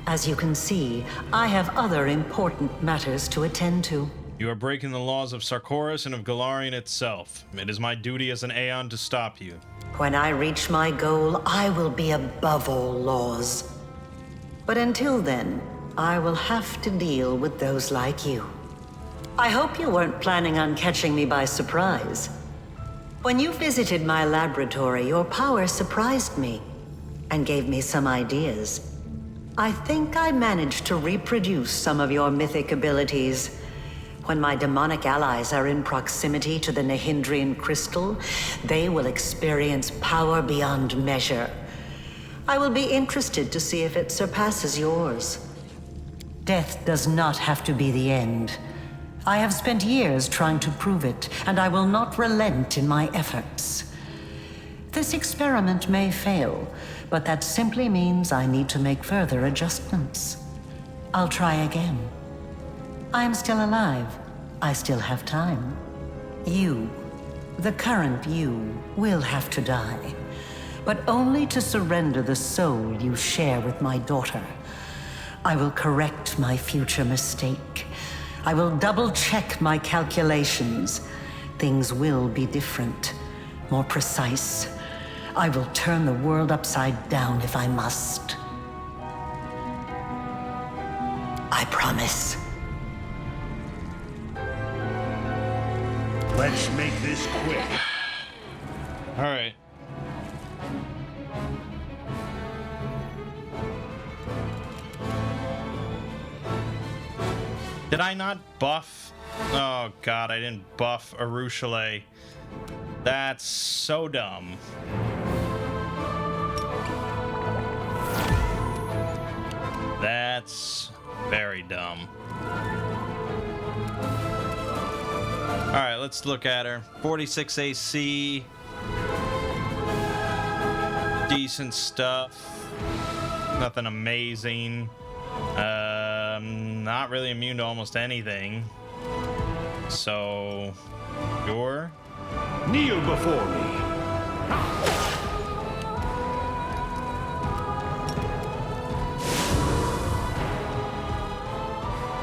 As you can see, I have other important matters to attend to. You are breaking the laws of Sarkoris and of Galarian itself. It is my duty as an Aeon to stop you. When I reach my goal, I will be above all laws. But until then, I will have to deal with those like you. I hope you weren't planning on catching me by surprise. When you visited my laboratory, your power surprised me and gave me some ideas. I think I managed to reproduce some of your mythic abilities. When my demonic allies are in proximity to the Nahindrian crystal, they will experience power beyond measure. I will be interested to see if it surpasses yours. Death does not have to be the end. I have spent years trying to prove it, and I will not relent in my efforts. This experiment may fail, but that simply means I need to make further adjustments. I'll try again. I am still alive. I still have time. You, the current you, will have to die, but only to surrender the soul you share with my daughter. I will correct my future mistake. I will double-check my calculations. Things will be different, more precise. I will turn the world upside down if I must. I promise. Let's make this quick. All right. Did I not buff? Oh god, I didn't buff Arushale. That's so dumb. That's very dumb. Alright, let's look at her. 46 AC. Decent stuff. Nothing amazing. Not really immune to almost anything. So, sure. Kneel before me.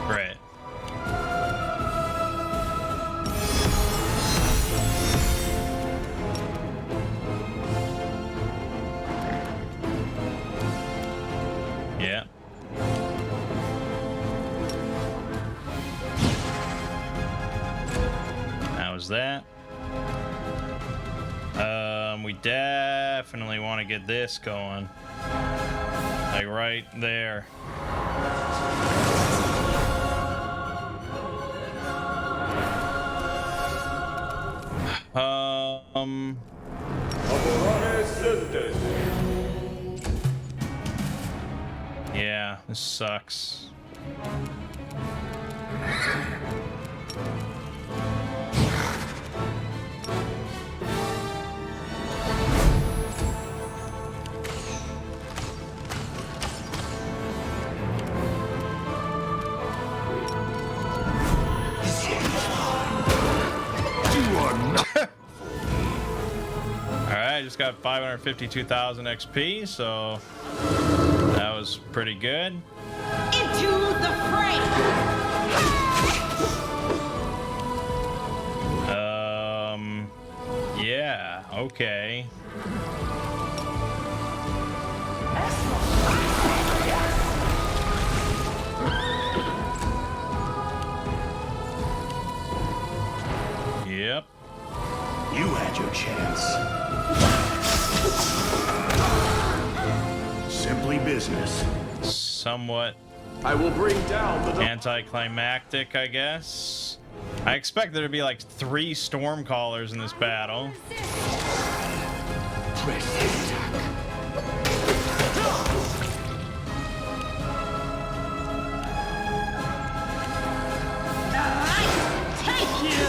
Great. Yeah. How's that? We definitely want to get this going. Like right there. Yeah, this sucks. Alright, just got 552,000 XP, so that was pretty good. Into the fray! Yeah, okay. Yep. You had your chance. Simply business. Somewhat I will bring down the anticlimactic, I guess. I expect there to be like 3 Stormcallers in this battle. Press attack. Take you!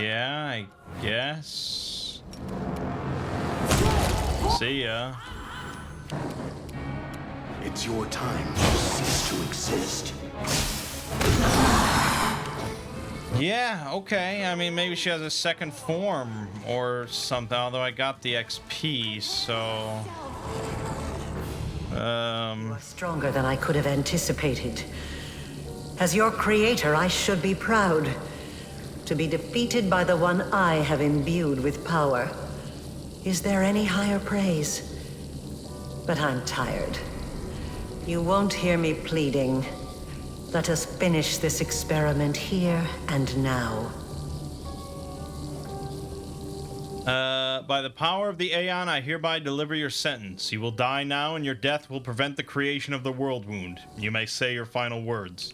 Yeah, I guess. See ya. It's your time to cease to exist. Yeah, okay. I mean, maybe she has a second form or something, although I got the XP, so... You are stronger than I could have anticipated. As your creator, I should be proud. To be defeated by the one I have imbued with power. Is there any higher praise? But I'm tired. You won't hear me pleading. Let us finish this experiment here and now. By the power of the Aeon, I hereby deliver your sentence. You will die now, and your death will prevent the creation of the world wound. You may say your final words.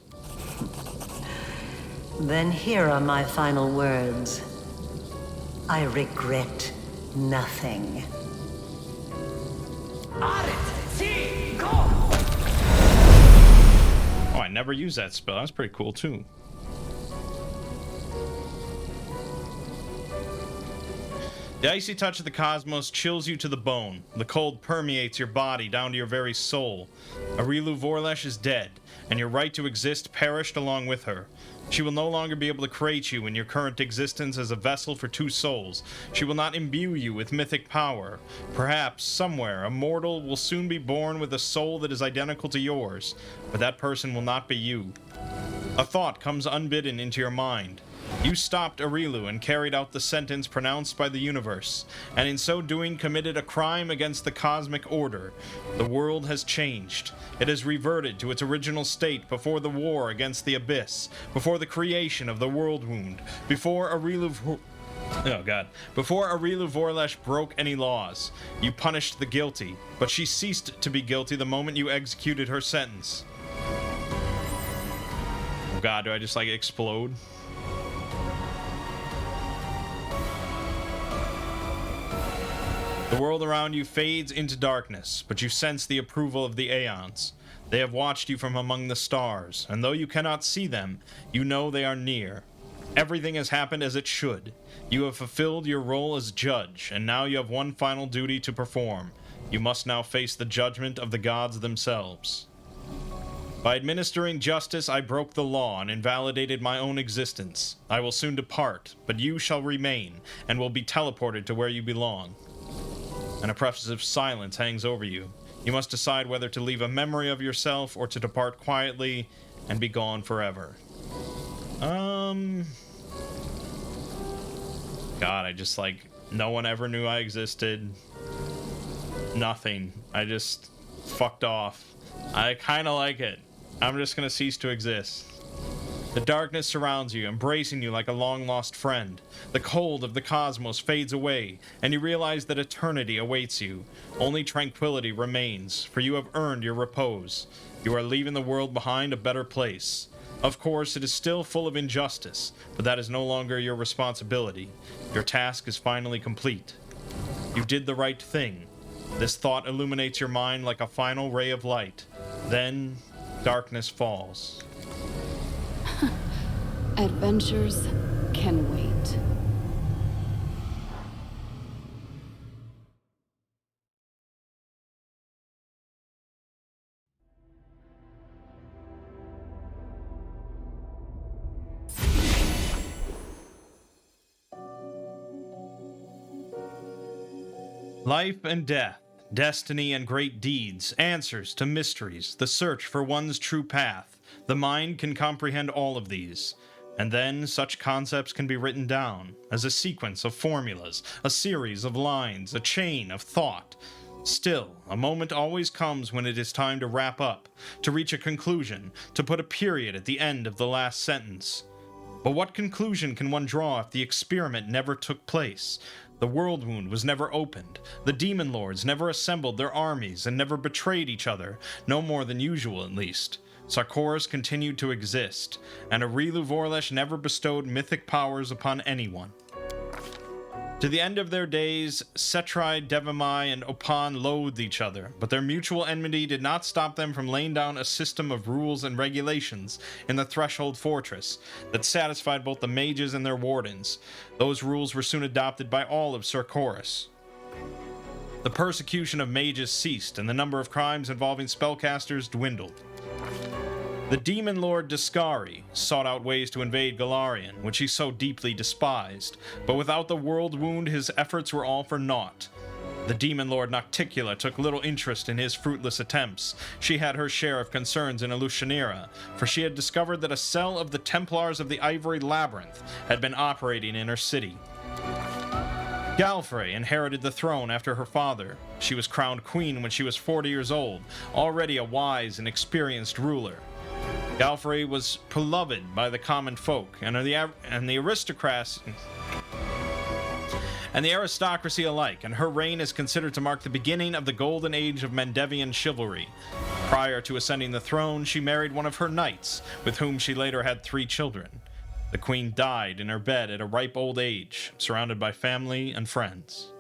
Then here are my final words. I regret nothing. Oh, I never used that spell. That's pretty cool, too. The icy touch of the cosmos chills you to the bone. The cold permeates your body down to your very soul. Arilu Vorlesh is dead, and your right to exist perished along with her. She will no longer be able to create you in your current existence as a vessel for 2 souls. She will not imbue you with mythic power. Perhaps, somewhere, a mortal will soon be born with a soul that is identical to yours, but that person will not be you. A thought comes unbidden into your mind. You stopped Arilu and carried out the sentence pronounced by the universe, and in so doing committed a crime against the cosmic order. The world has changed. It has reverted to its original state before the war against the Abyss, before the creation of the World Wound, before Arilu Vorlesh broke any laws. You punished the guilty, but she ceased to be guilty the moment you executed her sentence. Oh god, do I just like explode? The world around you fades into darkness, but you sense the approval of the Aeons. They have watched you from among the stars, and though you cannot see them, you know they are near. Everything has happened as it should. You have fulfilled your role as judge, and now you have one final duty to perform. You must now face the judgment of the gods themselves. By administering justice, I broke the law and invalidated my own existence. I will soon depart, but you shall remain, and will be teleported to where you belong. An oppressive silence hangs over you. You must decide whether to leave a memory of yourself or to depart quietly and be gone forever. God, I just like, no one ever knew I existed. Nothing. I just fucked off. I kind of like it. I'm just gonna cease to exist. The darkness surrounds you, embracing you like a long-lost friend. The cold of the cosmos fades away, and you realize that eternity awaits you. Only tranquility remains, for you have earned your repose. You are leaving the world behind a better place. Of course, it is still full of injustice, but that is no longer your responsibility. Your task is finally complete. You did the right thing. This thought illuminates your mind like a final ray of light. Then, darkness falls. Adventures can wait. Life and death, destiny and great deeds, answers to mysteries, the search for one's true path. The mind can comprehend all of these. And then such concepts can be written down as a sequence of formulas, a series of lines, a chain of thought. Still, a moment always comes when it is time to wrap up, to reach a conclusion, to put a period at the end of the last sentence. But what conclusion can one draw if the experiment never took place? The world wound was never opened. The demon lords never assembled their armies and never betrayed each other, no more than usual at least. Sarkoris continued to exist, and Aurilu Vorlesh never bestowed mythic powers upon anyone. To the end of their days, Setrai, Devamai, and Opan loathed each other, but their mutual enmity did not stop them from laying down a system of rules and regulations in the Threshold Fortress that satisfied both the mages and their wardens. Those rules were soon adopted by all of Sarkoris. The persecution of mages ceased, and the number of crimes involving spellcasters dwindled. The demon lord Discari sought out ways to invade Galarian, which he so deeply despised, but without the world wound his efforts were all for naught. The demon lord Nocticula took little interest in his fruitless attempts. She had her share of concerns in Elushanira, for she had discovered that a cell of the Templars of the Ivory Labyrinth had been operating in her city. Galfrey inherited the throne after her father. She was crowned queen when she was 40 years old, already a wise and experienced ruler. Galfrey was beloved by the common folk, and the aristocracy alike, and her reign is considered to mark the beginning of the golden age of Mandevian chivalry. Prior to ascending the throne, she married one of her knights, with whom she later had 3 children. The queen died in her bed at a ripe old age, surrounded by family and friends.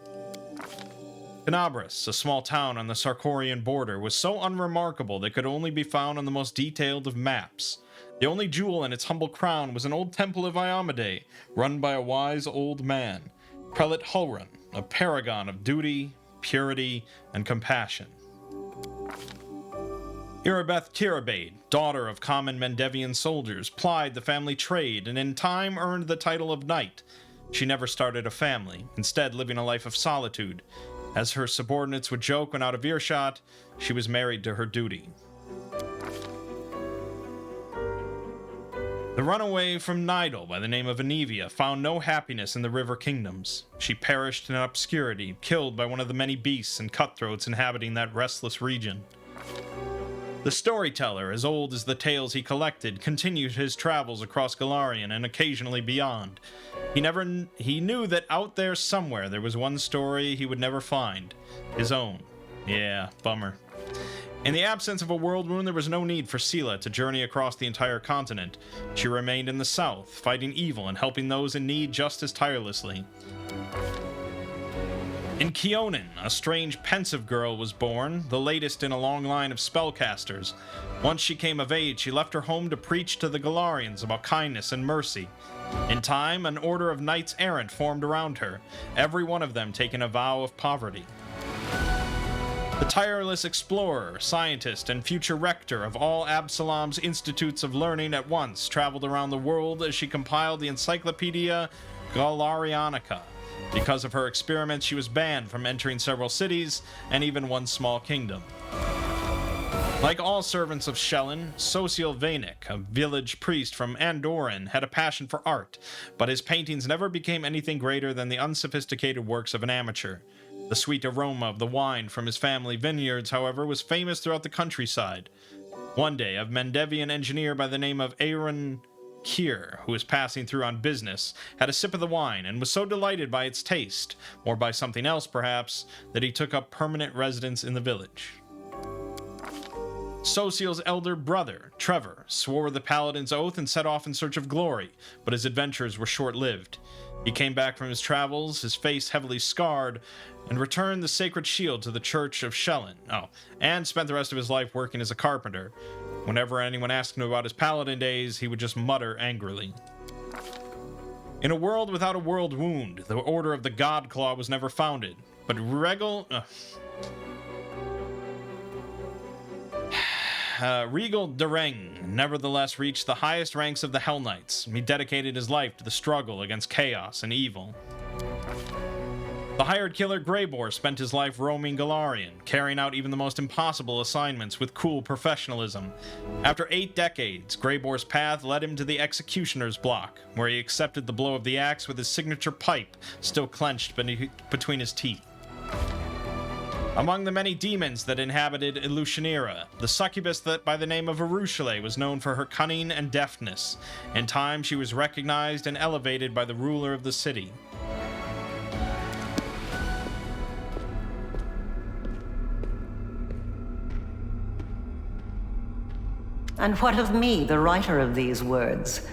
Canabras, a small town on the Sarkorian border, was so unremarkable that it could only be found on the most detailed of maps. The only jewel in its humble crown was an old temple of Iomade, run by a wise old man, Prelate Hulrun, a paragon of duty, purity, and compassion. Irabeth Tirabade, daughter of common Mandevian soldiers, plied the family trade and in time earned the title of knight. She never started a family, instead living a life of solitude. As her subordinates would joke when out of earshot, she was married to her duty. The runaway from Nidal by the name of Anivia found no happiness in the River Kingdoms. She perished in obscurity, killed by one of the many beasts and cutthroats inhabiting that restless region. The storyteller, as old as the tales he collected, continued his travels across Galarian and occasionally beyond. He knew that out there somewhere there was one story he would never find. His own. Yeah, bummer. In the absence of a world wound, there was no need for Sela to journey across the entire continent. She remained in the south, fighting evil and helping those in need just as tirelessly. In Keonan, a strange, pensive girl was born, the latest in a long line of spellcasters. Once she came of age, she left her home to preach to the Galarians about kindness and mercy. In time, an order of knights errant formed around her, every one of them taking a vow of poverty. The tireless explorer, scientist, and future rector of all Absalom's institutes of learning at once traveled around the world as she compiled the Encyclopedia Galarianica. Because of her experiments, she was banned from entering several cities and even one small kingdom. Like all servants of Shellen, Sociel Vanek, a village priest from Andoran, had a passion for art, but his paintings never became anything greater than the unsophisticated works of an amateur. The sweet aroma of the wine from his family vineyards, however, was famous throughout the countryside. One day, a Mandevian engineer by the name of Aaron Kier, who was passing through on business, had a sip of the wine and was so delighted by its taste, or by something else perhaps, that he took up permanent residence in the village. Social's elder brother, Trevor, swore the paladin's oath and set off in search of glory, but his adventures were short-lived. He came back from his travels, his face heavily scarred, and returned the sacred shield to the church of Shellen. And spent the rest of his life working as a carpenter. Whenever anyone asked him about his paladin days, he would just mutter angrily. In a world without a world wound, the Order of the God Claw was never founded, but Regal Dereng nevertheless reached the highest ranks of the Hell Knights. He dedicated his life to the struggle against chaos and evil. The hired killer Greybor spent his life roaming Galarian, carrying out even the most impossible assignments with cool professionalism. After 8 decades, Greybor's path led him to the Executioner's Block, where he accepted the blow of the axe with his signature pipe still clenched between his teeth. Among the many demons that inhabited Illusionera, the succubus that by the name of Arushale was known for her cunning and deftness. In time, she was recognized and elevated by the ruler of the city. And what of me, the writer of these words?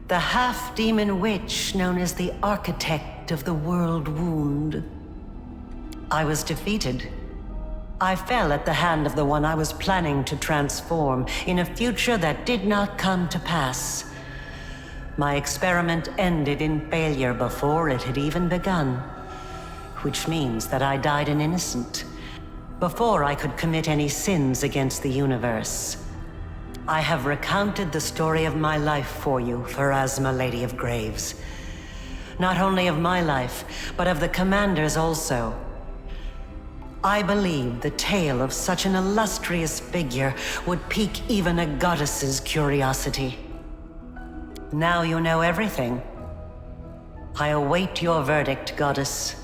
The half-demon witch known as the architect of the world wound. I was defeated. I fell at the hand of the one I was planning to transform in a future that did not come to pass. My experiment ended in failure before it had even begun, which means that I died an innocent, before I could commit any sins against the universe. I have recounted the story of my life for you, Pharasma, Lady of Graves. Not only of my life, but of the Commander's also. I believe the tale of such an illustrious figure would pique even a goddess's curiosity. Now you know everything. I await your verdict, goddess.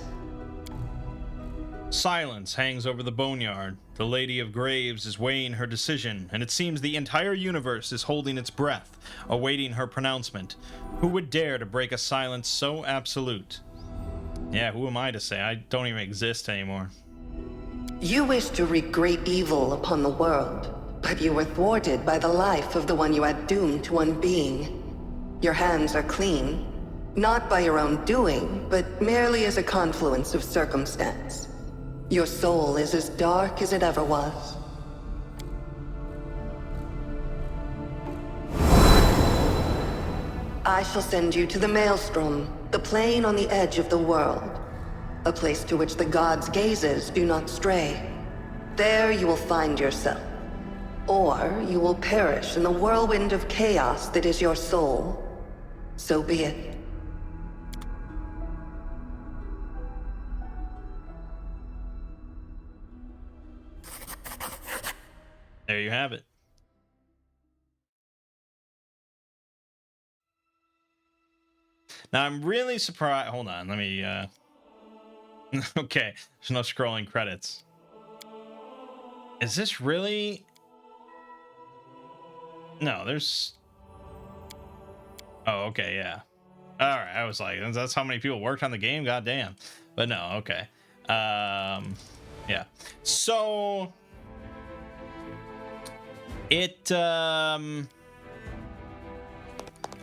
Silence hangs over the boneyard. The Lady of Graves is weighing her decision, and it seems the entire universe is holding its breath, awaiting her pronouncement. Who would dare to break a silence so absolute? Yeah, who am I to say? I don't even exist anymore. You wished to wreak great evil upon the world, but you were thwarted by the life of the one you had doomed to unbeing. Your hands are clean, not by your own doing, but merely as a confluence of circumstance. Your soul is as dark as it ever was. I shall send you to the Maelstrom, the plane on the edge of the world. A place to which the gods' gazes do not stray. There you will find yourself. Or you will perish in the whirlwind of chaos that is your soul. So be it. There you have it. Now I'm really surprised. Hold on, let me okay, there's no scrolling credits. Is this really? No, there's. Oh, okay, yeah. All right, I was like, that's how many people worked on the game. God damn. But no, okay. Yeah. So I'm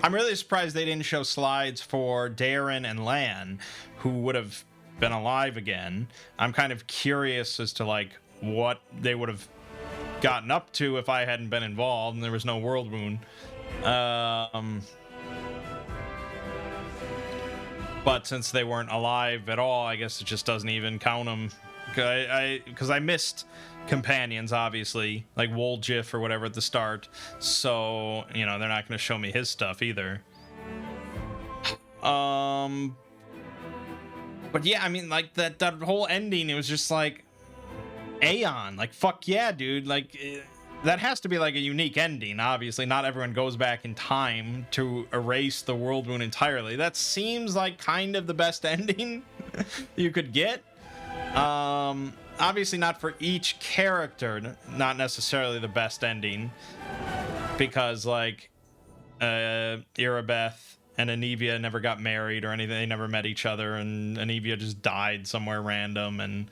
really surprised they didn't show slides for Darren and Lan, who would have been alive again. I'm kind of curious as to like what they would have gotten up to if I hadn't been involved and there was no world wound. But since they weren't alive at all, I guess it just doesn't even count them. Because I missed companions, obviously, like Woljif or whatever at the start. So, you know, they're not going to show me his stuff either. But yeah, I mean, like that whole ending, it was just like Aeon. Like, fuck yeah, dude. Like, that has to be like a unique ending. Obviously, not everyone goes back in time to erase the world wound entirely. That seems like kind of the best ending you could get. Obviously not for each character, not necessarily the best ending, because like Irabeth and Anivia never got married or anything. They never met each other, and Anivia just died somewhere random, and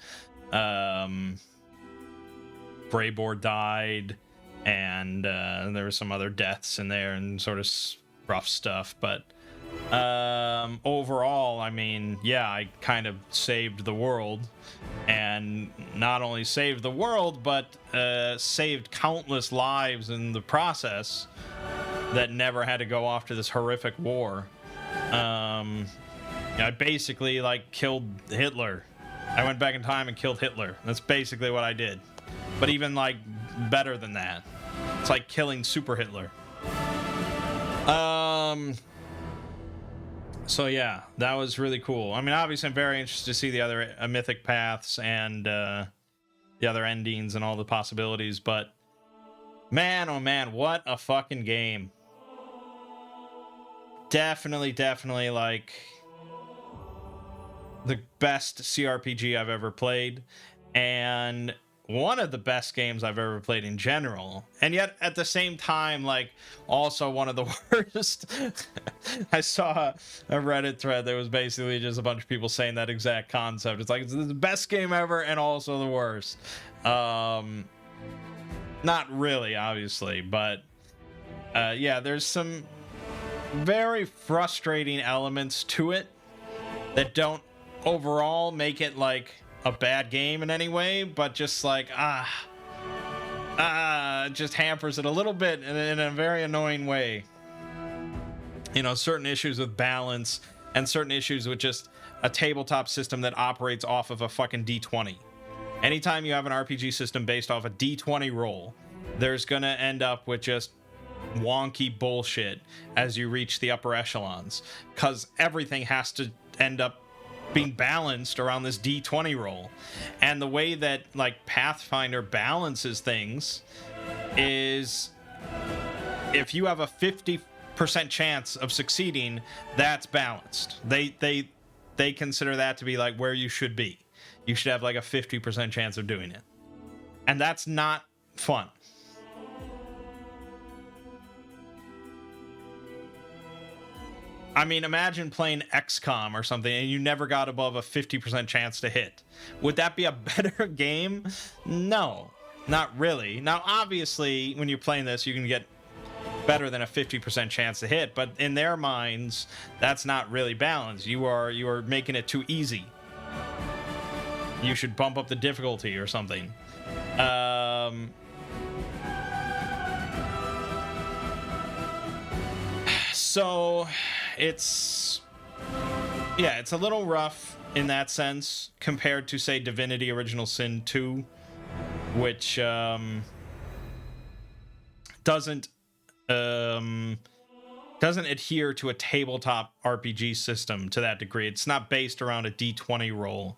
Braybor died, and there were some other deaths in there and sort of rough stuff. But overall, I mean, yeah, I kind of saved the world, and not only saved the world, but saved countless lives in the process that never had to go off to this horrific war. I basically like killed Hitler. I went back in time and killed Hitler. That's basically what I did. But even like better than that. It's like killing Super Hitler. So yeah, that was really cool. I mean, obviously I'm very interested to see the other mythic paths and the other endings and all the possibilities, but man, oh man, what a fucking game. Definitely like the best CRPG I've ever played, and one of the best games I've ever played in general, and yet at the same time, like, also one of the worst. I saw a Reddit thread that was basically just a bunch of people saying that exact concept. It's like, it's the best game ever and also the worst. Not really, obviously, but yeah, there's some very frustrating elements to it that don't overall make it like a bad game in any way, but just like just hampers it a little bit in a very annoying way. You know, certain issues with balance and certain issues with just a tabletop system that operates off of a fucking D20. Anytime you have an RPG system based off a D20 roll, there's gonna end up with just wonky bullshit as you reach the upper echelons, because everything has to end up being balanced around this D20 roll. And the way that like Pathfinder balances things is, if you have a 50% chance of succeeding, that's balanced. They consider that to be like where you should be. You should have like a 50% chance of doing it, and that's not fun. I mean, imagine playing XCOM or something and you never got above a 50% chance to hit. Would that be a better game? No, not really. Now, obviously, when you're playing this, you can get better than a 50% chance to hit, but in their minds, that's not really balanced. You are making it too easy. You should bump up the difficulty or something. So it's a little rough in that sense compared to, say, Divinity Original Sin 2, which doesn't adhere to a tabletop RPG system to that degree. It's not based around a D20 roll.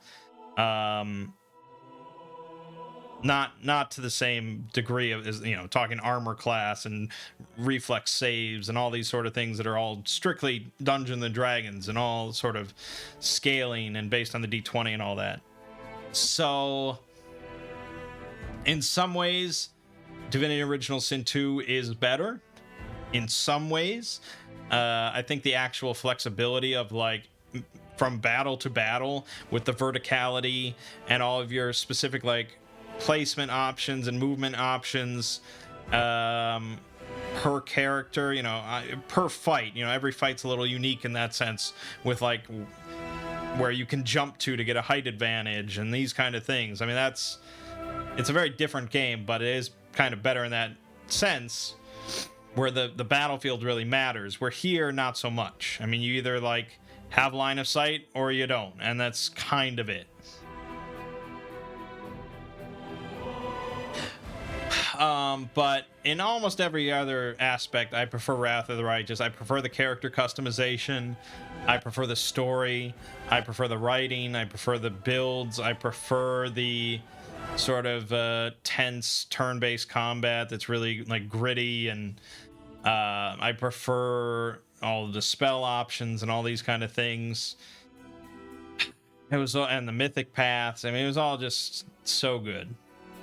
Not to the same degree of, as, you know, talking armor class and reflex saves and all these sort of things that are all strictly Dungeons and Dragons and all sort of scaling and based on the D20 and all that. So in some ways, Divinity Original Sin 2 is better. In some ways, I think the actual flexibility of like from battle to battle with the verticality and all of your specific like placement options and movement options per character, you know, per fight, you know, every fight's a little unique in that sense, with like where you can jump to get a height advantage and these kind of things. I mean, it's a very different game, but it is kind of better in that sense, where the battlefield really matters, where here not so much. I mean, you either like have line of sight or you don't, and that's kind of it. But in almost every other aspect, I prefer Wrath of the Righteous. I prefer the character customization. I prefer the story. I prefer the writing. I prefer the builds. I prefer the sort of tense turn-based combat that's really like gritty, and I prefer all of the spell options and all these kind of things. It was, and the mythic paths. I mean, it was all just so good.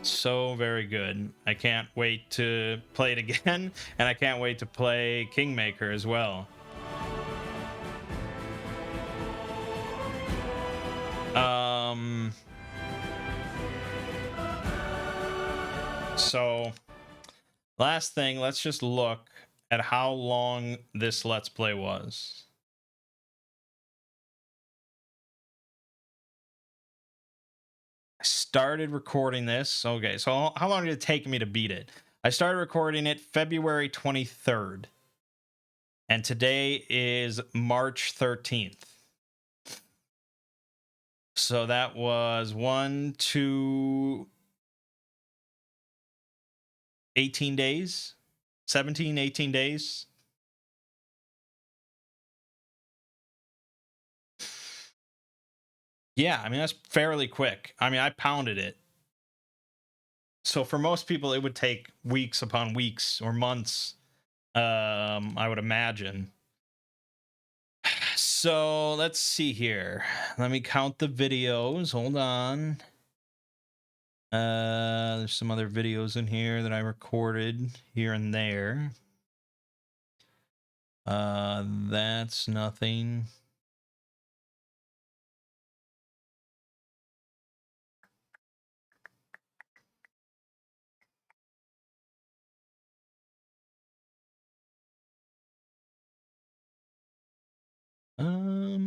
So very good. I can't wait to play it again, and I can't wait to play Kingmaker as well. So last thing, let's just look at how long this Let's Play was. I started recording this. Okay, so how long did it take me to beat it? I started recording it February 23rd. And today is March 13th. So that was 18 days, 17, 18 days. Yeah, I mean, that's fairly quick. I mean, I pounded it. So for most people, it would take weeks upon weeks or months, I would imagine. So let's see here. Let me count the videos. Hold on. There's some other videos in here that I recorded here and there. That's nothing.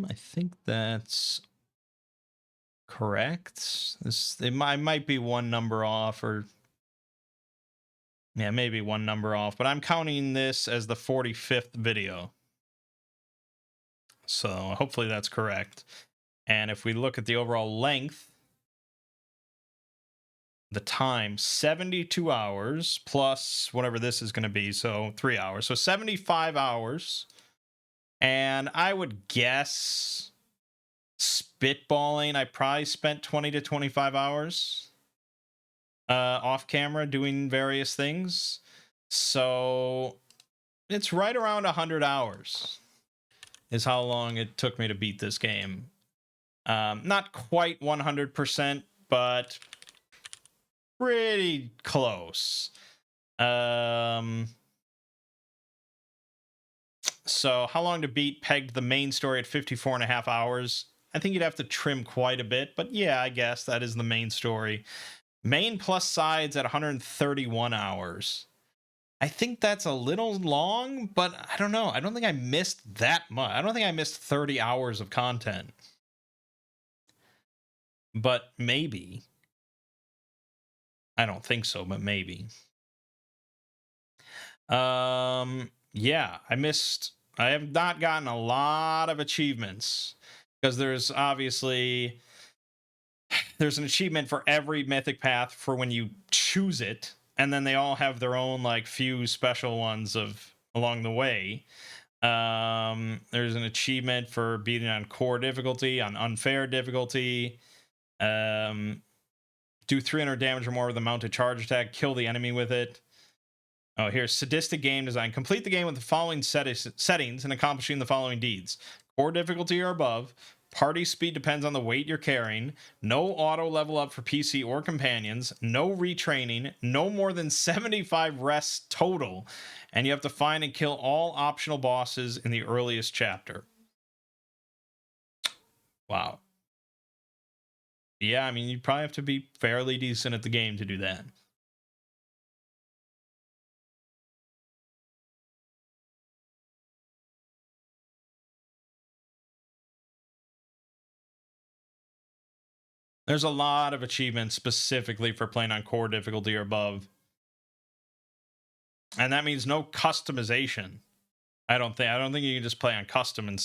I think that's correct. It might be one number off, or yeah, maybe one number off, but I'm counting this as the 45th video. So hopefully that's correct. And if we look at the overall length, the time, 72 hours plus whatever this is going to be, so 3 hours. So 75 hours. And I would guess, spitballing, I probably spent 20 to 25 hours off camera doing various things. So it's right around 100 hours is how long it took me to beat this game. Not quite 100%, but pretty close. So how long to beat pegged the main story at 54.5 hours. I think you'd have to trim quite a bit, but yeah, I guess that is the main story. Main plus sides at 131 hours. I think that's a little long, but I don't know. I don't think I missed that much. I don't think I missed 30 hours of content. But maybe. I don't think so, but maybe. Yeah, I have not gotten a lot of achievements because there's obviously there's an achievement for every mythic path for when you choose it, and then they all have their own like few special ones of along the way. There's an achievement for beating on core difficulty, on unfair difficulty. Do 300 damage or more with a mounted charge attack, kill the enemy with it. Oh, here's sadistic game design. Complete the game with the following settings and accomplishing the following deeds. Core difficulty or above. Party speed depends on the weight you're carrying. No auto level up for PC or companions. No retraining. No more than 75 rests total. And you have to find and kill all optional bosses in the earliest chapter. Wow. Yeah, I mean, you'd probably have to be fairly decent at the game to do that. There's a lot of achievements specifically for playing on core difficulty or above. And that means no customization. I don't think you can just play on custom and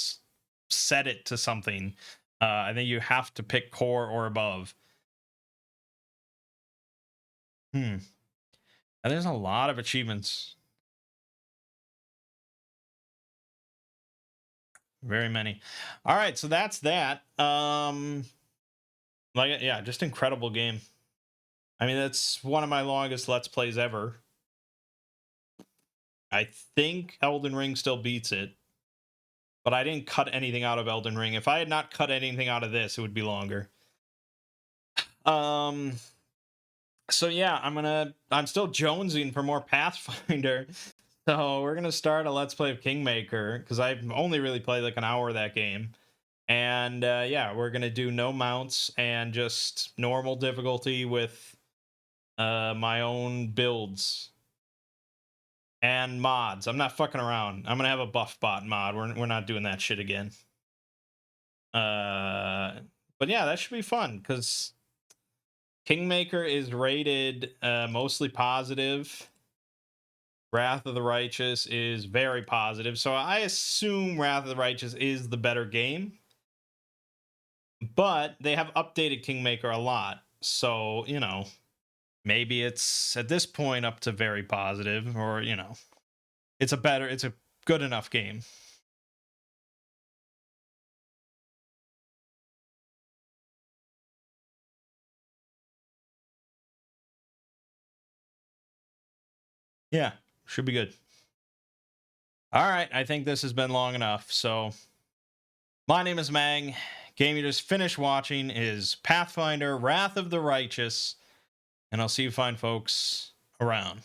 set it to something. I think you have to pick core or above. And there's a lot of achievements. Very many. All right, so that's that. Like, yeah, just incredible game. I mean, that's one of my longest Let's Plays ever. I think Elden Ring still beats it, but I didn't cut anything out of Elden Ring. If I had not cut anything out of this, it would be longer. So yeah, I'm still jonesing for more Pathfinder. So we're gonna start a Let's Play of Kingmaker, because I've only really played like an hour of that game. And yeah, we're gonna do no mounts and just normal difficulty with my own builds and mods. I'm not fucking around. I'm gonna have a buff bot mod. We're not doing that shit again. But yeah, that should be fun, because Kingmaker is rated mostly positive. Wrath of the Righteous is very positive, so I assume Wrath of the Righteous is the better game. But they have updated Kingmaker a lot, so, you know, maybe it's at this point up to very positive, or, you know, it's a good enough game. Yeah, should be good. All right, I think this has been long enough. So, my name is Mangg. Game you just finished watching is Pathfinder: Wrath of the Righteous, and I'll see you fine folks around.